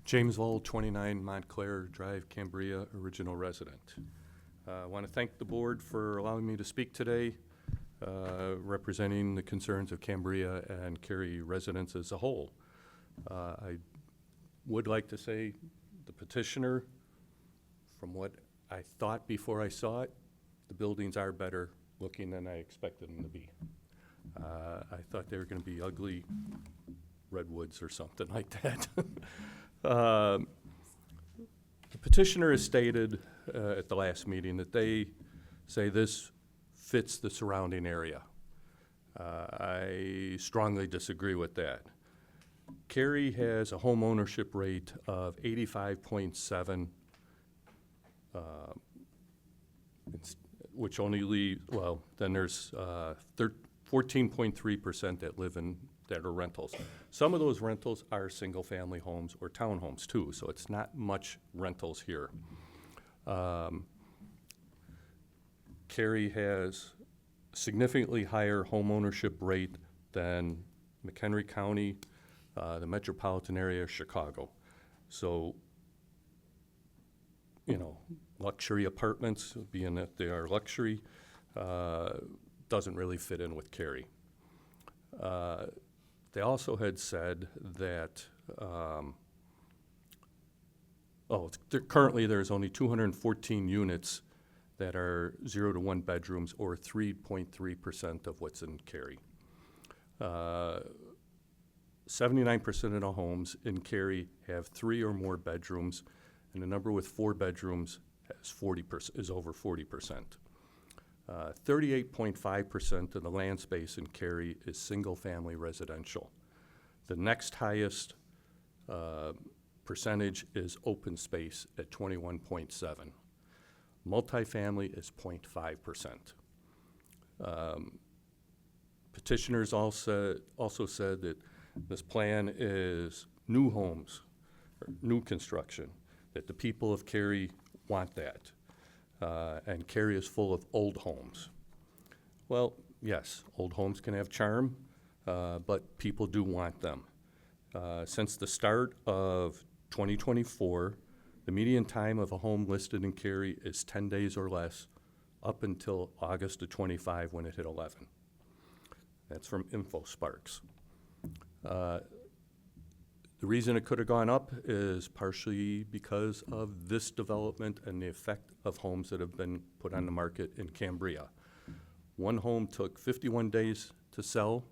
James Voll, 29 Montclair Drive, Cambria, original resident. I want to thank the board for allowing me to speak today, representing the concerns of Cambria and Cary residents as a whole. I would like to say the petitioner, from what I thought before I saw it, the buildings are better looking than I expected them to be. I thought they were going to be ugly redwoods or something like that. The petitioner has stated at the last meeting that they say this fits the surrounding area. I strongly disagree with that. Cary has a home ownership rate of 85.7, which only leaves, well, then there's 14.3% that are rentals. Some of those rentals are single-family homes or townhomes too, so it's not much rentals here. Cary has significantly higher home ownership rate than McHenry County, the metropolitan area of Chicago. So, luxury apartments, being that they are luxury, doesn't really fit in with Cary. They also had said that, currently there's only 214 units that are 0 to 1 bedrooms, or 3.3% of what's in Cary. 79% of the homes in Cary have 3 or more bedrooms, and the number with 4 bedrooms is over 40%. 38.5% of the land space in Cary is single-family residential. The next highest percentage is open space at 21.7. Multifamily is 0.5%. Petitioners also said that this plan is new homes, or new construction, that the people of Cary want that. And Cary is full of old homes. Well, yes, old homes can have charm, but people do want them. Since the start of 2024, the median time of a home listed in Cary is 10 days or less up until August of '25 when it hit 11. That's from InfoSparks. The reason it could have gone up is partially because of this development and the effect of homes that have been put on the market in Cambria. One home took 51 days to sell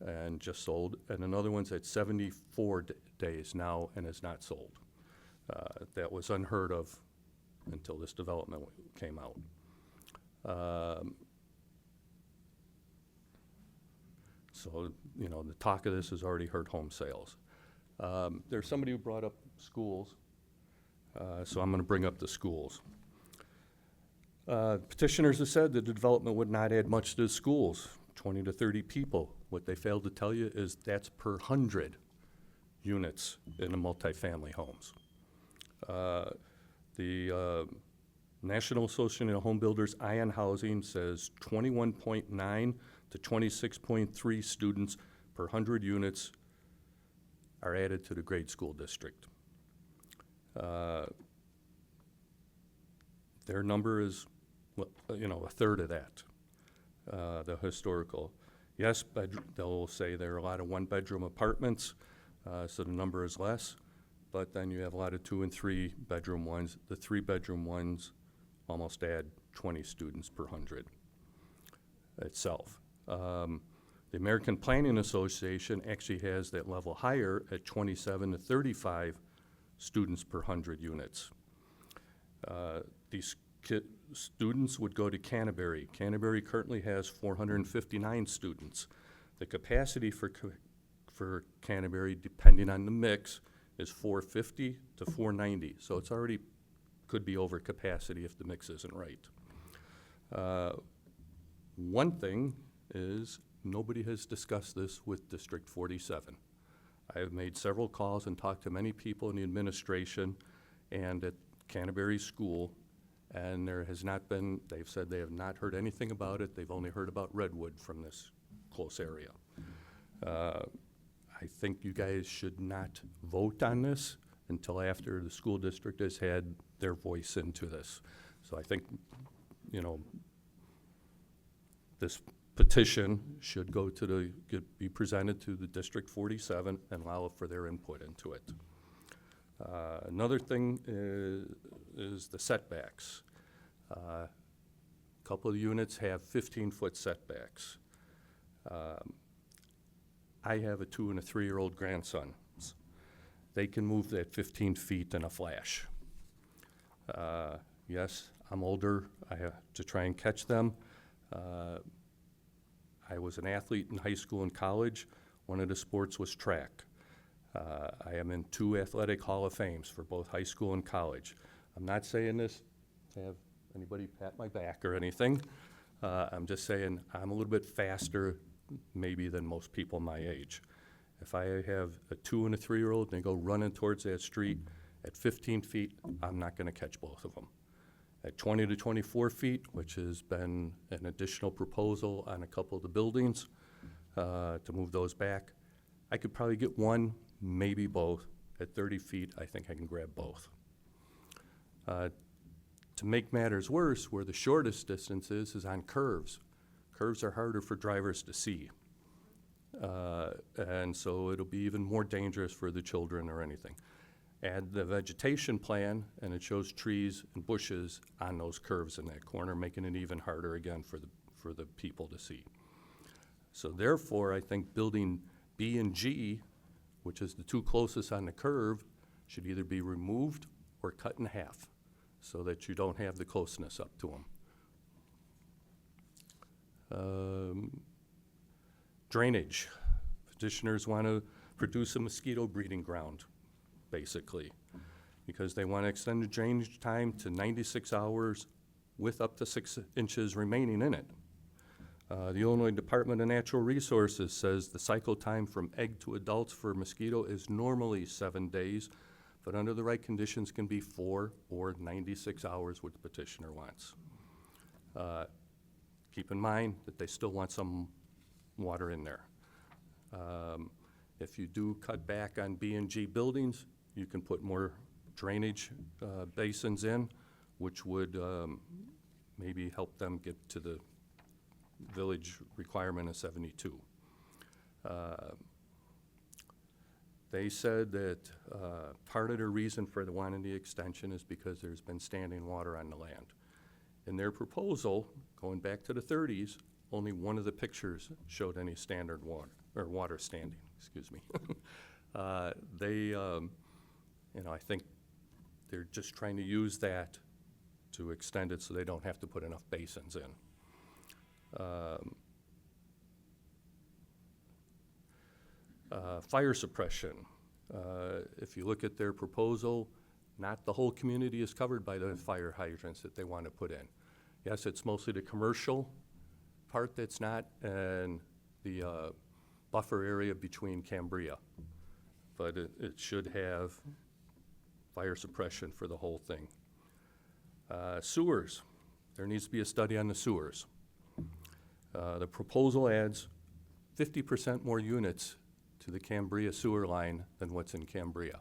and just sold, and another one's at 74 days now and is not sold. That was unheard of until this development came out. So, you know, the talk of this has already hurt home sales. There's somebody who brought up schools, so I'm going to bring up the schools. Petitioners have said that the development would not add much to the schools, 20 to 30 people. What they failed to tell you is that's per 100 units in the multifamily homes. The National Association of Home Builders, Ion Housing, says 21.9 to 26.3 students per 100 units are added to the grade school district. Their number is, well, you know, a third of that, the historical. Yes, they'll say there are a lot of one-bedroom apartments, so the number is less, but then you have a lot of 2- and 3-bedroom ones. The 3-bedroom ones almost add 20 students per 100 itself. The American Planning Association actually has that level higher at 27 to 35 students per 100 units. These students would go to Canterbury. Canterbury currently has 459 students. The capacity for Canterbury, depending on the mix, is 450 to 490. So it's already could be over capacity if the mix isn't right. One thing is nobody has discussed this with District 47. I have made several calls and talked to many people in the administration and at Canterbury School, and there has not been, they've said they have not heard anything about it. They've only heard about Redwood from this close area. I think you guys should not vote on this until after the school district has had their voice into this. So I think, you know, this petition should go to be presented to the District 47 and allow for their input into it. Another thing is the setbacks. A couple of units have 15-foot setbacks. I have a 2- and a 3-year-old grandson. They can move that 15 feet in a flash. Yes, I'm older. I have to try and catch them. I was an athlete in high school and college. One of the sports was track. I am in 2 athletic Hall of Fames for both high school and college. I'm not saying this to have anybody pat my back or anything. I'm just saying I'm a little bit faster maybe than most people my age. If I have a 2- and a 3-year-old and they go running towards that street at 15 feet, I'm not gonna catch both of them. At 20 to 24 feet, which has been an additional proposal on a couple of the buildings to move those back, I could probably get one, maybe both. At 30 feet, I think I can grab both. To make matters worse, where the shortest distance is on curves. Curves are harder for drivers to see. And so it'll be even more dangerous for the children or anything. Add the vegetation plan, and it shows trees and bushes on those curves in that corner, making it even harder again for the people to see. So therefore, I think building B and G, which is the 2 closest on the curve, should either be removed or cut in half so that you don't have the closeness up to them. Drainage. Petitioners want to produce a mosquito breeding ground, basically, because they want to extend the drainage time to 96 hours with up to 6 inches remaining in it. The Illinois Department of Natural Resources says the cycle time from egg to adults for mosquito is normally 7 days, but under the right conditions can be 4 or 96 hours, what the petitioner wants. Keep in mind that they still want some water in there. If you do cut back on B and G buildings, you can put more drainage basins in, which would maybe help them get to the village requirement of 72. They said that part of the reason for the wanting the extension is because there's been standing water on the land. In their proposal, going back to the 30s, only one of the pictures showed any standard water, or water standing, excuse me. You know, I think they're just trying to use that to extend it so they don't have to put enough basins in. Fire suppression. If you look at their proposal, not the whole community is covered by the fire hydrants that they want to put in. Yes, it's mostly the commercial part that's not, and the buffer area between Cambria. But it should have fire suppression for the whole thing. Sewers. There needs to be a study on the sewers. The proposal adds 50% more units to the Cambria sewer line than what's in Cambria,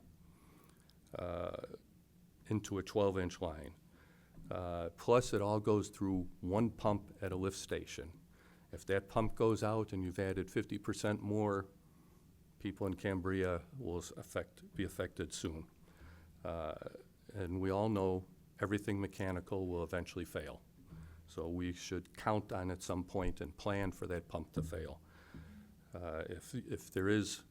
into a 12-inch line. Plus, it all goes through one pump at a lift station. If that pump goes out and you've added 50% more, people in Cambria will be affected soon. And we all know everything mechanical will eventually fail. So we should count on at some point and plan for that pump to fail. If there is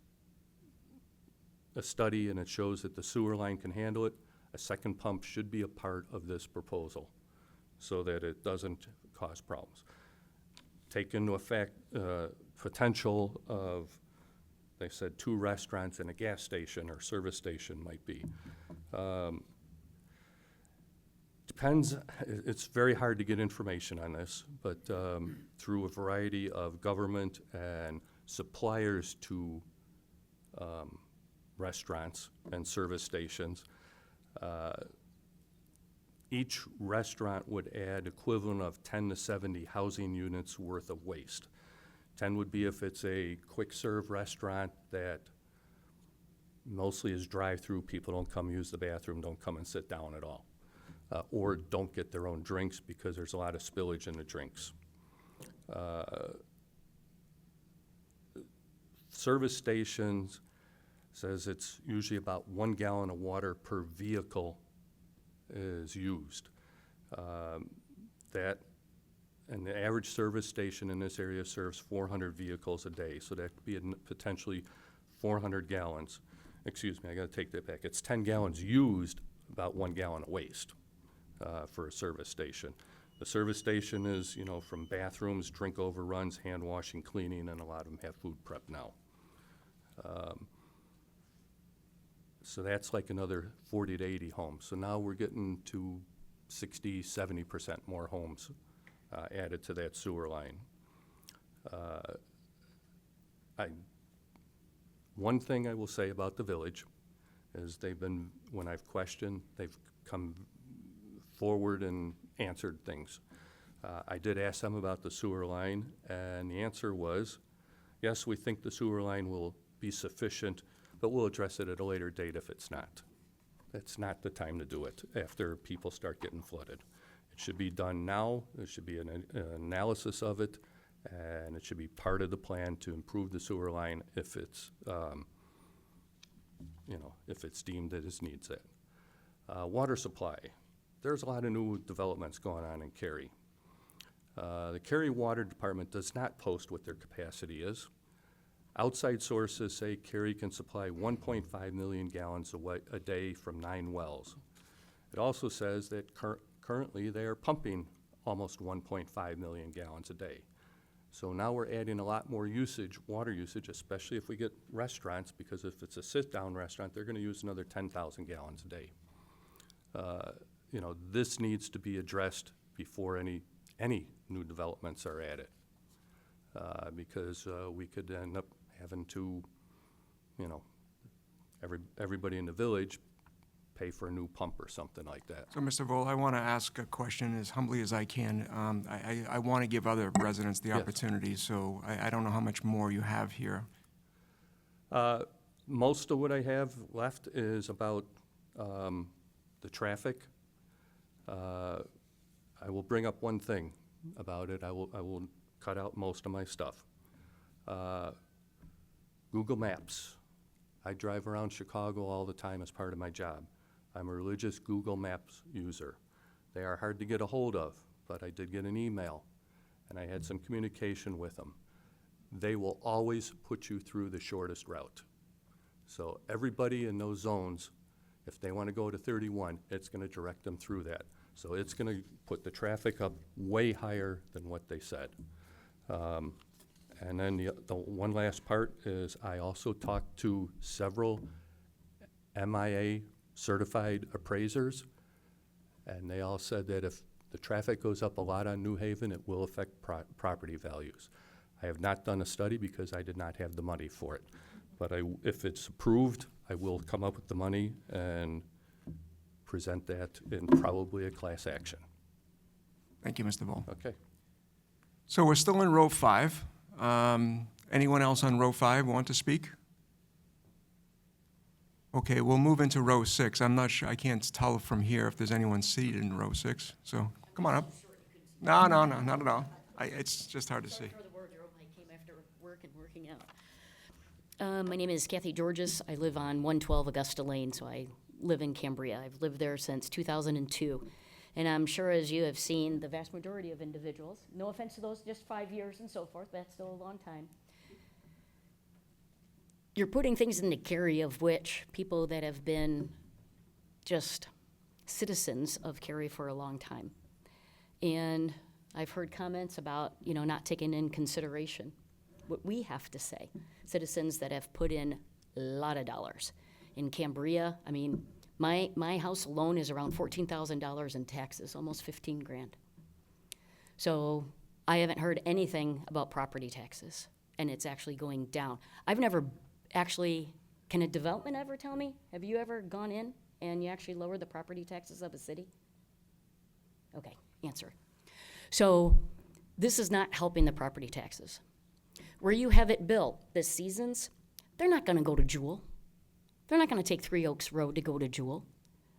a study and it shows that the sewer line can handle it, a second pump should be a part of this proposal so that it doesn't cause problems. Take into effect potential of, they said 2 restaurants and a gas station or service station might be. Depends, it's very hard to get information on this, but through a variety of government and suppliers to restaurants and service stations, each restaurant would add equivalent of 10 to 70 housing units worth of waste. 10 would be if it's a quick serve restaurant that mostly is drive-through, people don't come use the bathroom, don't come and sit down at all. Or don't get their own drinks because there's a lot of spillage in the drinks. Service stations says it's usually about 1 gallon of water per vehicle is used. And the average service station in this area serves 400 vehicles a day, so that could be potentially 400 gallons. Excuse me, I gotta take that back. It's 10 gallons used, about 1 gallon of waste for a service station. The service station is, you know, from bathrooms, drink overruns, hand washing, cleaning, and a lot of them have food prep now. So that's like another 40 to 80 homes. So now we're getting to 60, 70% more homes added to that sewer line. One thing I will say about the village is when I've questioned, they've come forward and answered things. I did ask them about the sewer line, and the answer was, yes, we think the sewer line will be sufficient, but we'll address it at a later date if it's not. That's not the time to do it after people start getting flooded. It should be done now. There should be an analysis of it, and it should be part of the plan to improve the sewer line if it's, if it's deemed that it needs it. Water supply. There's a lot of new developments going on in Cary. The Cary Water Department does not post what their capacity is. Outside sources say Cary can supply 1.5 million gallons a day from 9 wells. It also says that currently they are pumping almost 1.5 million gallons a day. So now we're adding a lot more water usage, especially if we get restaurants, because if it's a sit-down restaurant, they're gonna use another 10,000 gallons a day. This needs to be addressed before any new developments are added. Because we could end up having to, everybody in the village pay for a new pump or something like that. So, Mr. Vole, I want to ask a question as humbly as I can. I want to give other residents the Yes. opportunity, so I don't know how much more you have here. Most of what I have left is about the traffic. I will bring up one thing about it. I will cut out most of my stuff. Google Maps. I drive around Chicago all the time as part of my job. I'm a religious Google Maps user. They are hard to get a hold of, but I did get an email, and I had some communication with them. They will always put you through the shortest route. So everybody in those zones, if they want to go to 31, it's going to direct them through that. So it's going to put the traffic up way higher than what they said. And then the one last part is I also talked to several MIA certified appraisers, and they all said that if the traffic goes up a lot on New Haven, it will affect property values. I have not done a study because I did not have the money for it. But if it's approved, I will come up with the money and present that in probably a class action. Thank you, Mr. Vol. Okay. So we're still in row 5. Anyone else on row 5 want to speak? Okay, we'll move into row 6. I'm not sure, I can't tell from here if there's anyone seated in row 6. So come on up. No, not at all. It's just hard to see. I came after work and working out. My name is Kathy Georges. I live on 112 Augusta Lane, so I live in Cambria. I've lived there since 2002. And I'm sure as you have seen, the vast majority of individuals, no offense to those just 5 years and so forth, but that's still a long time. You're putting things into Cary of which people that have been just citizens of Cary for a long time. And I've heard comments about, not taking in consideration what we have to say. Citizens that have put in a lot of dollars. In Cambria, I mean, my house alone is around $14,000 in taxes, almost 15 grand. So I haven't heard anything about property taxes, and it's actually going down. I've never actually, can a development ever tell me? Have you ever gone in and you actually lowered the property taxes of a city? Okay, answer. So this is not helping the property taxes. Where you have it built, the Seasons, they're not gonna go to Jewel. They're not gonna take Three Oaks Road to go to Jewel.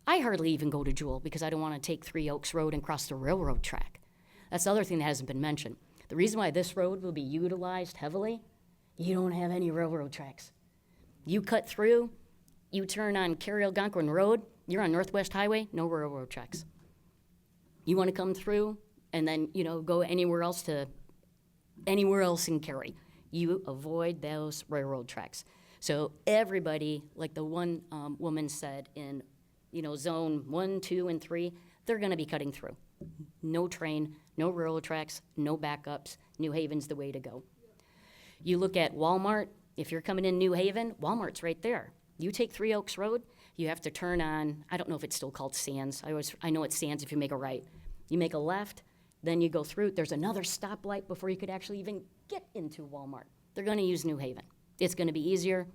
I hardly even go to Jewel because I don't wanna take Three Oaks Road and cross the railroad track. That's the other thing that hasn't been mentioned. The reason why this road will be utilized heavily, you don't have any railroad tracks. You cut through, you turn on Cary-Algonquin Road, you're on Northwest Highway, no railroad tracks. You wanna come through and then, go anywhere else in Cary. You avoid those railroad tracks. So everybody, like the one woman said in, zone 1, 2, and 3, they're gonna be cutting through. No train, no railroad tracks, no backups. New Haven's the way to go. You look at Walmart, if you're coming in New Haven, Walmart's right there. You take Three Oaks Road, you have to turn on, I don't know if it's still called Sands. I know it's Sands if you make a right. You make a left, then you go through, there's another stoplight before you could actually even get into Walmart. They're gonna use New Haven. It's gonna be easier,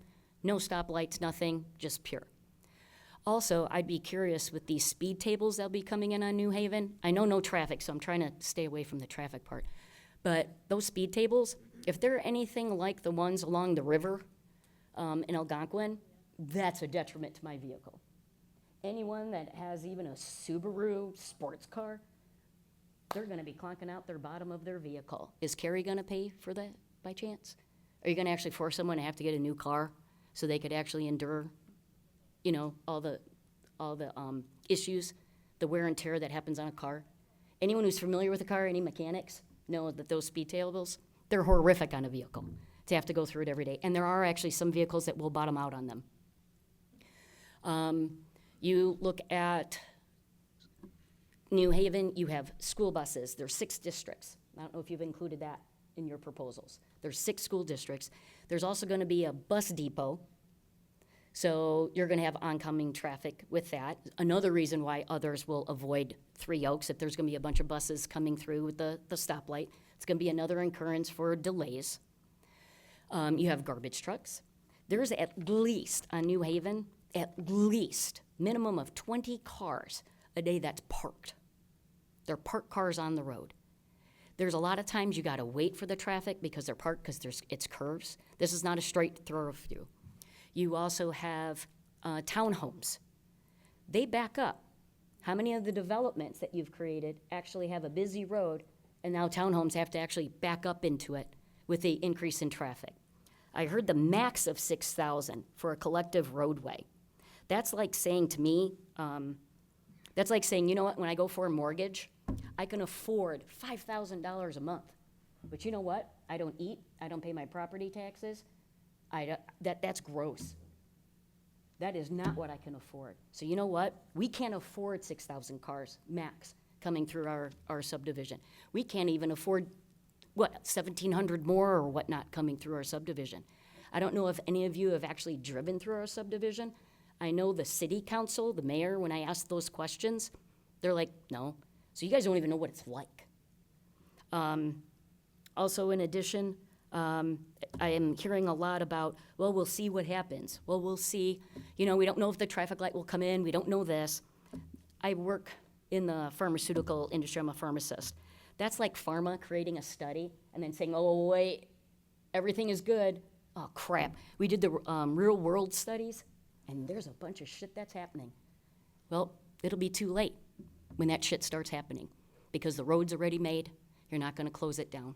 no stoplights, nothing, just pure. Also, I'd be curious with these speed tables that'll be coming in on New Haven. I know no traffic, so I'm trying to stay away from the traffic part. But those speed tables, if they're anything like the ones along the river in Algonquin, that's a detriment to my vehicle. Anyone that has even a Subaru sports car, they're gonna be clonking out their bottom of their vehicle. Is Cary gonna pay for that by chance? Are you gonna actually force someone to have to get a new car so they could actually endure, all the issues, the wear and tear that happens on a car? Anyone who's familiar with a car, any mechanics, know that those speed tables, they're horrific on a vehicle to have to go through it every day. And there are actually some vehicles that will bottom out on them. You look at New Haven, you have school buses. There's 6 districts. I don't know if you've included that in your proposals. There's 6 school districts. There's also gonna be a bus depot. So you're gonna have oncoming traffic with that. Another reason why others will avoid Three Oaks, if there's gonna be a bunch of buses coming through with the stoplight, it's gonna be another occurrence for delays. You have garbage trucks. There's at least, on New Haven, at least minimum of 20 cars a day that's parked. They're parked cars on the road. There's a lot of times you gotta wait for the traffic because they're parked because it's curves. This is not a straight thoroughfare. You also have townhomes. They back up. How many of the developments that you've created actually have a busy road, and now townhomes have to actually back up into it with the increase in traffic? I heard the max of 6,000 for a collective roadway. That's like saying to me, you know what, when I go for a mortgage, I can afford $5,000 a month. But you know what? I don't eat, I don't pay my property taxes. That's gross. That is not what I can afford. So you know what? We can't afford 6,000 cars max coming through our subdivision. We can't even afford, 1,700 more or whatnot coming through our subdivision. I don't know if any of you have actually driven through our subdivision. I know the city council, the mayor, when I ask those questions, they're like, no. So you guys don't even know what it's like. Also, in addition, I am hearing a lot about, well, we'll see what happens. Well, we'll see. You know, we don't know if the traffic light will come in. We don't know this. I work in the pharmaceutical industry. I'm a pharmacist. That's like pharma creating a study and then saying, oh, wait, everything is good. Oh, crap. We did the real world studies, and there's a bunch of shit that's happening. Well, it'll be too late when that shit starts happening because the road's already made. You're not going to close it down.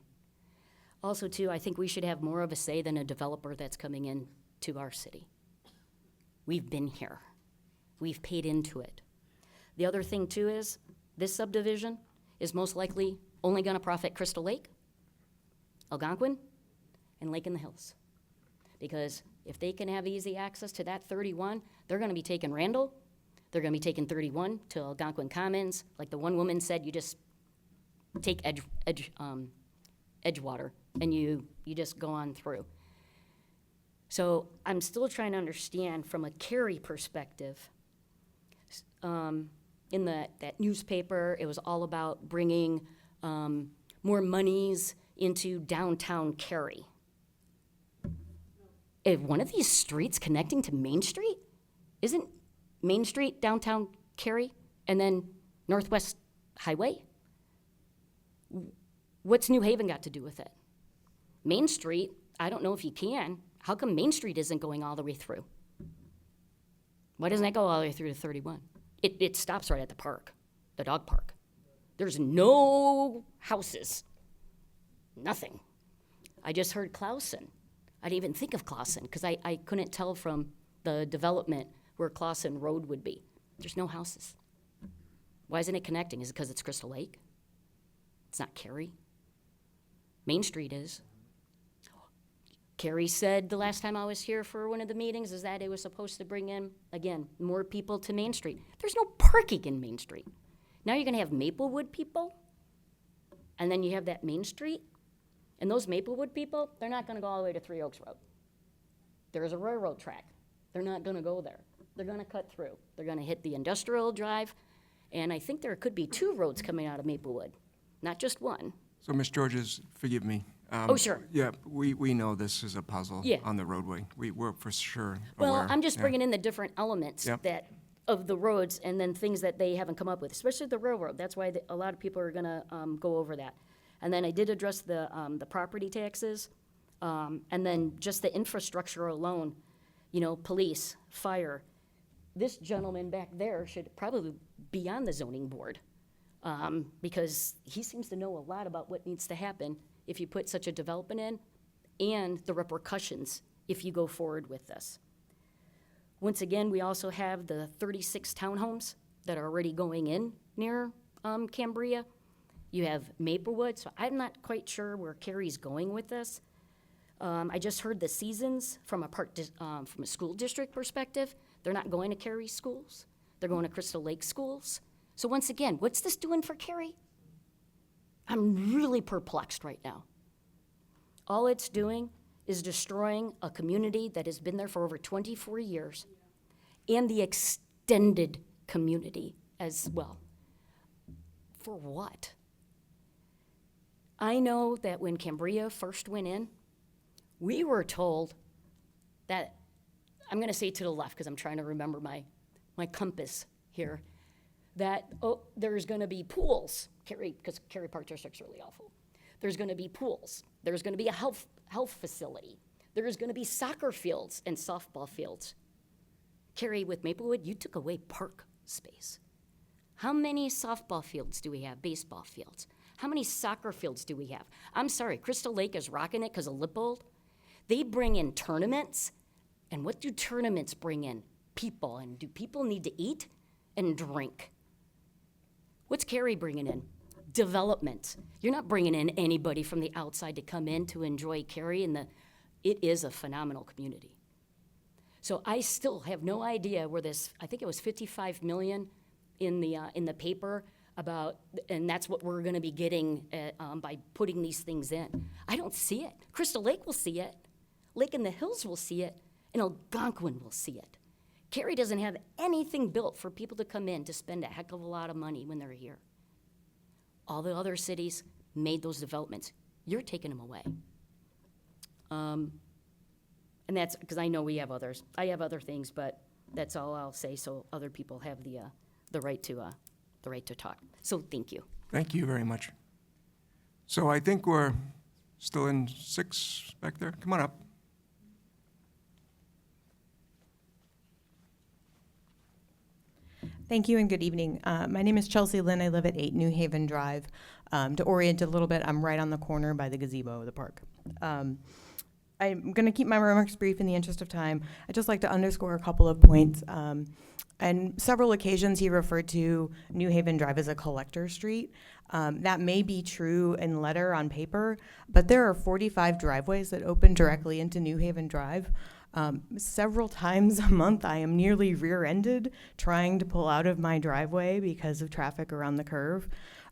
Also, too, I think we should have more of a say than a developer that's coming in to our city. We've been here. We've paid into it. The other thing, too, is this subdivision is most likely only going to profit Crystal Lake, Algonquin, and Lake in the Hills. Because if they can have easy access to that 31, they're going to be taking Randall. They're going to be taking 31 to Algonquin Commons. Like the one woman said, you just take Edgewater, and you just go on through. So I'm still trying to understand from a Cary perspective. In that newspaper, it was all about bringing more monies into downtown Cary. If one of these streets connecting to Main Street, isn't Main Street downtown Cary and then Northwest Highway? What's New Haven got to do with it? Main Street, I don't know if you can. How come Main Street isn't going all the way through? Why doesn't that go all the way through to 31? It stops right at the park, the dog park. There's no houses, nothing. I just heard Clausen. I didn't even think of Clausen because I couldn't tell from the development where Clausen Road would be. There's no houses. Why isn't it connecting? Is it because it's Crystal Lake? It's not Cary. Main Street is. Cary said the last time I was here for one of the meetings is that it was supposed to bring in, again, more people to Main Street. There's no parking in Main Street. Now you're gonna have Maplewood people, and then you have that Main Street, and those Maplewood people, they're not gonna go all the way to Three Oaks Road. There's a railroad track. They're not gonna go there. They're gonna cut through. They're gonna hit the industrial drive, and I think there could be 2 roads coming out of Maplewood, not just one. So, Ms. Georges, forgive me. Oh, sure. Yeah, we know this is a puzzle Yeah. on the roadway. We're for sure Well, aware. I'm just Yeah. bringing in the different elements Yep. that, of the roads and then things that they haven't come up with, especially the railroad. That's why a lot of people are gonna go over that. And then I did address the property taxes, and then just the infrastructure alone, you know, police, fire. This gentleman back there should probably be on the zoning board, because he seems to know a lot about what needs to happen if you put such a development in, and the repercussions if you go forward with this. Once again, we also have the 36 townhomes that are already going in near Cambria. You have Maplewood, so I'm not quite sure where Cary's going with this. I just heard the seasons from a school district perspective. They're not going to Cary schools. They're going to Crystal Lake schools. So once again, what's this doing for Cary? I'm really perplexed right now. All it's doing is destroying a community that has been there for over 24 years and the extended community as well. For what? I know that when Cambria first went in, we were told that, I'm gonna say to the left because I'm trying to remember my compass here, that, there's gonna be pools, because Cary Park District's really awful. There's gonna be pools. There's gonna be a health facility. There's gonna be soccer fields and softball fields. Cary, with Maplewood, you took away park space. How many softball fields do we have, baseball fields? How many soccer fields do we have? I'm sorry, Crystal Lake is rocking it because of Lippold. They bring in tournaments, and what do tournaments bring in? People, and do people need to eat and drink? What's Cary bringing in? Development. You're not bringing in anybody from the outside to come in to enjoy Cary, and it is a phenomenal community. So I still have no idea where this, I think it was 55 million in the paper about, and that's what we're gonna be getting by putting these things in. I don't see it. Crystal Lake will see it. Lake in the Hills will see it, and Algonquin will see it. Cary doesn't have anything built for people to come in to spend a heck of a lot of money when they're here. All the other cities made those developments. You're taking them away. And that's because I know we have others. I have other things, but that's all I'll say. So other people have the right to talk. So thank you. Thank you very much. So I think we're still in 6 back there. Come on up. Thank you and good evening. My name is Chelsea Lynn. I live at 8 New Haven Drive. To orient a little bit, I'm right on the corner by the gazebo of the park. I'm going to keep my remarks brief in the interest of time. I'd just like to underscore a couple of points. On several occasions, he referred to New Haven Drive as a collector street. That may be true in letter on paper, but there are 45 driveways that open directly into New Haven Drive. Several times a month, I am nearly rear-ended trying to pull out of my driveway because of traffic around the curve.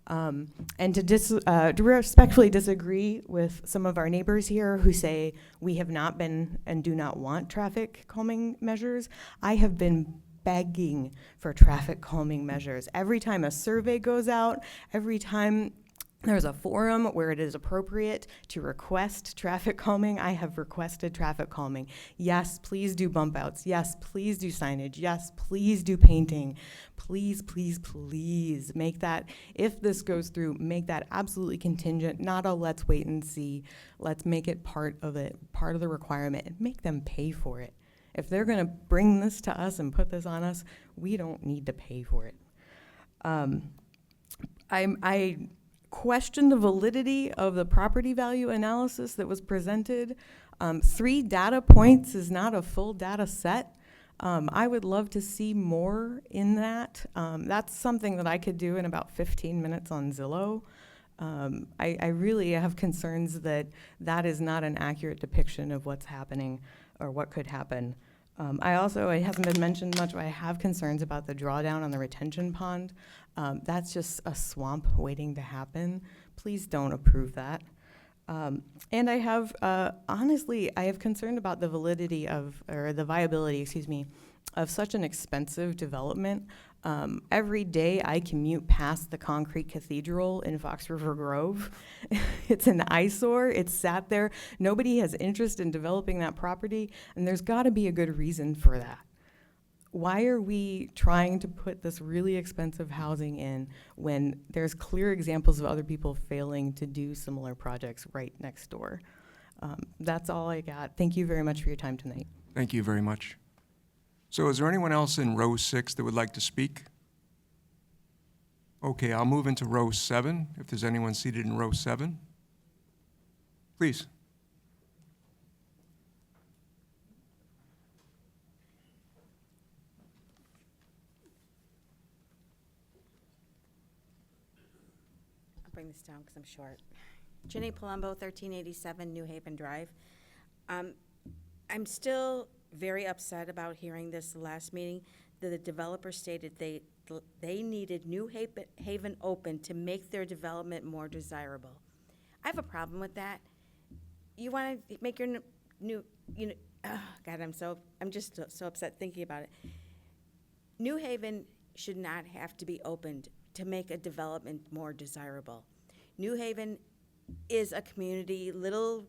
And to respectfully disagree with some of our neighbors here who say we have not been and do not want traffic calming measures, I have been begging for traffic calming measures. Every time a survey goes out, every time there's a forum where it is appropriate to request traffic calming, I have requested traffic calming. Yes, please do bump outs. Yes, please do signage. Yes, please do painting. Please, please, please make that, if this goes through, make that absolutely contingent, not a let's wait and see. Let's make it part of the requirement, and make them pay for it. If they're gonna bring this to us and put this on us, we don't need to pay for it. I question the validity of the property value analysis that was presented. 3 data points is not a full data set. I would love to see more in that. That's something that I could do in about 15 minutes on Zillow. I really have concerns that that is not an accurate depiction of what's happening or what could happen. It hasn't been mentioned much, but I have concerns about the drawdown on the retention pond. That's just a swamp waiting to happen. Please don't approve that. And I have, honestly, I have concern about the viability, of such an expensive development. Every day I commute past the concrete cathedral in Fox River Grove. It's an eyesore. It's sat there. Nobody has interest in developing that property, and there's got to be a good reason for that. Why are we trying to put this really expensive housing in when there's clear examples of other people failing to do similar projects right next door? That's all I got. Thank you very much for your time tonight. Thank you very much. So is there anyone else in row 6 that would like to speak? Okay, I'll move into row 7, if there's anyone seated in row 7. Please. I'll bring this down because I'm short. Jenny Palumbo, 1387 New Haven Drive. I'm still very upset about hearing this last meeting, that the developer stated they needed New Haven open to make their development more desirable. I have a problem with that. You want to make your God, I'm just so upset thinking about it. New Haven should not have to be opened to make a development more desirable. New Haven is a community, little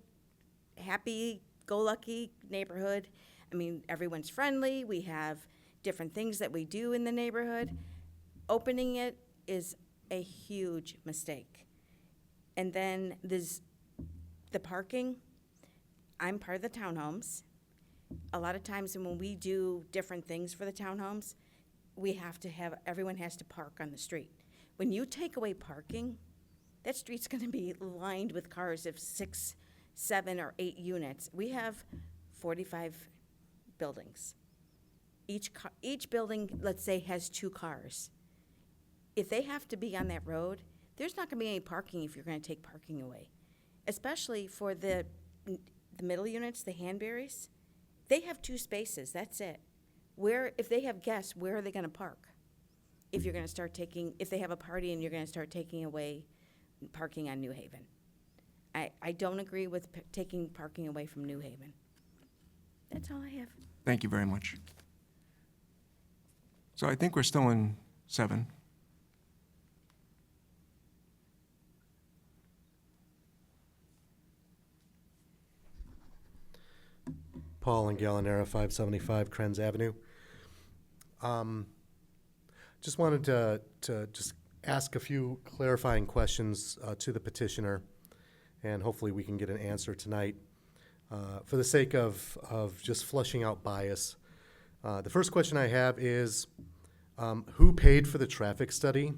happy-go-lucky neighborhood. I mean, everyone's friendly. We have different things that we do in the neighborhood. Opening it is a huge mistake. And then there's the parking. I'm part of the townhomes. A lot of times when we do different things for the townhomes, we have to have, everyone has to park on the street. When you take away parking, that street's gonna be lined with cars of 6, 7, or 8 units. We have 45 buildings. Each building, let's say, has 2 cars. If they have to be on that road, there's not gonna be any parking if you're gonna take parking away. Especially for the middle units, the Hanberries, they have 2 spaces, that's it. If they have guests, where are they gonna park? If you're gonna start if they have a party and you're gonna start taking away parking on New Haven. I don't agree with taking parking away from New Haven. That's all I have. Thank you very much. So I think we're still in 7. Paul and Gallinera, 575 Krenz Avenue. Just wanted to just ask a few clarifying questions to the petitioner, and hopefully we can get an answer tonight. For the sake of just flushing out bias, the first question I have is, who paid for the traffic study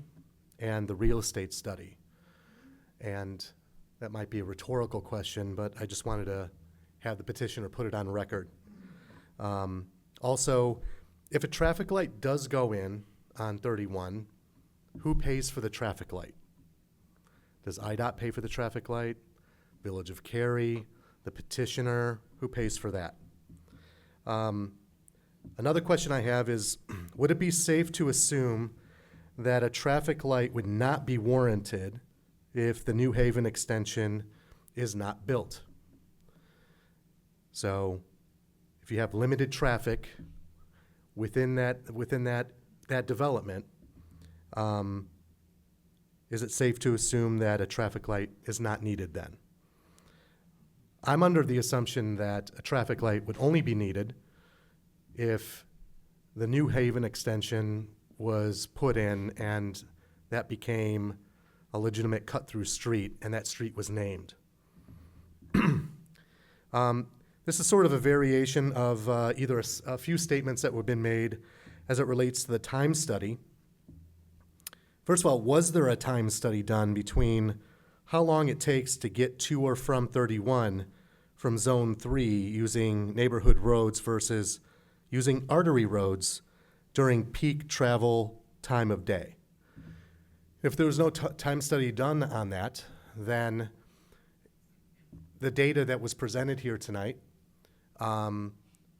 and the real estate study? And that might be a rhetorical question, but I just wanted to have the petitioner put it on record. Also, if a traffic light does go in on 31, who pays for the traffic light? Does IDOT pay for the traffic light? Village of Cary? The petitioner? Who pays for that? Another question I have is, would it be safe to assume that a traffic light would not be warranted if the New Haven extension is not built? So if you have limited traffic within that development, is it safe to assume that a traffic light is not needed then? I'm under the assumption that a traffic light would only be needed if the New Haven extension was put in and that became a legitimate cut-through street and that street was named. This is sort of a variation of either a few statements that have been made as it relates to the time study. First of all, was there a time study done between how long it takes to get to or from 31 from Zone 3 using neighborhood roads versus using artery roads during peak travel time of day? If there was no time study done on that, then the data that was presented here tonight,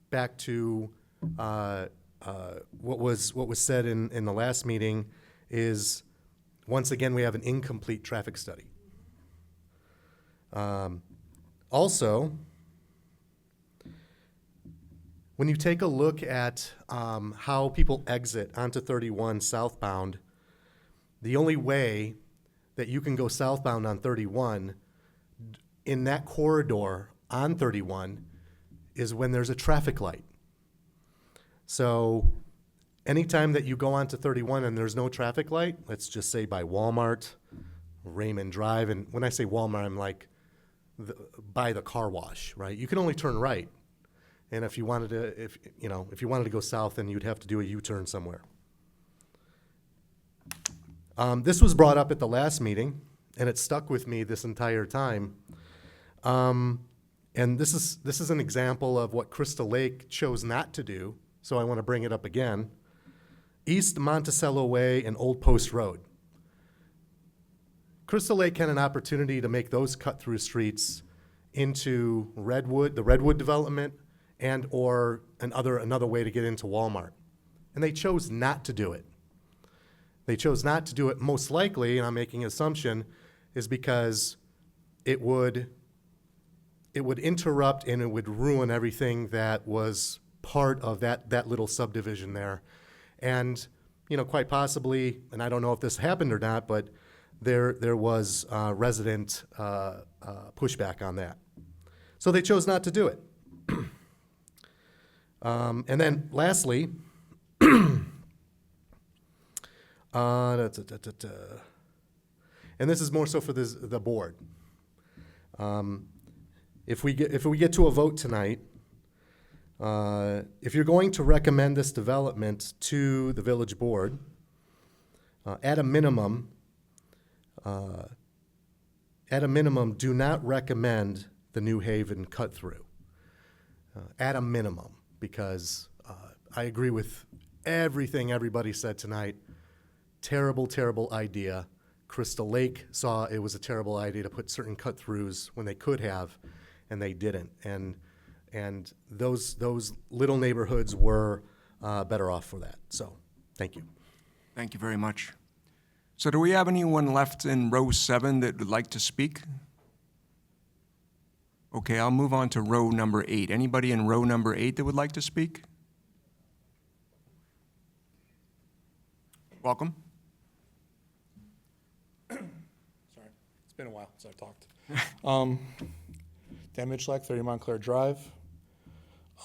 back to what was said in the last meeting, is once again we have an incomplete traffic study. Also, when you take a look at how people exit onto 31 southbound, the only way that you can go southbound on 31 in that corridor on 31 is when there's a traffic light. So anytime that you go onto 31 and there's no traffic light, let's just say by Walmart, Raymond Drive, and when I say Walmart, I'm like by the car wash, right? You can only turn right. And if you wanted to go south, then you'd have to do a U-turn somewhere. This was brought up at the last meeting, and it stuck with me this entire time. And this is an example of what Crystal Lake chose not to do, so I want to bring it up again. East Monticello Way and Old Post Road. Crystal Lake had an opportunity to make those cut-through streets into Redwood, the Redwood development, and or another way to get into Walmart. And they chose not to do it. They chose not to do it most likely, and I'm making an assumption, is because it would interrupt and it would ruin everything that was part of that little subdivision there. And, quite possibly, and I don't know if this happened or not, but there was resident pushback on that. So they chose not to do it. And then lastly, and this is more so for the board. If we get to a vote tonight, If you're going to recommend this development to the village board, at a minimum, do not recommend the New Haven cut-through. At a minimum, because I agree with everything everybody said tonight. Terrible, terrible idea. Crystal Lake saw it was a terrible idea to put certain cut-throughs when they could have, and they didn't. And those little neighborhoods were better off for that. So, thank you. Thank you very much. So do we have anyone left in row 7 that would like to speak? Okay, I'll move on to row number 8. Anybody in row number 8 that would like to speak? Welcome. Sorry, it's been a while since I've talked. Dan Mitchell, 30 Montclair Drive.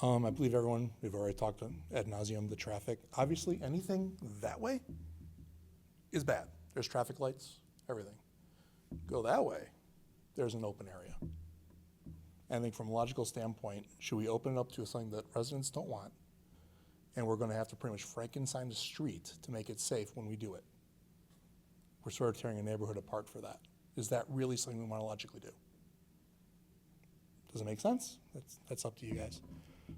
I believe we've already talked ad nauseum the traffic. Obviously, anything that way is bad. There's traffic lights, everything. Go that way, there's an open area. And I think from a logical standpoint, should we open it up to something that residents don't want? And we're gonna have to pretty much Frankenstein the street to make it safe when we do it. We're sort of tearing a neighborhood apart for that. Is that really something we wanna logically do? Does it make sense? That's up to you guys.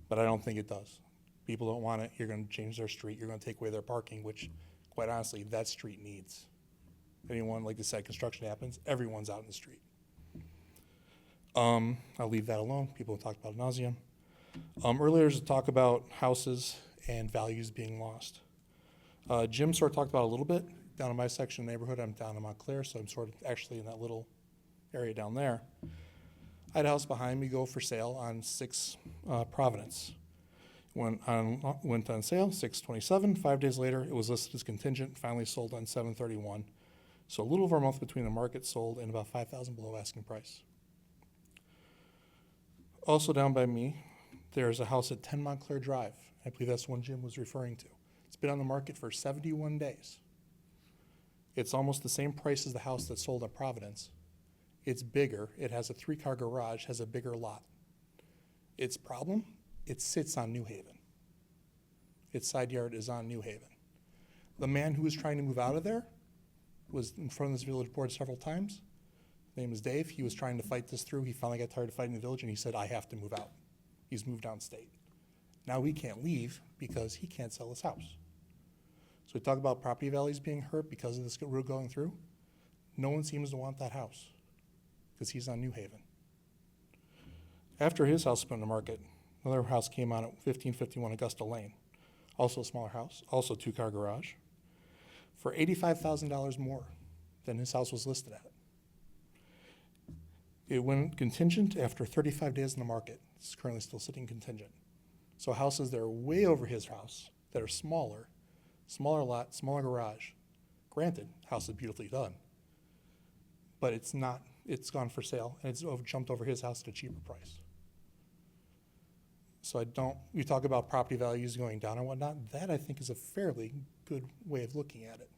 But I don't think it does. People don't want it, you're gonna change their street, you're gonna take away their parking, which, quite honestly, that street needs. Anyone, like I said, construction happens, everyone's out in the street. I'll leave that alone. People talk about ad nauseum. Earlier, there's a talk about houses and values being lost. Jim sort of talked about it a little bit. Down in my section of the neighborhood, I'm down in Montclair, so I'm sort of actually in that little area down there. I had a house behind me go for sale on 6 Providence. Went on sale, 6/27. 5 days later, it was listed as contingent, finally sold on 7/31. So a little over a month between the market sold and about 5,000 below asking price. Also down by me, there's a house at 10 Montclair Drive. I believe that's the one Jim was referring to. It's been on the market for 71 days. It's almost the same price as the house that sold at Providence. It's bigger, it has a 3-car garage, has a bigger lot. Its problem, it sits on New Haven. Its side yard is on New Haven. The man who was trying to move out of there was in front of this village board several times. His name is Dave. He was trying to fight this through. He finally got tired of fighting the village and he said, I have to move out. He's moved downstate. Now he can't leave because he can't sell his house. So we talk about property values being hurt because of this road going through. No one seems to want that house because he's on New Haven. After his house went on the market, another house came on at 1551 Augusta Lane. Also a smaller house, also 2-car garage, for $85,000 more than his house was listed at. It went contingent after 35 days in the market. It's currently still sitting contingent. So houses that are way over his house, that are smaller lot, smaller garage. Granted, house is beautifully done, but it's gone for sale and it's jumped over his house at a cheaper price. So we talk about property values going down and whatnot. That I think is a fairly good way of looking at it.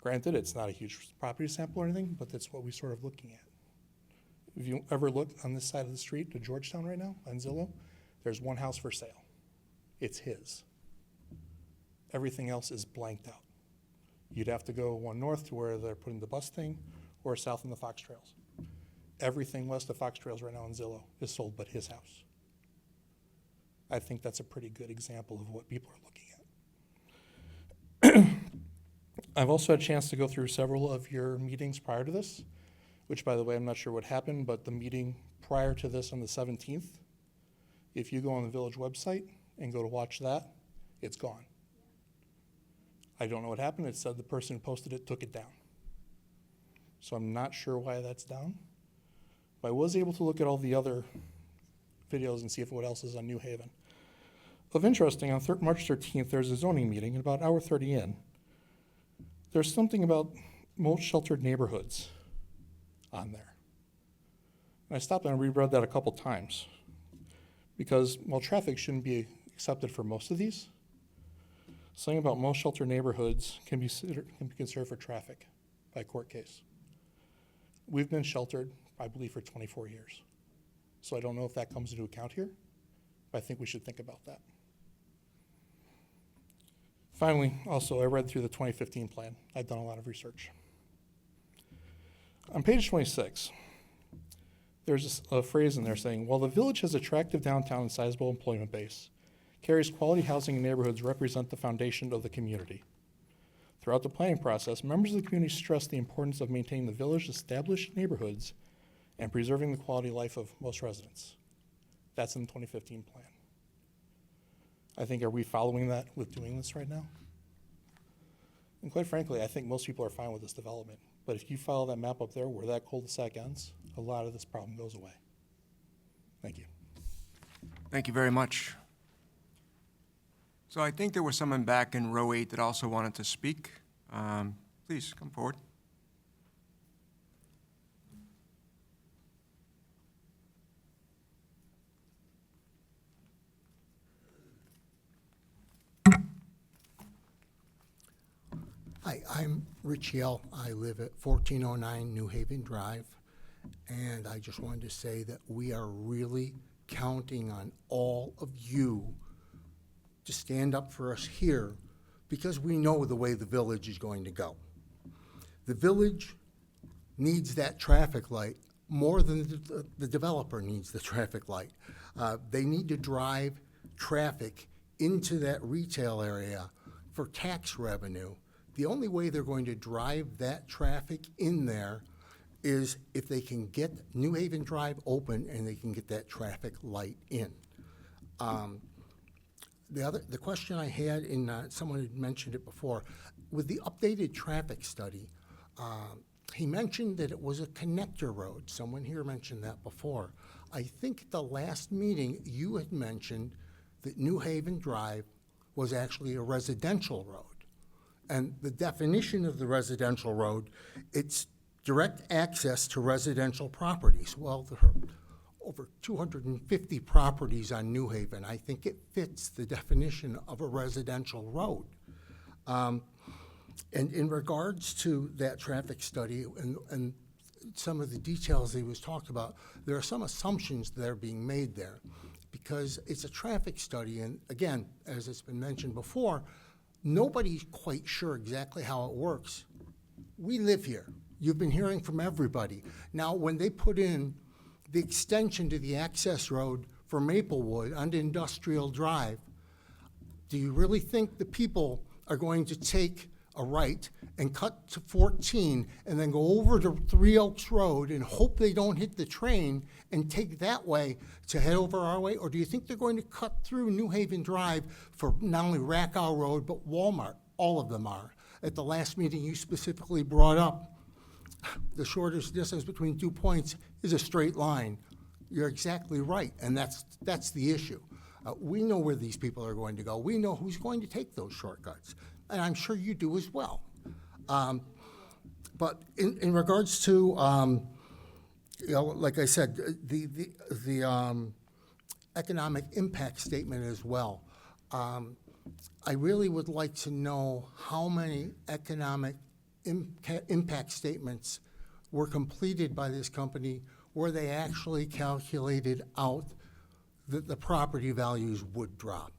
Granted, it's not a huge property sample or anything, but that's what we're sort of looking at. If you ever look on this side of the street to Georgetown right now, on Zillow, there's one house for sale. It's his. Everything else is blanked out. You'd have to go one north to where they're putting the bus thing, or south in the Fox Trails. Everything west of Fox Trails right now on Zillow is sold but his house. I think that's a pretty good example of what people are looking at. I've also had a chance to go through several of your meetings prior to this, which, by the way, I'm not sure what happened, but the meeting prior to this on the 17th, if you go on the village website and go to watch that, it's gone. I don't know what happened. It said the person who posted it took it down. So I'm not sure why that's down. But I was able to look at all the other videos and see what else is on New Haven. Of interesting, on March 13th, there's a zoning meeting, and about 1:30 in, there's something about most sheltered neighborhoods on there. And I stopped and reread that a couple times because while traffic shouldn't be accepted for most of these, something about most sheltered neighborhoods can be considered for traffic by court case. We've been sheltered, I believe, for 24 years. So I don't know if that comes into account here. but I think we should think about that. Finally, also, I read through the 2015 plan. I've done a lot of research. On page 26, there's a phrase in there saying, while the village has attractive downtown and sizable employment base, Cary's quality housing and neighborhoods represent the foundation of the community. Throughout the planning process, members of the community stress the importance of maintaining the village's established neighborhoods and preserving the quality of life of most residents. That's in the 2015 plan. I think, are we following that with doing this right now? And quite frankly, I think most people are fine with this development. But if you follow that map up there where that cul-de-sac ends, a lot of this problem goes away. Thank you. Thank you very much. So I think there was someone back in row 8 that also wanted to speak. Please, come forward. Hi, I'm Rich Yell. I live at 1409 New Haven Drive, and I just wanted to say that we are really counting on all of you to stand up for us here because we know the way the village is going to go. The village needs that traffic light more than the developer needs the traffic light. They need to drive traffic into that retail area for tax revenue. The only way they're going to drive that traffic in there is if they can get New Haven Drive open and they can get that traffic light in. The question I had someone had mentioned it before, with the updated traffic study, he mentioned that it was a connector road. Someone here mentioned that before. I think at the last meeting you had mentioned that New Haven Drive was actually a residential road. And the definition of the residential road, it's direct access to residential properties. Well, there are over 250 properties on New Haven. I think it fits the definition of a residential road. And in regards to that traffic study and some of the details he was talked about, there are some assumptions that are being made there because it's a traffic study. And again, as it's been mentioned before, nobody's quite sure exactly how it works. We live here. You've been hearing from everybody. Now, when they put in the extension to the access road for Maplewood onto Industrial Drive, do you really think the people are going to take a right and cut to 14 and then go over to Three Oaks Road and hope they don't hit the train and take that way to head over our way? Or do you think they're going to cut through New Haven Drive for not only Rackow Road, but Walmart? All of them are. At the last meeting, you specifically brought up the shortest distance between 2 points is a straight line. You're exactly right, and that's the issue. We know where these people are going to go. We know who's going to take those shortcuts, and I'm sure you do as well. But in regards to, like I said, the economic impact statement as well, I really would like to know how many economic impact statements were completed by this company where they actually calculated out that the property values would drop.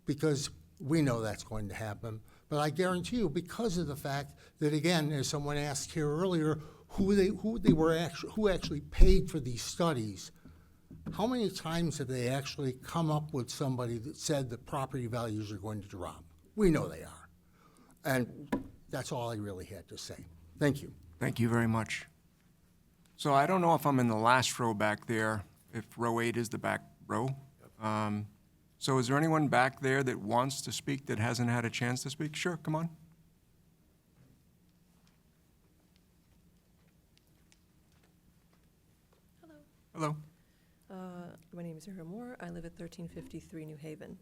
Because we know that's going to happen. But I guarantee you, because of the fact that, again, as someone asked here earlier, who actually paid for these studies, how many times have they actually come up with somebody that said the property values are going to drop? We know they are. And that's all I really had to say. Thank you. Thank you very much. So I don't know if I'm in the last row back there, if row 8 is the back row. So is there anyone back there that wants to speak that hasn't had a chance to speak? Sure, come on. Hello. Hello. My name is Erin Moore. I live at 1353 New Haven.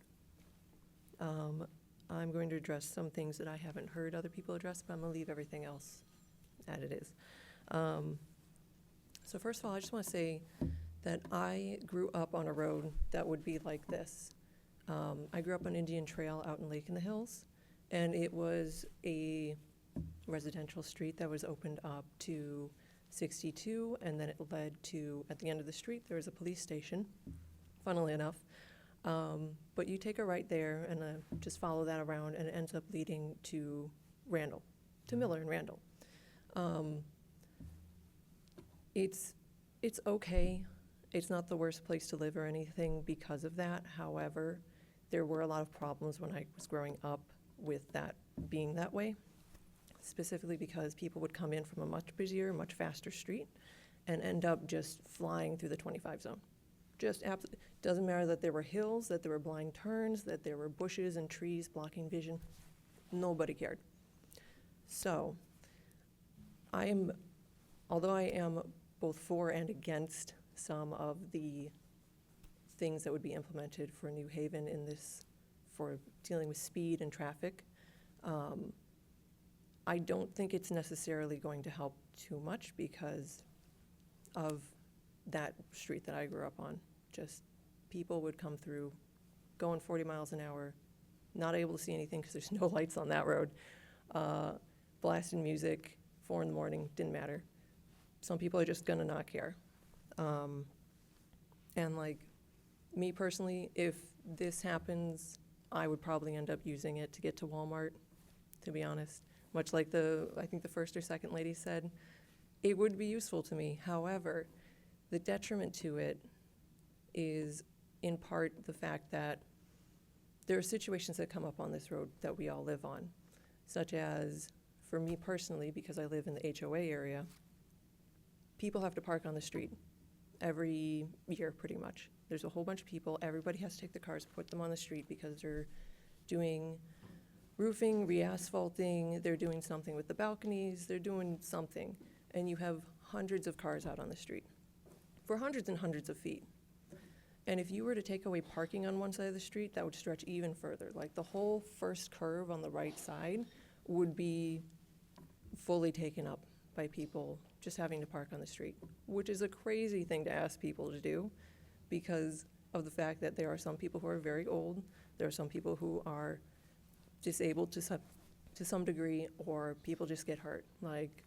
I'm going to address some things that I haven't heard other people address, but I'm going to leave everything else as it is. So first of all, I just want to say that I grew up on a road that would be like this. I grew up on Indian Trail out in Lake in the Hills, and it was a residential street that was opened up to 62, and then it led to, at the end of the street, there was a police station, funnily enough. But you take a right there and just follow that around, and it ends up leading to Randall, to Miller and Randall. It's okay. It's not the worst place to live or anything because of that. However, there were a lot of problems when I was growing up with that being that way, specifically because people would come in from a much busier, much faster street and end up just flying through the 25 zone. Just absolutely, doesn't matter that there were hills, that there were blind turns, that there were bushes and trees blocking vision. Nobody cared. So, although I am both for and against some of the things that would be implemented for New Haven in this, for dealing with speed and traffic, I don't think it's necessarily going to help too much because of that street that I grew up on. Just people would come through going 40 miles an hour, not able to see anything because there's no lights on that road, blasting music, 4 in the morning, didn't matter. Some people are just gonna not care. And like me personally, if this happens, I would probably end up using it to get to Walmart, to be honest. Much like I think the first or second lady said, it would be useful to me. However, the detriment to it is in part the fact that there are situations that come up on this road that we all live on, such as, for me personally, because I live in the HOA area, people have to park on the street every year pretty much. There's a whole bunch of people, everybody has to take the cars, put them on the street because they're doing roofing, re-asphalting, they're doing something with the balconies, they're doing something. And you have hundreds of cars out on the street for hundreds and hundreds of feet. And if you were to take away parking on one side of the street, that would stretch even further. Like the whole first curve on the right side would be fully taken up by people just having to park on the street, which is a crazy thing to ask people to do because of the fact that there are some people who are very old, there are some people who are disabled to some degree, or people just get hurt. Like,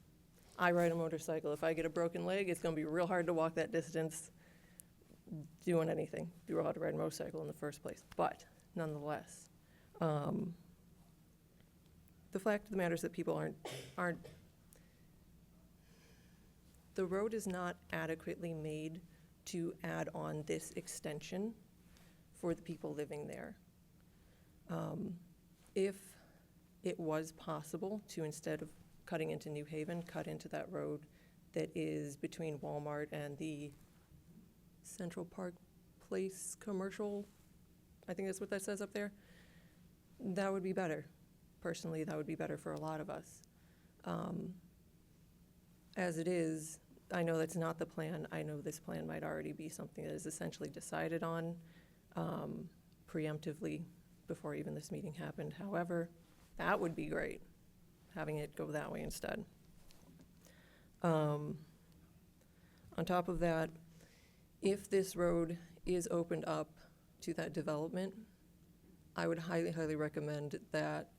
I ride a motorcycle. If I get a broken leg, it's gonna be real hard to walk that distance doing anything. It'd be real hard to ride a motorcycle in the first place. But nonetheless, the fact of the matter is that people aren't, the road is not adequately made to add on this extension for the people living there. If it was possible to, instead of cutting into New Haven, cut into that road that is between Walmart and the Central Park Place Commercial, I think that's what that says up there, that would be better. Personally, that would be better for a lot of us. As it is, I know that's not the plan. I know this plan might already be something that is essentially decided on preemptively before even this meeting happened. However, that would be great, having it go that way instead. On top of that, if this road is opened up to that development, I would highly, highly recommend that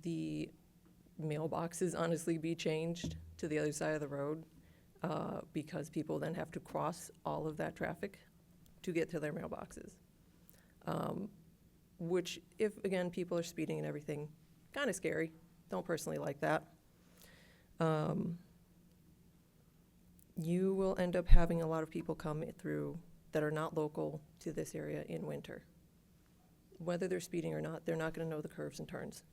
the mailboxes honestly be changed to the other side of the road because people then have to cross all of that traffic to get to their mailboxes. Which, if, again, people are speeding and everything, kind of scary. Don't personally like that. You will end up having a lot of people come through that are not local to this area in winter. Whether they're speeding or not, they're not going to know the curves and turns.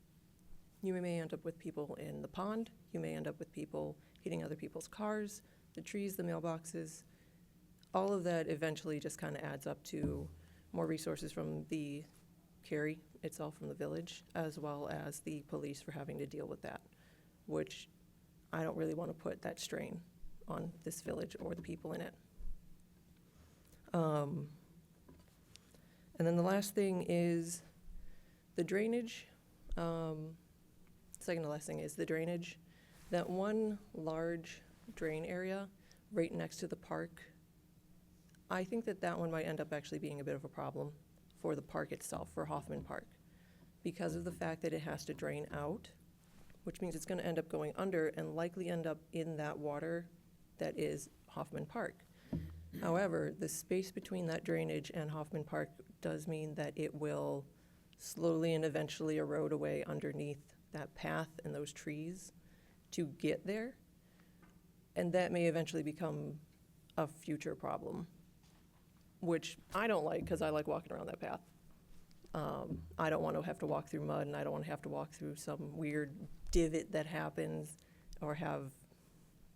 You may end up with people in the pond. You may end up with people hitting other people's cars, the trees, the mailboxes. All of that eventually just kind of adds up to more resources from the Cary itself, from the village, as well as the police for having to deal with that, which I don't really want to put that strain on this village or the people in it. And then the last thing is the drainage. Second to last thing is the drainage. That one large drain area right next to the park, I think that one might end up actually being a bit of a problem for the park itself, for Hoffman Park, because of the fact that it has to drain out, which means it's going to end up going under and likely end up in that water that is Hoffman Park. However, the space between that drainage and Hoffman Park does mean that it will slowly and eventually erode away underneath that path and those trees to get there. And that may eventually become a future problem, which I don't like because I like walking around that path. I don't want to have to walk through mud, and I don't want to have to walk through some weird divot that happens, or have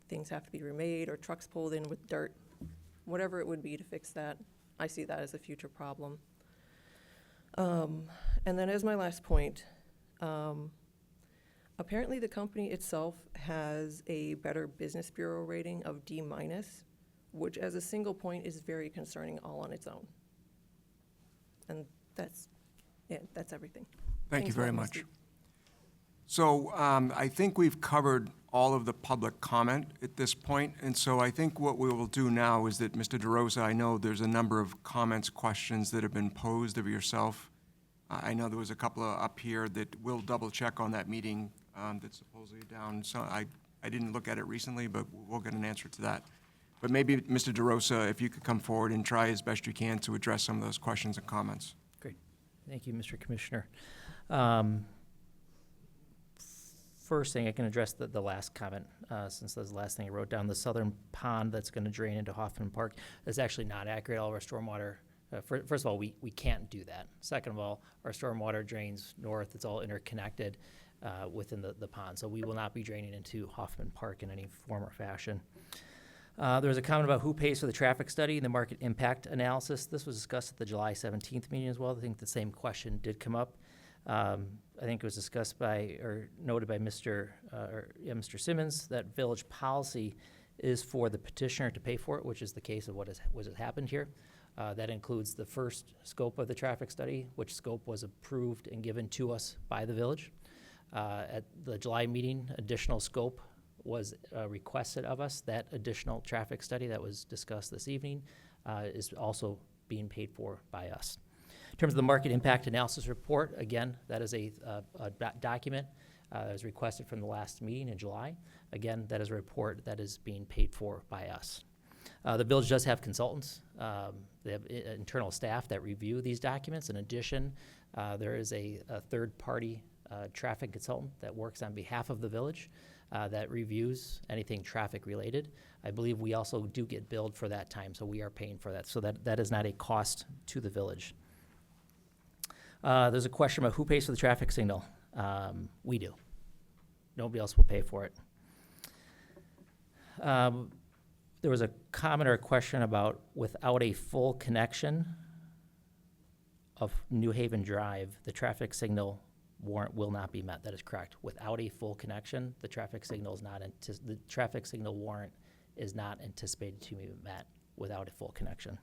things have to be remade, or trucks pulled in with dirt. Whatever it would be to fix that, I see that as a future problem. And then as my last point, apparently the company itself has a Better Business Bureau rating of D-, which as a single point is very concerning all on its own. And that's everything. Thank you Thanks for very letting me much. speak. So I think we've covered all of the public comment at this point, and so I think what we will do now is that, Mr. DeRosa, I know there's a number of comments, questions that have been posed of yourself. I know there was a couple of up here that we'll double-check on that meeting that's supposedly down. So I didn't look at it recently, but we'll get an answer to that. But maybe, Mr. DeRosa, if you could come forward and try as best you can to address some of those questions and comments. Great. Thank you, Mr. Commissioner. First thing, I can address the last comment, since that's the last thing I wrote down. The southern pond that's going to drain into Hoffman Park is actually not accurate. All of our stormwater, first of all, we can't do that. Second of all, our stormwater drains north. It's all interconnected within the pond. So we will not be draining into Hoffman Park in any form or fashion. There was a comment about who pays for the traffic study and the market impact analysis. This was discussed at the July 17th meeting as well. I think the same question did come up. I think it was discussed by, or noted by Mr. Simmons, that village policy is for the petitioner to pay for it, which is the case of what has happened here. That includes the first scope of the traffic study, which scope was approved and given to us by the village. At the July meeting, additional scope was requested of us. That additional traffic study that was discussed this evening is also being paid for by us. In terms of the market impact analysis report, again, that is a document that was requested from the last meeting in July. Again, that is a report that is being paid for by us. The village does have consultants. They have internal staff that review these documents. In addition, there is a third-party traffic consultant that works on behalf of the village that reviews anything traffic-related. I believe we also do get billed for that time, so we are paying for that. So that is not a cost to the village. There's a question about who pays for the traffic signal. We do. Nobody else will pay for it. There was a comment or a question about without a full connection of New Haven Drive, the traffic signal warrant will not be met. That is correct. Without a full connection, the traffic signal is not the traffic signal warrant is not anticipated to be met without a full connection.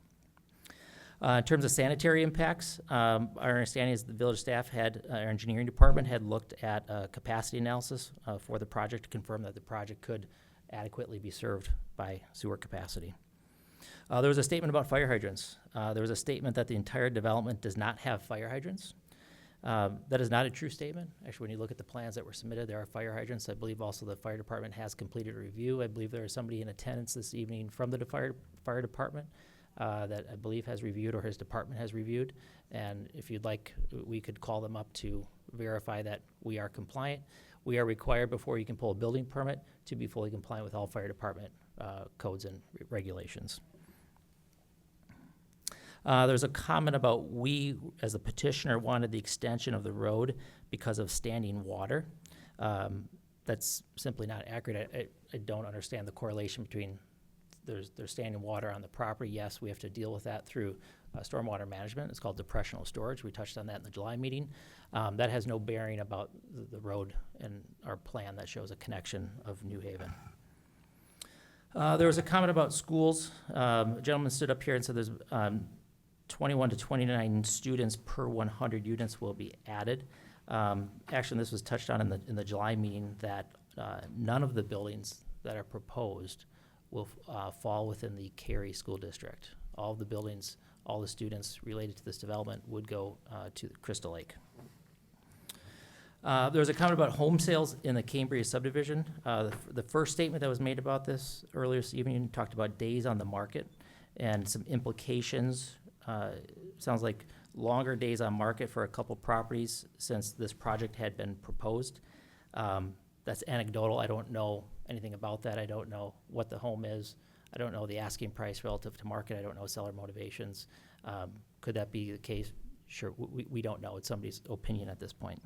In terms of sanitary impacts, our understanding is the village staff our engineering department had looked at a capacity analysis for the project to confirm that the project could adequately be served by sewer capacity. There was a statement about fire hydrants. There was a statement that the entire development does not have fire hydrants. That is not a true statement. Actually, when you look at the plans that were submitted, there are fire hydrants. I believe also the fire department has completed a review. I believe there is somebody in attendance this evening from the fire department that I believe has reviewed, or his department has reviewed. And if you'd like, we could call them up to verify that we are compliant. We are required, before you can pull a building permit, to be fully compliant with all fire department codes and regulations. There's a comment about we, as a petitioner, wanted the extension of the road because of standing water. That's simply not accurate. I don't understand the correlation between there's standing water on the property. Yes, we have to deal with that through stormwater management. It's called depressional storage. We touched on that in the July meeting. That has no bearing about the road and our plan that shows a connection of New Haven. There was a comment about schools. A gentleman stood up here and said there's 21 to 29 students per 100 units will be added. Actually, this was touched on in the July meeting, that none of the buildings that are proposed will fall within the Cary School District. All of the buildings, all the students related to this development would go to Crystal Lake. There was a comment about home sales in the Cambria subdivision. The first statement that was made about this earlier this evening talked about days on the market. and some implications. Sounds like longer days on market for a couple properties since this project had been proposed. That's anecdotal. I don't know anything about that. I don't know what the home is. I don't know the asking price relative to market. I don't know seller motivations. Could that be the case? Sure, we don't know. It's somebody's opinion at this point.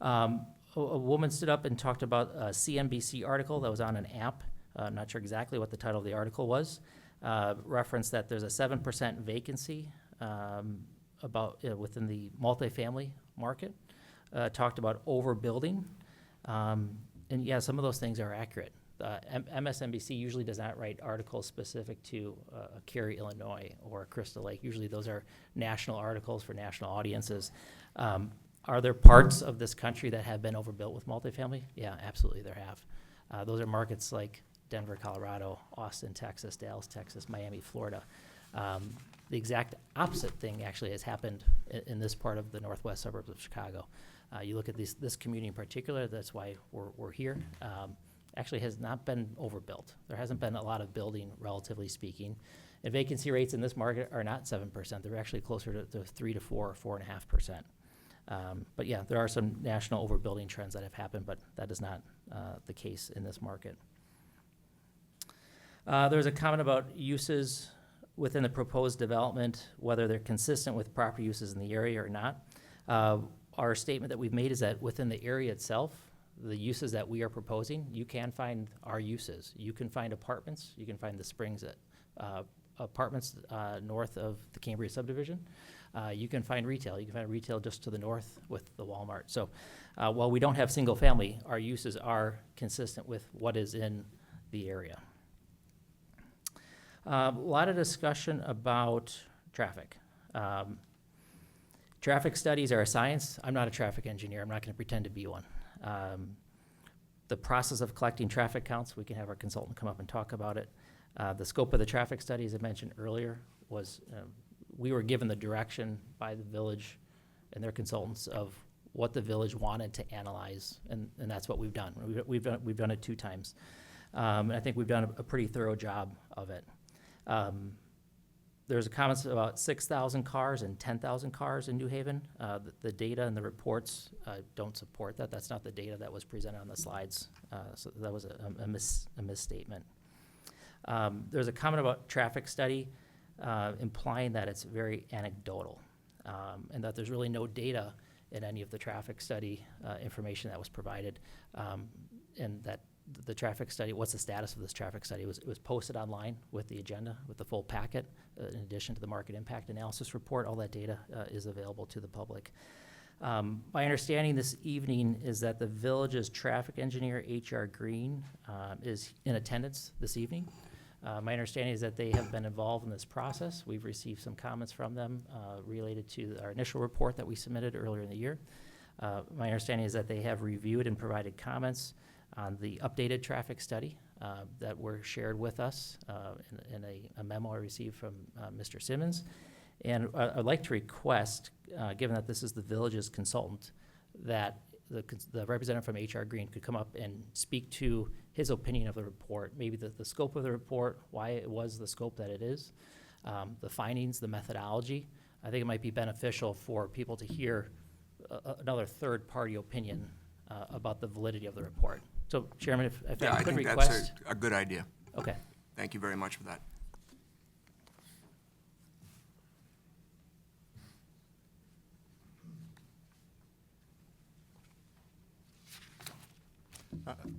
A woman stood up and talked about a CNBC article that was on an app. I'm not sure exactly what the title of the article was. Referenced that there's a 7% vacancy within the multifamily market. Talked about overbuilding. And yeah, some of those things are accurate. MSNBC usually does not write articles specific to Cary, Illinois, or Crystal Lake. Usually those are national articles for national audiences. Are there parts of this country that have been overbuilt with multifamily? Yeah, absolutely there have. Those are markets like Denver, Colorado, Austin, Texas, Dallas, Texas, Miami, Florida. The exact opposite thing actually has happened in this part of the northwest suburbs of Chicago. You look at this community in particular, that's why we're here. Actually has not been overbuilt. There hasn't been a lot of building, relatively speaking. And vacancy rates in this market are not 7%. They're actually closer to 3 to 4 or 4.5%. But yeah, there are some national overbuilding trends that have happened, but that is not the case in this market. There's a comment about uses within the proposed development, whether they're consistent with proper uses in the area or not. Our statement that we've made is that within the area itself, the uses that we are proposing, you can find our uses. You can find apartments. You can find the Springs apartments north of the Cambria subdivision. You can find retail. You can find retail just to the north with the Walmart. So while we don't have single family, our uses are consistent with what is in the area. A lot of discussion about traffic. Traffic studies are a science. I'm not a traffic engineer. I'm not going to pretend to be one. The process of collecting traffic counts, we can have our consultant come up and talk about it. The scope of the traffic study, as I mentioned earlier, was we were given the direction by the village and their consultants of what the village wanted to analyze, and that's what we've done. We've done it 2 times. And I think we've done a pretty thorough job of it. There's comments about 6,000 cars and 10,000 cars in New Haven. The data and the reports don't support that. That's not the data that was presented on the slides. So that was a misstatement. There's a comment about traffic study implying that it's very anecdotal and that there's really no data in any of the traffic study information that was provided, and that the traffic study, what's the status of this traffic study? It was posted online with the agenda, with the full packet, in addition to the market impact analysis report. All that data is available to the public. My understanding this evening is that the village's traffic engineer, H.R. Green, is in attendance this evening. My understanding is that they have been involved in this process. We've received some comments from them related to our initial report that we submitted earlier in the year. My understanding is that they have reviewed and provided comments on the updated traffic study that were shared with us in a memo I received from Mr. Simmons. And I'd like to request, given that this is the village's consultant, that the representative from H.R. Green could come up and speak to his opinion of the report, maybe the scope of the report, why it was the scope that it is, the findings, the methodology. I think it might be beneficial for people to hear another third-party opinion about the validity of the report. So, Chairman, if I could request. That's a good idea. Okay. Thank you very much for that.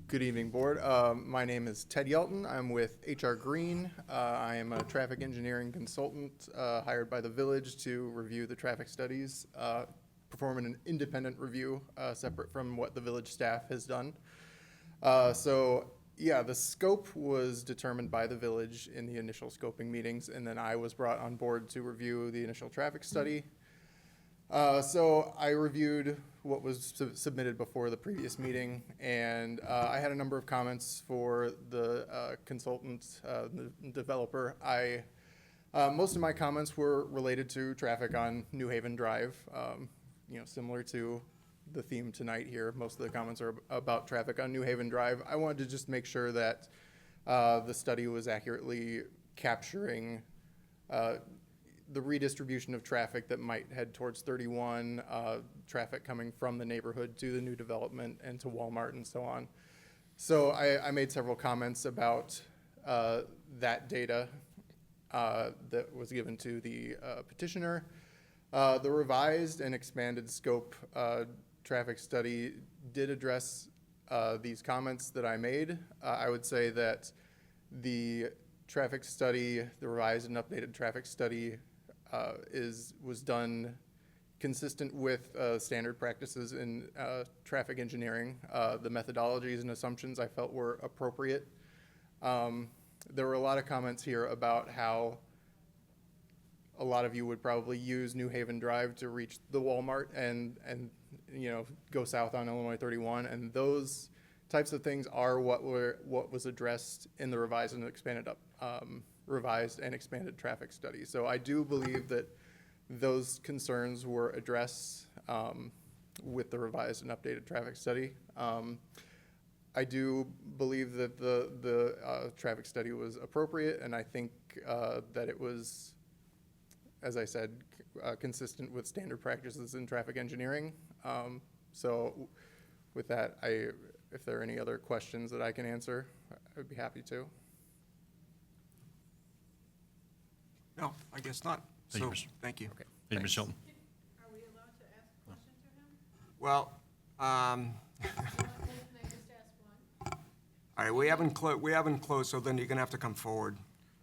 Good evening, Board. My name is Ted Yelton. I'm with H.R. Green. I am a traffic engineering consultant hired by the village to review the traffic studies, perform an independent review separate from what the village staff has done. So, yeah, the scope was determined by the village in the initial scoping meetings, and then I was brought on board to review the initial traffic study. So I reviewed what was submitted before the previous meeting, and I had a number of comments for the consultant, the developer. Most of my comments were related to traffic on New Haven Drive, similar to the theme tonight here. Most of the comments are about traffic on New Haven Drive. I wanted to just make sure that the study was accurately capturing the redistribution of traffic that might head towards 31, traffic coming from the neighborhood to the new development and to Walmart and so on. So I made several comments about that data that was given to the petitioner. The revised and expanded scope traffic study did address these comments that I made. I would say that the traffic study, the revised and updated traffic study was done consistent with standard practices in traffic engineering. The methodologies and assumptions I felt were appropriate. There were a lot of comments here about how a lot of you would probably use New Haven Drive to reach the Walmart and go south on Illinois 31, and those types of things are what was addressed in the revised and expanded traffic study. So I do believe that those concerns were addressed with the revised and updated traffic study. I do believe that the traffic study was appropriate, and I think that it was, as I said, consistent with standard practices in traffic engineering. So with that, if there are any other questions that I can answer, I would be happy to. No, I guess not. Thank you, So, Mr. thank you. Thank you, Mr. Shelton. Are we allowed to ask a question to him? Well, all right, we haven't closed, so then you're gonna have to come forward.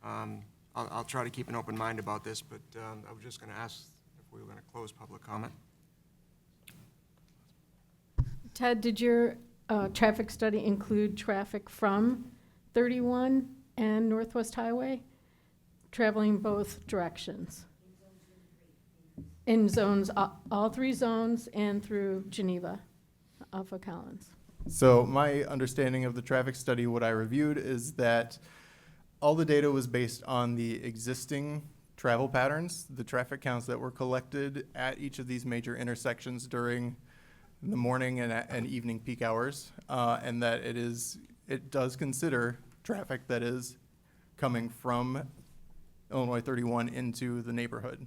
I'll try to keep an open mind about this, but I was just gonna ask if we were gonna close public comment. Ted, did your traffic study include traffic from 31 and Northwest Highway, traveling both directions? In zones, all three zones and through Geneva off of Collins? So my understanding of the traffic study, what I reviewed, is that all the data was based on the existing travel patterns, the traffic counts that were collected at each of these major intersections during the morning and evening peak hours, and that it does consider traffic that is coming from Illinois 31 into the neighborhood.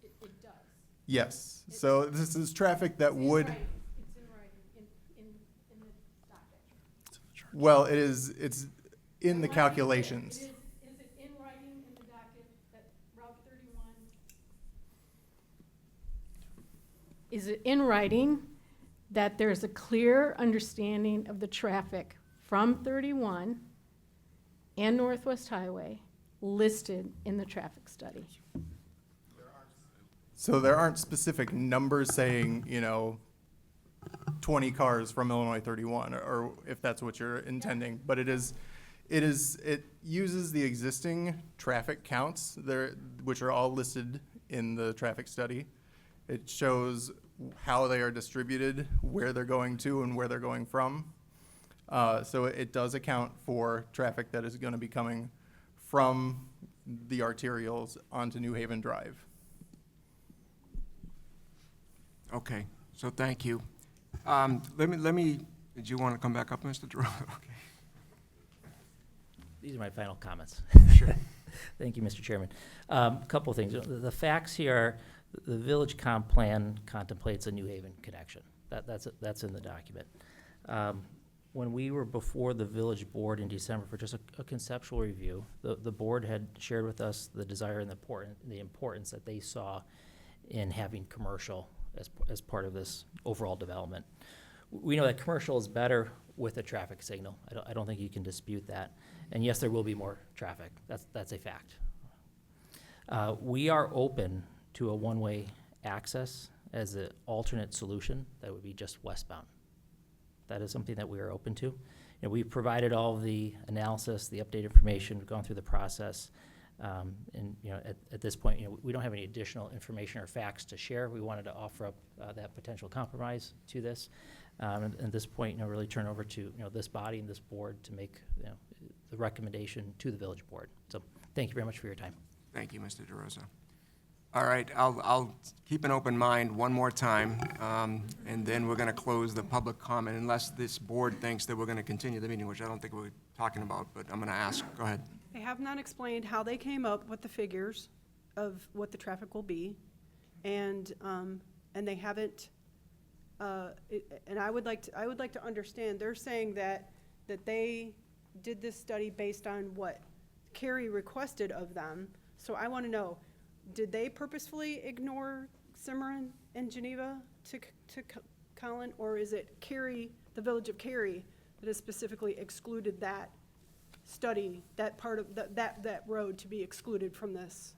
It does. Yes. So this is traffic that would. It's in writing in the docket. Well, it's in the calculations. Is it in writing in the docket that Route 31? Is it in writing that there's a clear understanding of the traffic from 31 and Northwest Highway listed in the traffic study? So there aren't specific numbers saying, 20 cars from Illinois 31, or if that's what you're intending, but it uses the existing traffic counts there, which are all listed in the traffic study. It shows how they are distributed, where they're going to and where they're going from. So it does account for traffic that is going to be coming from the arterials onto New Haven Drive. Okay, so thank you. Let me, did you want to come back up, Mr. Drew? Okay. These are my final comments. Sure. Thank you, Mr. Chairman. A couple of things. The facts here are the village comp plan contemplates a New Haven connection. That's in the document. When we were before the village board in December for just a conceptual review, the board had shared with us the desire and the importance that they saw in having commercial as part of this overall development. We know that commercial is better with a traffic signal. I don't think you can dispute that. And yes, there will be more traffic. That's a fact. We are open to a one-way access as an alternate solution that would be just westbound. That is something that we are open to. We've provided all of the analysis, the updated information, we've gone through the process. And at this point, we don't have any additional information or facts to share. We wanted to offer up that potential compromise to this. And at this point, really turn over to this body and this board to make the recommendation to the village board. So thank you very much for your time. Thank you, Mr. DeRosa. All right, I'll keep an open mind one more time, and then we're going to close the public comment unless this board thinks that we're going to continue the meeting, which I don't think we're talking about, but I'm going to ask. Go ahead. They have not explained how they came up with the figures of what the traffic will be, and they haven't, and I would like to understand, they're saying that they did this study based on what Cary requested of them. So I want to know, did they purposefully ignore Cimarron and Geneva to Collin, or is it Cary, the village of Cary, that has specifically excluded that study, that part of that road to be excluded from this?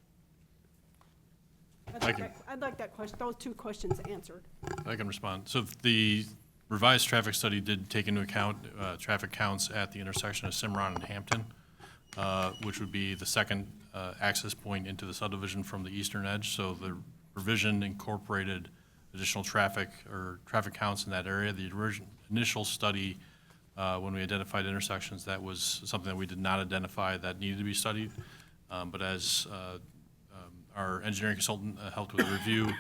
I'd like that question, those two questions answered. I can respond. So the revised traffic study did take into account traffic counts at the intersection of Cimarron and Hampton, which would be the second access point into the subdivision from the eastern edge. So the revision incorporated additional traffic or traffic counts in that area. The initial study, when we identified intersections, that was something that we did not identify that needed to be studied. But as our engineering consultant helped with the review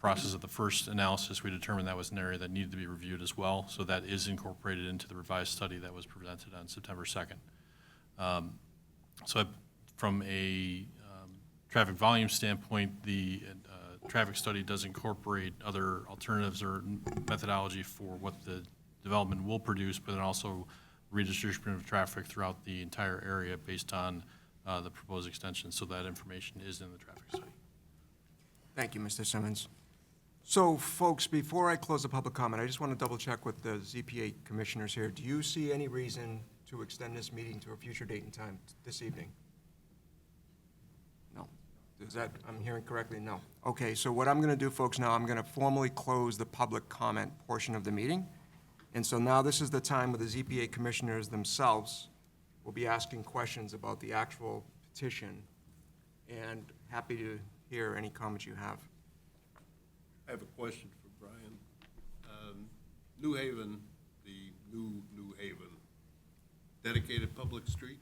process of the first analysis, we determined that was an area that needed to be reviewed as well. So that is incorporated into the revised study that was presented on September 2nd. So from a traffic volume standpoint, the traffic study does incorporate other alternatives or methodology for what the development will produce, but then also redistribution of traffic throughout the entire area based on the proposed extension. So that information is in the traffic study. Thank you, Mr. Simmons. So, folks, before I close the public comment, I just want to double check with the ZPA commissioners here. Do you see any reason to extend this meeting to a future date and time this evening? No. Is that, I'm hearing correctly? No. Okay, so what I'm going to do, folks, now I'm going to formally close the public comment portion of the meeting. And so now this is the time where the ZPA commissioners themselves will be asking questions about the actual petition, and happy to hear any comments you have. I have a question for Brian. New Haven, the New Haven, dedicated public street?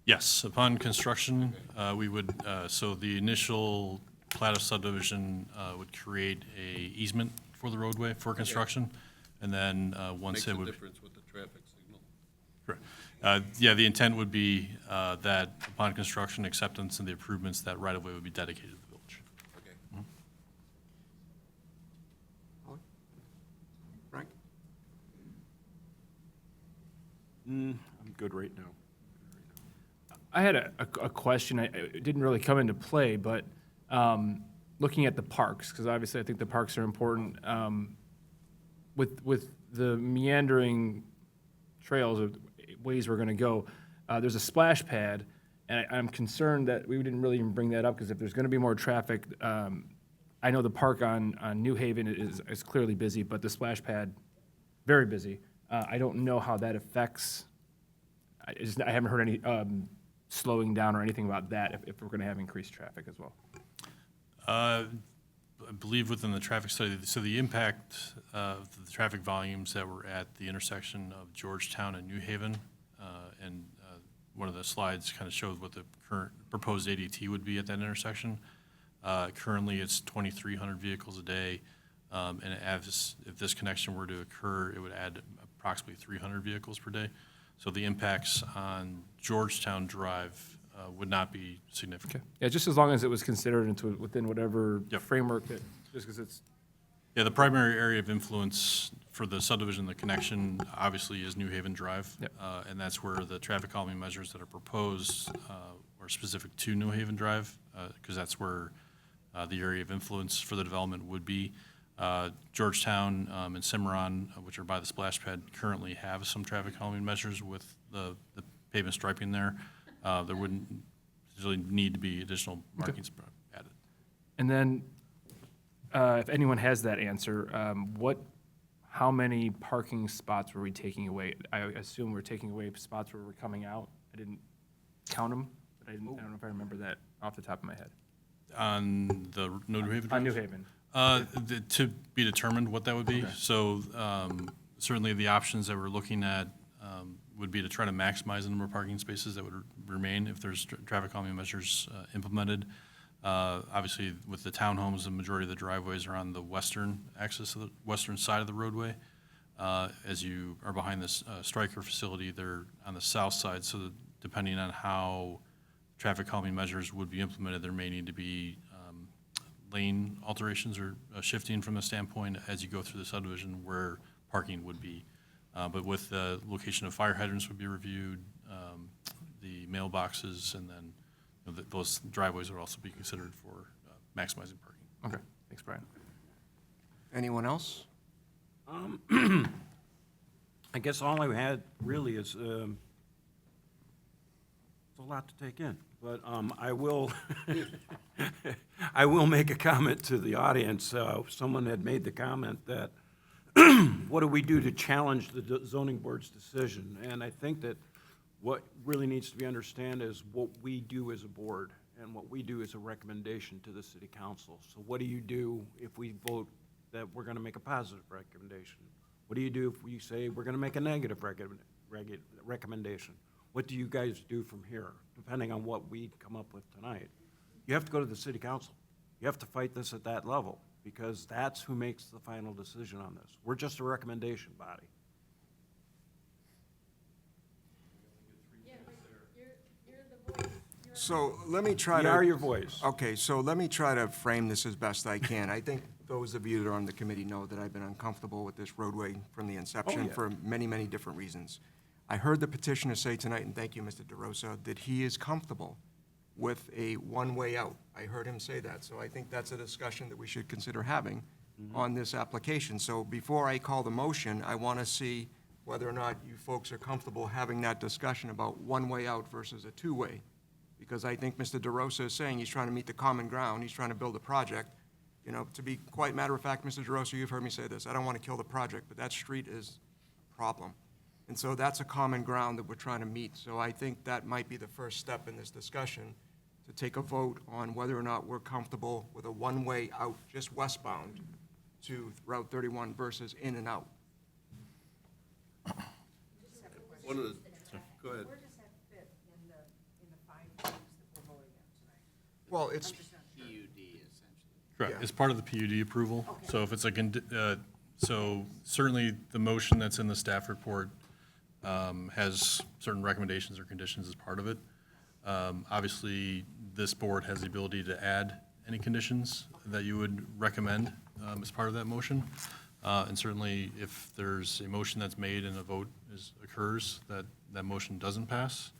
Yes, upon construction, we would, so the initial plat of subdivision would create a easement for the roadway for construction, and then once it would. Makes a difference with the traffic signal. Correct. Yeah, the intent would be that upon construction, acceptance, and the improvements, that right-of-way would be dedicated to the village. Okay. Frank? I'm good right now. I had a question. It didn't really come into play, but looking at the parks, because obviously I think the parks are important. With the meandering trails of ways we're going to go, there's a splash pad, and I'm concerned that we didn't really even bring that up, because if there's going to be more traffic, I know the park on New Haven is clearly busy, but the splash pad, very busy. I don't know how that affects, I haven't heard any slowing down or anything about that if we're going to have increased traffic as well. I believe within the traffic study, so the impact of the traffic volumes that were at the intersection of Georgetown and New Haven, and one of the slides kind of showed what the current proposed ADT would be at that intersection. Currently, it's 2,300 vehicles a day, and if this connection were to occur, it would add approximately 300 vehicles per day. So the impacts on Georgetown Drive would not be significant. Yeah, just as long as it was considered within whatever Yep. framework that, just because it's. Yeah, the primary area of influence for the subdivision, the connection, obviously is New Haven Drive. Yep. And that's where the traffic calming measures that are proposed are specific to New Haven Drive, because that's where the area of influence for the development would be. Georgetown and Cimarron, which are by the splash pad, currently have some traffic calming measures with the pavement striping there. There wouldn't really need to be additional markings added. And then, if anyone has that answer, how many parking spots were we taking away? I assume we're taking away spots where we're coming out. I didn't count them, but I don't know if I remember that off the top of my head. On the New Haven? On New Haven. To be determined what that would be. Okay. So certainly the options that we're looking at would be to try to maximize the number of parking spaces that would remain if there's traffic calming measures implemented. Obviously, with the townhomes, the majority of the driveways are on the western axis of the western side of the roadway. As you are behind this Stryker facility, they're on the south side. So depending on how traffic calming measures would be implemented, there may need to be lane alterations or shifting from the standpoint as you go through the subdivision where parking would be. But with the location of fire hydrants would be reviewed, the mailboxes, and then those driveways would also be considered for maximizing parking. Okay, thanks, Brian. Anyone else? I guess all I had really is, it's a lot to take in, but I will, I will make a comment to the audience. Someone had made the comment that, what do we do to challenge the zoning board's decision? And I think that what really needs to be understood is what we do as a board, and what we do is a recommendation to the city council. So what do you do if we vote that we're gonna make a positive recommendation? What do you do if we say we're gonna make a negative recommendation? What do you guys do from here, depending on what we come up with tonight? You have to go to the city council. You have to fight this at that level, because that's who makes the final decision on this. We're just a recommendation body. So let me try We to. are your voice. Okay, so let me try to frame this as best I can. I think those of you that are on the committee know that I've been uncomfortable with this roadway from the inception yeah. for many, many different reasons. I heard the petitioner say tonight, and thank you, Mr. DeRosa, that he is comfortable with a one-way out. I heard him say that, so I think that's a discussion that we should consider having on this application. So before I call the motion, I want to see whether or not you folks are comfortable having that discussion about one-way out versus a two-way. Because I think Mr. DeRosa is saying he's trying to meet the common ground, he's trying to build a project. You know, to be quite matter of fact, Mr. DeRosa, you've heard me say this, I don't want to kill the project, but that street is a problem. And so that's a common ground that we're trying to meet. So I think that might be the first step in this discussion, to take a vote on whether or not we're comfortable with a one-way out, just westbound, to Route 31 versus in and out. One of the, go ahead. Well, it's, Correct, Yeah. it's part of the PUD approval. So if it's so certainly the motion that's in the staff report has certain recommendations or conditions as part of it. Obviously, this board has the ability to add any conditions that you would recommend as part of that motion. And certainly, if there's a motion that's made and a vote occurs that that motion doesn't pass,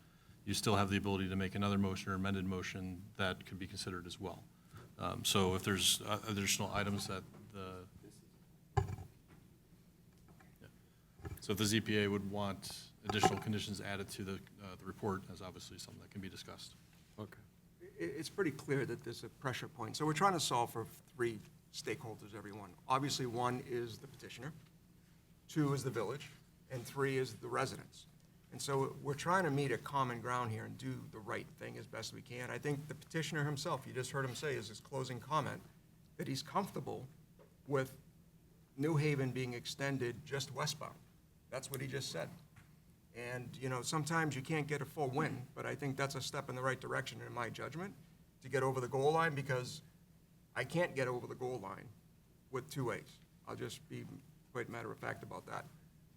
you still have the ability to make another motion or amended motion that could be considered as well. So if there's additional items that so if the ZPA would want additional conditions added to the report, that's obviously something that can be discussed. Okay. it's pretty clear that there's a pressure point. So we're trying to solve for three stakeholders, everyone. Obviously, one is the petitioner, two is the village, and three is the residents. And so we're trying to meet a common ground here and do the right thing as best we can. I think the petitioner himself, you just heard him say, is his closing comment, that he's comfortable with New Haven being extended just westbound. That's what he just said. And, you know, sometimes you can't get a full win, but I think that's a step in the right direction, in my judgment, to get over the goal line, because I can't get over the goal line with two ways. I'll just be quite matter of fact about that.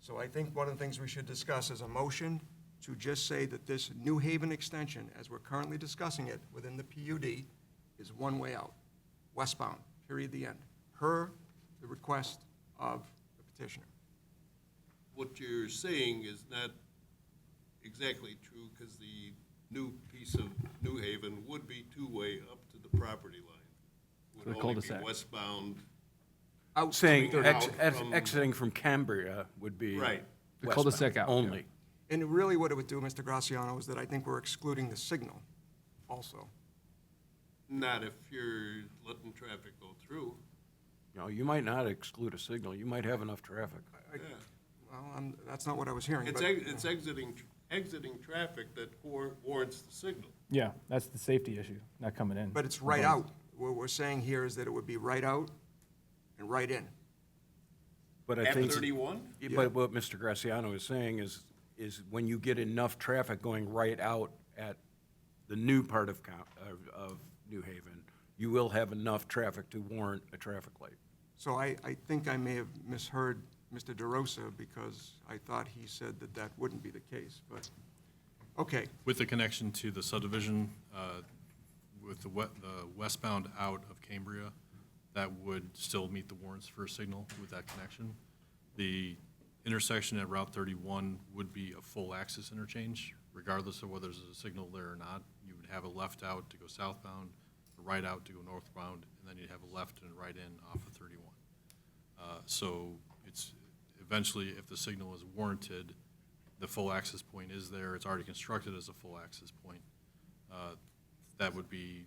So I think one of the things we should discuss is a motion to just say that this New Haven extension, as we're currently discussing it within the PUD, is one way out, westbound, period, the end, per the request of the petitioner. What you're saying is not exactly true, because the new piece of New Haven would be two-way up to the property line. To the Would only be cul-de-sac. westbound. Saying coming out from- exiting from Cambria would be Right. The cul-de-sac out, yeah. only. And really what it would do, Mr. Graciano, is that I think we're excluding the signal also. Not if you're letting traffic go through. You know, you might not exclude a signal. You might have enough traffic. Yeah. Well, that's not what I was hearing. It's, but- it's exiting traffic that warrants the signal. Yeah, that's the safety issue, not coming in. But it's right out. What we're saying here is that it would be right out and right in. But I At think. 31? But what Mr. Graciano is saying is when you get enough traffic going right out at the new part of New Haven, you will have enough traffic to warrant a traffic light. So I think I may have misheard Mr. DeRosa, because I thought he said that that wouldn't be the case, but Okay, With the connection to the subdivision, with the westbound out of Cambria, that would still meet the warrants for a signal with that connection. The intersection at Route 31 would be a full access interchange, regardless of whether there's a signal there or not. You would have a left out to go southbound, a right out to go northbound, and then you'd have a left and a right in off of 31. So it's eventually, if the signal is warranted, the full access point is there. It's already constructed as a full access point. That would be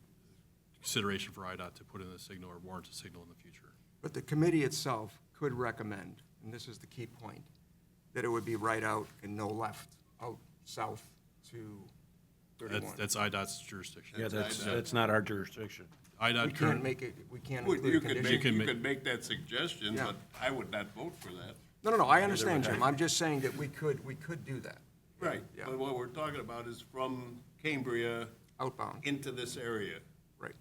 consideration for IDOT to put in a signal or warrant a signal in the future. but the committee itself could recommend, and this is the key point, that it would be right out and no left, out south to 31. That's IDOT's jurisdiction. Yeah, that's not our jurisdiction. IDOT We can't make it, we can't include a You could condition. make that suggestion, Yeah. but I would not vote for that. No, I understand, Jim. I'm just saying that we could do that. Right, Yeah. but what we're talking about is from Cambria Outbound, into this area, right.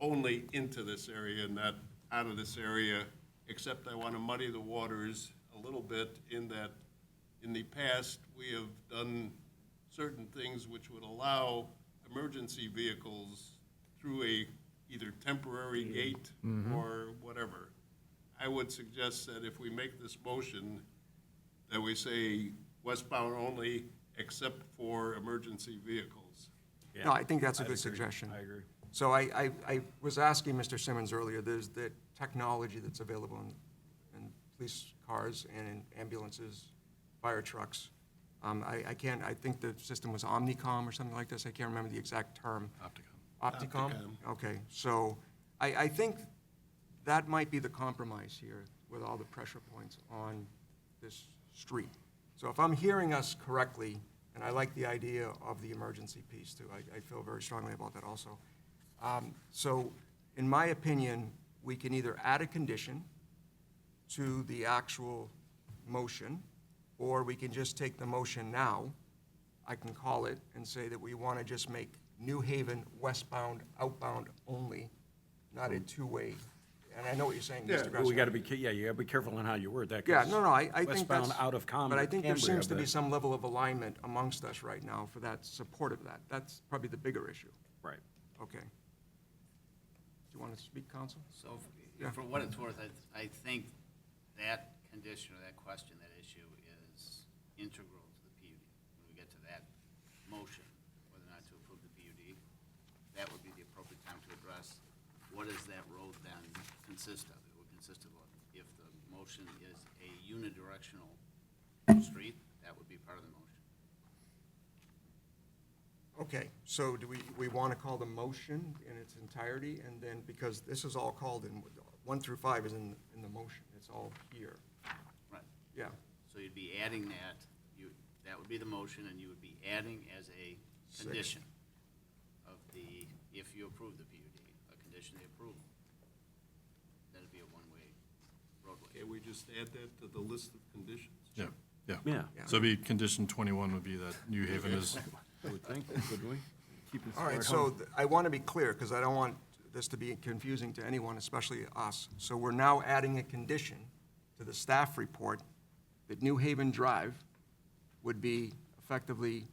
only into this area, not out of this area, except I want to muddy the waters a little bit in that, in the past, we have done certain things which would allow emergency vehicles through a either temporary gate or whatever. I would suggest that if we make this motion, that we say westbound only except for emergency vehicles. No, I think that's a good suggestion. I agree. So I was asking Mr. Simmons earlier, there's the technology that's available in police cars and in ambulances, fire trucks. I think the system was Omnicom or something like this. I can't remember the exact term. Opticom? Okay, so I think that might be the compromise here with all the pressure points on this street. So if I'm hearing us correctly, and I like the idea of the emergency piece too, I feel very strongly about that also. So in my opinion, we can either add a condition to the actual motion, or we can just take the motion now. I can call it and say that we want to just make New Haven westbound, outbound only, not a two-way. And I know what you're saying, Mr. But we Gressler. gotta be, you gotta be careful on how you word that. Yeah, 'cause I think that's. Westbound out of But I think there Cambria, seems to be but- some level of alignment amongst us right now for that, support of that. That's probably the bigger issue. Right. Okay. Do you want to speak, counsel? So, Yeah. for what it's worth, I think that condition or that question, that issue is integral to the PUD. When we get to that motion, whether or not to approve the PUD, that would be the appropriate time to address what does that road then consist of? It would consist of, if the motion is a unidirectional street, that would be part of the motion. Okay, so do we want to call the motion in its entirety, and then, because this is all called in, 1 through 5 is in the motion, it's all here. Right. Yeah, So you'd be adding that, that would be the motion, and you would be adding as a condition of the, if you approve the PUD, a condition of approval. That'd be a one-way roadway. Can we just add that to the list of conditions? Yeah. Yeah. So it'd be condition 21 would be that New Haven is, I would think, would we? Keep it all right, smart, so huh? I want to be clear, because I don't want this to be confusing to anyone, especially us. So we're now adding a condition to the staff report that New Haven Drive would be effectively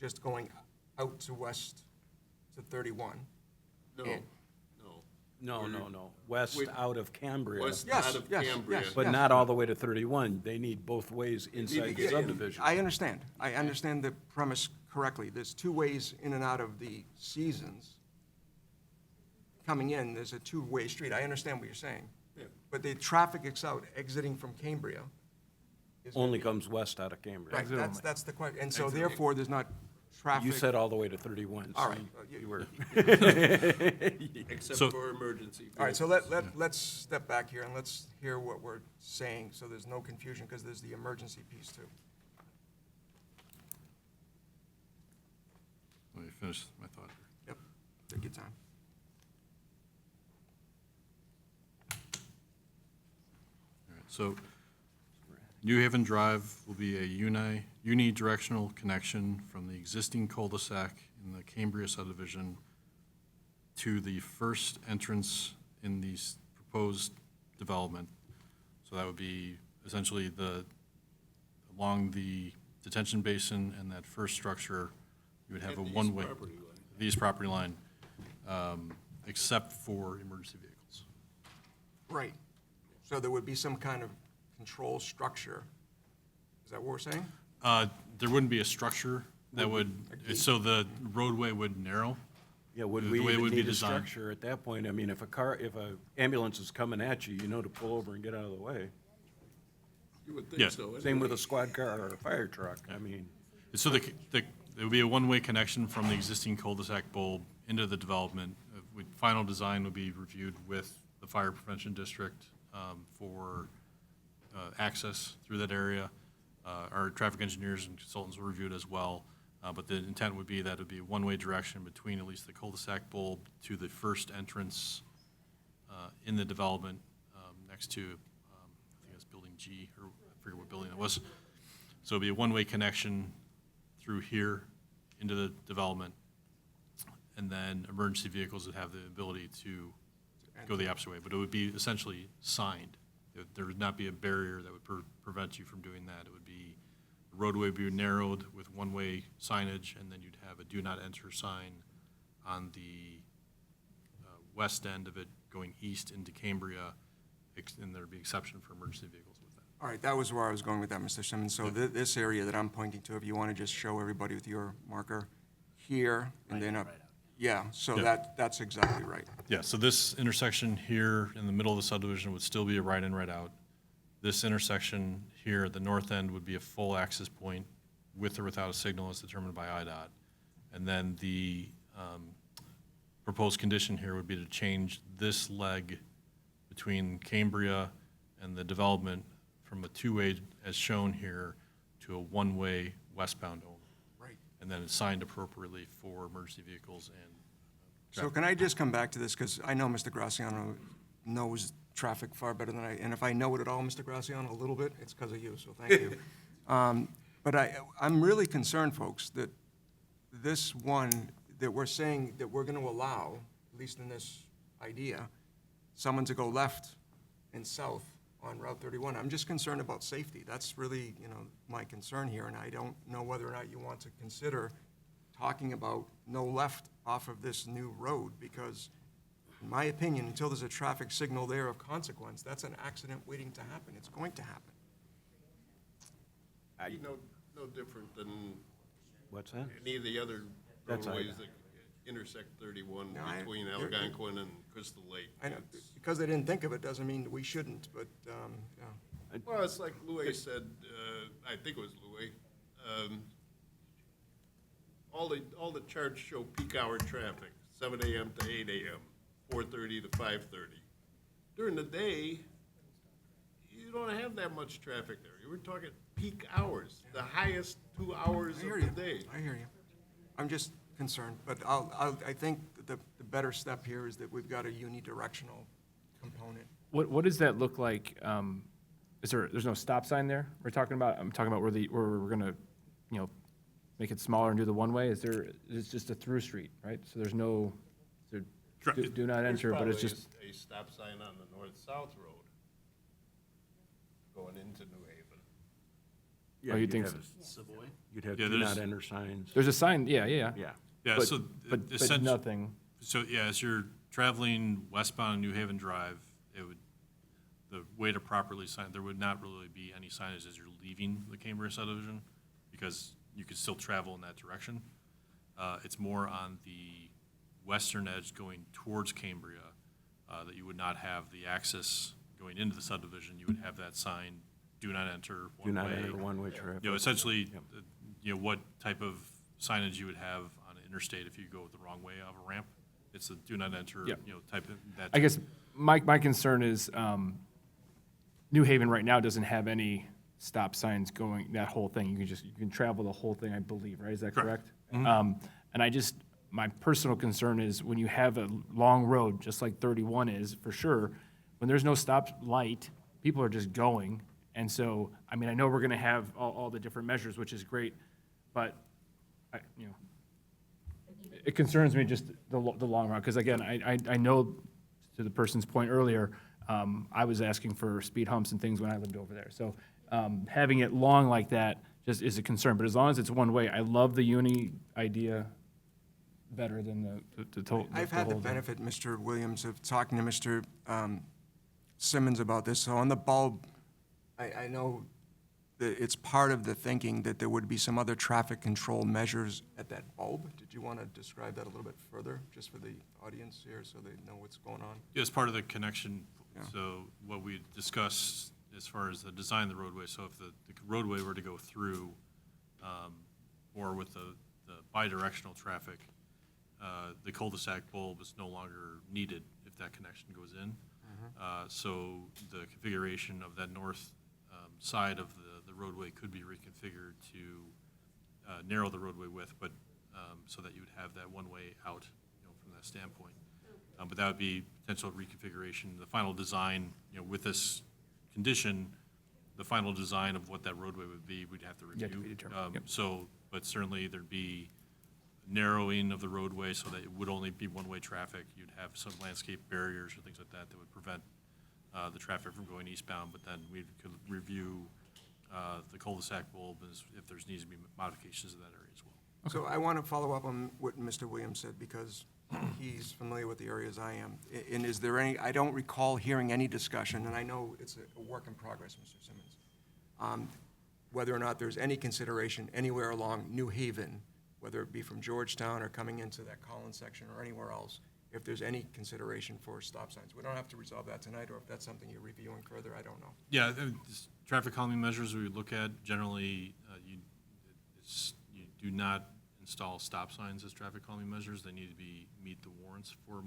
just going out to west to 31. No, And- No. West Wait. out of Cambria. West Yes, out of yes, Cambria. yes. But not all the way to 31. They need both ways inside the get in. subdivision. I understand. I understand the premise correctly. There's two ways in and out of the seasons. Coming in, there's a two-way street. I understand what you're saying. Yeah. But the traffic exiting from Cambria is. Only comes west out of Cambria. Right, that's the question. And so therefore, there's not traffic. You said all the way to 31. All so right. You were. Except So- for emergency. All right, so vehicles. let's step back here and let's hear what we're saying, so there's no confusion, because there's the emergency piece too. let me finish my thought here. Yep, take your time. All right, so New Haven Drive will be a unidirectional connection from the existing cul-de-sac in the Cambria subdivision to the first entrance in the proposed development. So that would be essentially along the detention basin and that first structure, you would have a one-way. The east property line, except for emergency vehicles. Right. So there would be some kind of control structure. Is that what we're saying? There wouldn't be a structure that would, so the roadway would narrow. Yeah, would The we way it even would be need a designed. structure at that point? I mean, if a ambulance is coming at you, you know to pull over and get out of the way. You would Yeah. think so. Same with a squad car or a fire truck, I mean. So there would be a one-way connection from the existing cul-de-sac bulb into the development. Final design would be reviewed with the fire prevention district for access through that area. Our traffic engineers and consultants will review it as well. But the intent would be that it would be a one-way direction between at least the cul-de-sac bulb to the first entrance in the development next to, I think it's building G, or I forget what building it was. So it'd be a one-way connection through here into the development. And then emergency vehicles would have the ability to go the opposite way, but it would be essentially signed. There would not be a barrier that would prevent you from doing that. It would be, the roadway would be narrowed with one-way signage, and then you'd have a do not enter sign on the west end of it going east into Cambria, and there'd be exception for emergency vehicles with that. All right, that was where I was going with that, Mr. Simmons. So this area that I'm pointing to, if you want to just show everybody with your marker here, and then up. Yeah, so Yeah. that's exactly right. Yeah, so this intersection here in the middle of the subdivision would still be a right in, right out. This intersection here at the north end would be a full access point with or without a signal as determined by IDOT. And then the proposed condition here would be to change this leg between Cambria and the development from a two-way, as shown here, to a one-way westbound only. Right. And then it's signed appropriately for emergency vehicles and So can I just come back to this, because I know Mr. Graziano knows traffic far better than I, and if I know it at all, Mr. Graziano, a little bit, it's because of you, so thank you. But I'm really concerned, folks, that this one, that we're saying that we're going to allow, at least in this idea, someone to go left and south on Route 31. I'm just concerned about safety. That's really, my concern here, and I don't know whether or not you want to consider talking about no left off of this new road, because in my opinion, until there's a traffic signal there of consequence, that's an accident waiting to happen. It's going to happen. No different than What's that? any of the other That's roadways IDOT. that intersect 31 No, between they're- Algonquin and Crystal Lake. I know, It's- because they didn't think of it doesn't mean that we shouldn't, but, yeah. Well, it's like Louis said, I think it was Louis, all the charts show peak hour traffic, 7 AM to 8 AM, 4:30 to 5:30. During the day, you don't have that much traffic there. You were talking peak hours, the highest 2 hours I of hear the you. day. I hear you. I'm just concerned, but I think the better step here is that we've got a unidirectional component. What does that look like? There's no stop sign there? I'm talking about where we're gonna, make it smaller and do the one-way? It's just a through street, right? So there's no, do not enter, but it's just. There's probably a stop sign on the north-south road going into New Haven. Yeah, Oh, you you'd think have so? a- You'd have Yeah, do there's- not enter signs. There's a sign, yeah. Yeah. Yeah, But- so but essentially- nothing. So, yeah, as you're traveling westbound on New Haven Drive, the way to properly sign, there would not really be any signage as you're leaving the Cambria subdivision, because you could still travel in that direction. It's more on the western edge going towards Cambria, that you would not have the access going into the subdivision. You would have that sign, do not enter one way. Do not enter one-way traffic. Essentially, Yep. what type of signage you would have on an interstate if you go the wrong way of a ramp. It's a do not enter, Yep. type of that. I guess my concern is, New Haven right now doesn't have any stop signs going, that whole thing. You can travel the whole thing, I believe, right? Is that correct? And my personal concern is when you have a long road, just like 31 is, for sure, when there's no stop light, people are just going. And so, I know we're gonna have all the different measures, which is great, but, it concerns me just the long run, because again, I know, to the person's point earlier, I was asking for speed humps and things when I lived over there. So having it long like that just is a concern. But as long as it's one way, I love the uni idea better than the total. I've had the benefit, Mr. Williams, of talking to Mr. Simmons about this. So on the bulb, I know that it's part of the thinking that there would be some other traffic control measures at that bulb. Did you want to describe that a little bit further, just for the audience here, so they know what's going on? As part of the connection, Yeah. so what we discussed as far as the design of the roadway, so if the roadway were to go through, or with the bidirectional traffic, the cul-de-sac bulb is no longer needed if that connection goes in. So the configuration of that north side of the roadway could be reconfigured to narrow the roadway width, but so that you would have that one-way out, from that standpoint. But that would be potential reconfiguration. The final design, with this condition, the final design of what that roadway would be, we'd have to Yet to be review. determined. Yep. So, but certainly there'd be narrowing of the roadway so that it would only be one-way traffic. You'd have some landscape barriers or things like that that would prevent the traffic from going eastbound, but then we could review the cul-de-sac bulb if there's needs to be modifications in that area as well. So I want to follow up on what Mr. Williams said, because he's familiar with the area as I am. And is there any, I don't recall hearing any discussion, and I know it's a work in progress, Mr. Simmons, whether or not there's any consideration anywhere along New Haven, whether it be from Georgetown or coming into that Collins section or anywhere else, if there's any consideration for stop signs. We don't have to resolve that tonight, or if that's something you're reviewing further, I don't know. Yeah, traffic calming measures we would look at, generally, you do not install stop signs as traffic calming measures. They need to meet the warrants for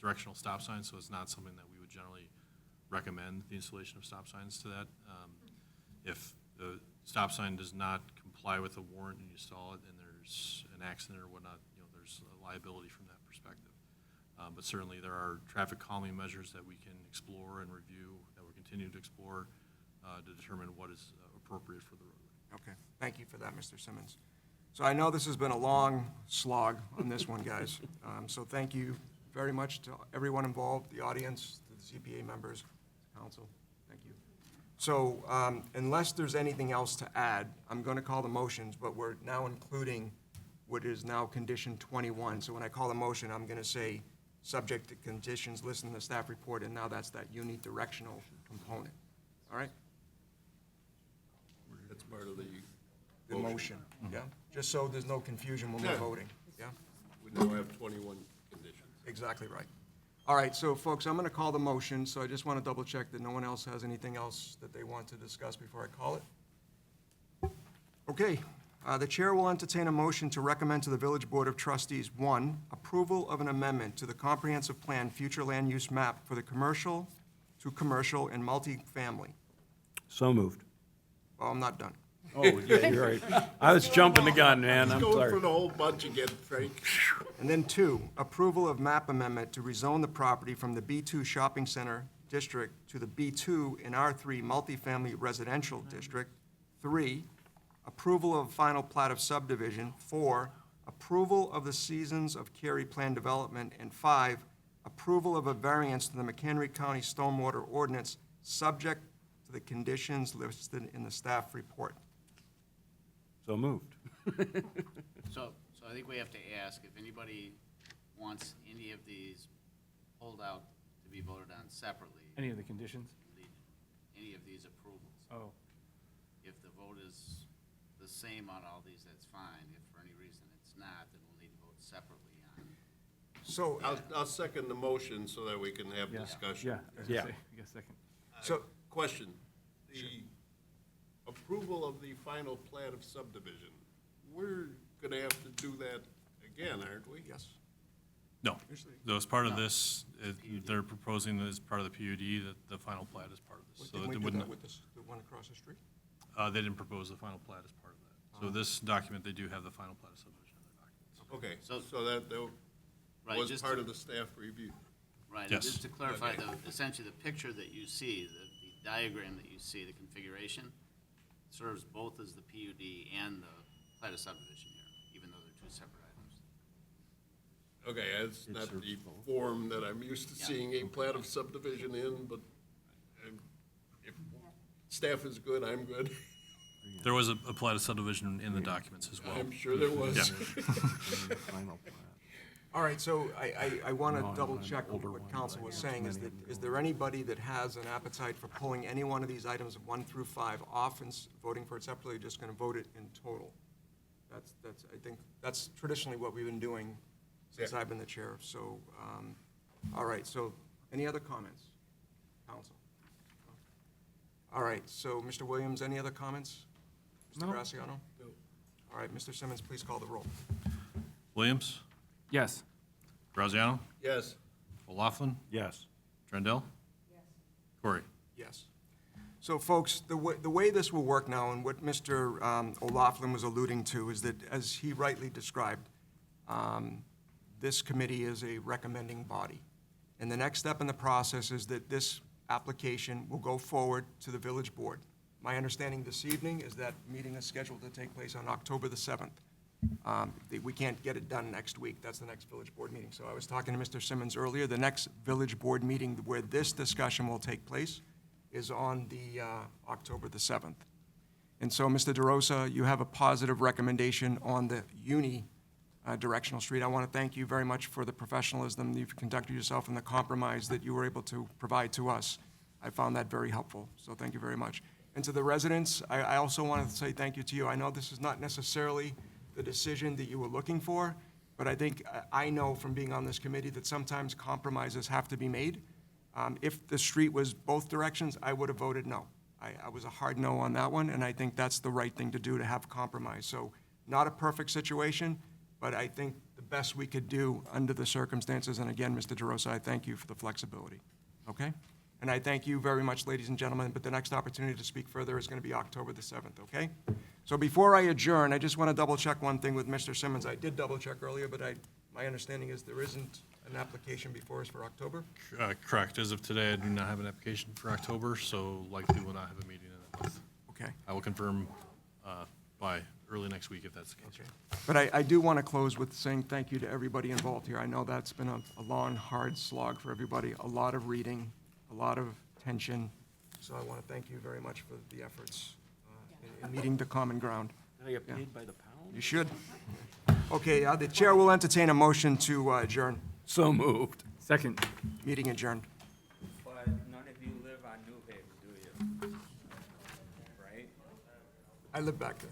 directional stop signs, so it's not something that we would generally recommend the installation of stop signs to that. If the stop sign does not comply with the warrant and you install it and there's an accident or whatnot, there's a liability from that perspective. But certainly there are traffic calming measures that we can explore and review, that we're continuing to explore to determine what is appropriate for the roadway. Okay, thank you for that, Mr. Simmons. So I know this has been a long slog on this one, guys. So thank you very much to everyone involved, the audience, to the CPA members, council. Thank you. So unless there's anything else to add, I'm going to call the motions, but we're now including what is now condition 21. So when I call the motion, I'm going to say, subject to conditions listed in the staff report, and now that's that unidirectional component. All right? That's part of the Motion, yeah? Just so there's no confusion when we're Yeah. voting, yeah? We now have 21 conditions. Exactly right. All right, so folks, I'm going to call the motion, so I just want to double check that no one else has anything else that they want to discuss before I call it. Okay, the chair will entertain a motion to recommend to the Village Board of Trustees, 1, approval of an amendment to the comprehensive plan future land use map for the commercial to commercial and multifamily. So moved. Well, I'm not done. Oh, yeah, you're right. I was jumping the gun, man. I'm Going for sorry. the whole bunch again, Frank. And then 2, approval of map amendment to rezone the property from the B2 Shopping Center District to the B2 and R3 Multifamily Residential District. 3, approval of final plat of subdivision. 4, approval of the Seasons of Cary Plan Development. And 5, approval of a variance to the McHenry County Stormwater Ordinance, subject to the conditions listed in the staff report. So moved. So I think we have to ask if anybody wants any of these pulled out to be voted on separately. Any of the conditions? Any of these approvals. Oh. If the vote is the same on all these, that's fine. If for any reason it's not, then we'll need to vote separately on. So, I'll second the motion so that we can have Yeah. discussion. Yeah. I was gonna say, you got a second. So, Question, the approval of the final plat of subdivision, we're gonna have to do that again, aren't we? yes. No, so as part of this, they're proposing that as part of the PUD, that the final plat is part of this. So Didn't we it do wouldn't, that with the one across the street? they didn't propose the final plat as part of that. So this document, they do have the final plat of subdivision in their documents. Okay, So- so that Right, was just part to- of the staff review. Right, and Yes. just to clarify, Okay. essentially the picture that you see, the diagram that you see, the configuration, serves both as the PUD and the plat of subdivision here, even though they're two separate items. Okay, that's not the form that I'm used to seeing a plat of subdivision in, but if staff is good, I'm good. There was a platted subdivision in the documents as well. I'm sure there was. Yeah. All right, so I want to double check what council was saying, is there anybody that has an appetite for pulling any one of these items 1 through 5 off and voting for it separately, or just going to vote it in total? I think that's traditionally what we've been doing since I've been the chair, so, all right, so, any other comments, council? All right, so, Mr. Williams, any other comments? Mr. Graziano? No. All right, Mr. Simmons, please call the roll. Williams? Yes. Graziano? Yes. O'Laughlin? Yes. Trendell? Yes. Corey? Yes. So, folks, the way this will work now, and what Mr. O'Laughlin was alluding to, is that, as he rightly described, this committee is a recommending body. And the next step in the process is that this application will go forward to the village board. My understanding this evening is that meeting is scheduled to take place on October the 7th. We can't get it done next week. That's the next village board meeting. So I was talking to Mr. Simmons earlier. The next village board meeting where this discussion will take place is on the October the 7th. And so, Mr. DeRosa, you have a positive recommendation on the directional street. I want to thank you very much for the professionalism you've conducted yourself and the compromise that you were able to provide to us. I found that very helpful, so thank you very much. And to the residents, I also wanted to say thank you to you. I know this is not necessarily the decision that you were looking for, but I think I know from being on this committee that sometimes compromises have to be made. If the street was both directions, I would have voted no. I was a hard no on that one, and I think that's the right thing to do, to have compromise. So not a perfect situation, but I think the best we could do under the circumstances. And again, Mr. DeRosa, I thank you for the flexibility, okay? And I thank you very much, ladies and gentlemen, but the next opportunity to speak further is going to be October the 7th, okay? So before I adjourn, I just want to double-check one thing with Mr. Simmons. I did double-check earlier, but my understanding is there isn't an application before us for October? Correct. As of today, I do not have an application for October, so likely will not have a meeting in that month. Okay. I will confirm by early next week if that's the case. But I do want to close with saying thank you to everybody involved here. I know that's been a long, hard slog for everybody, a lot of reading, a lot of tension. So I want to thank you very much for the efforts in meeting the common ground. Now you're paid by the pound? You should. Okay, the chair will entertain a motion to adjourn. So moved. Second. Meeting adjourned. But none of you live on New Haven, do you? Right? I live back there.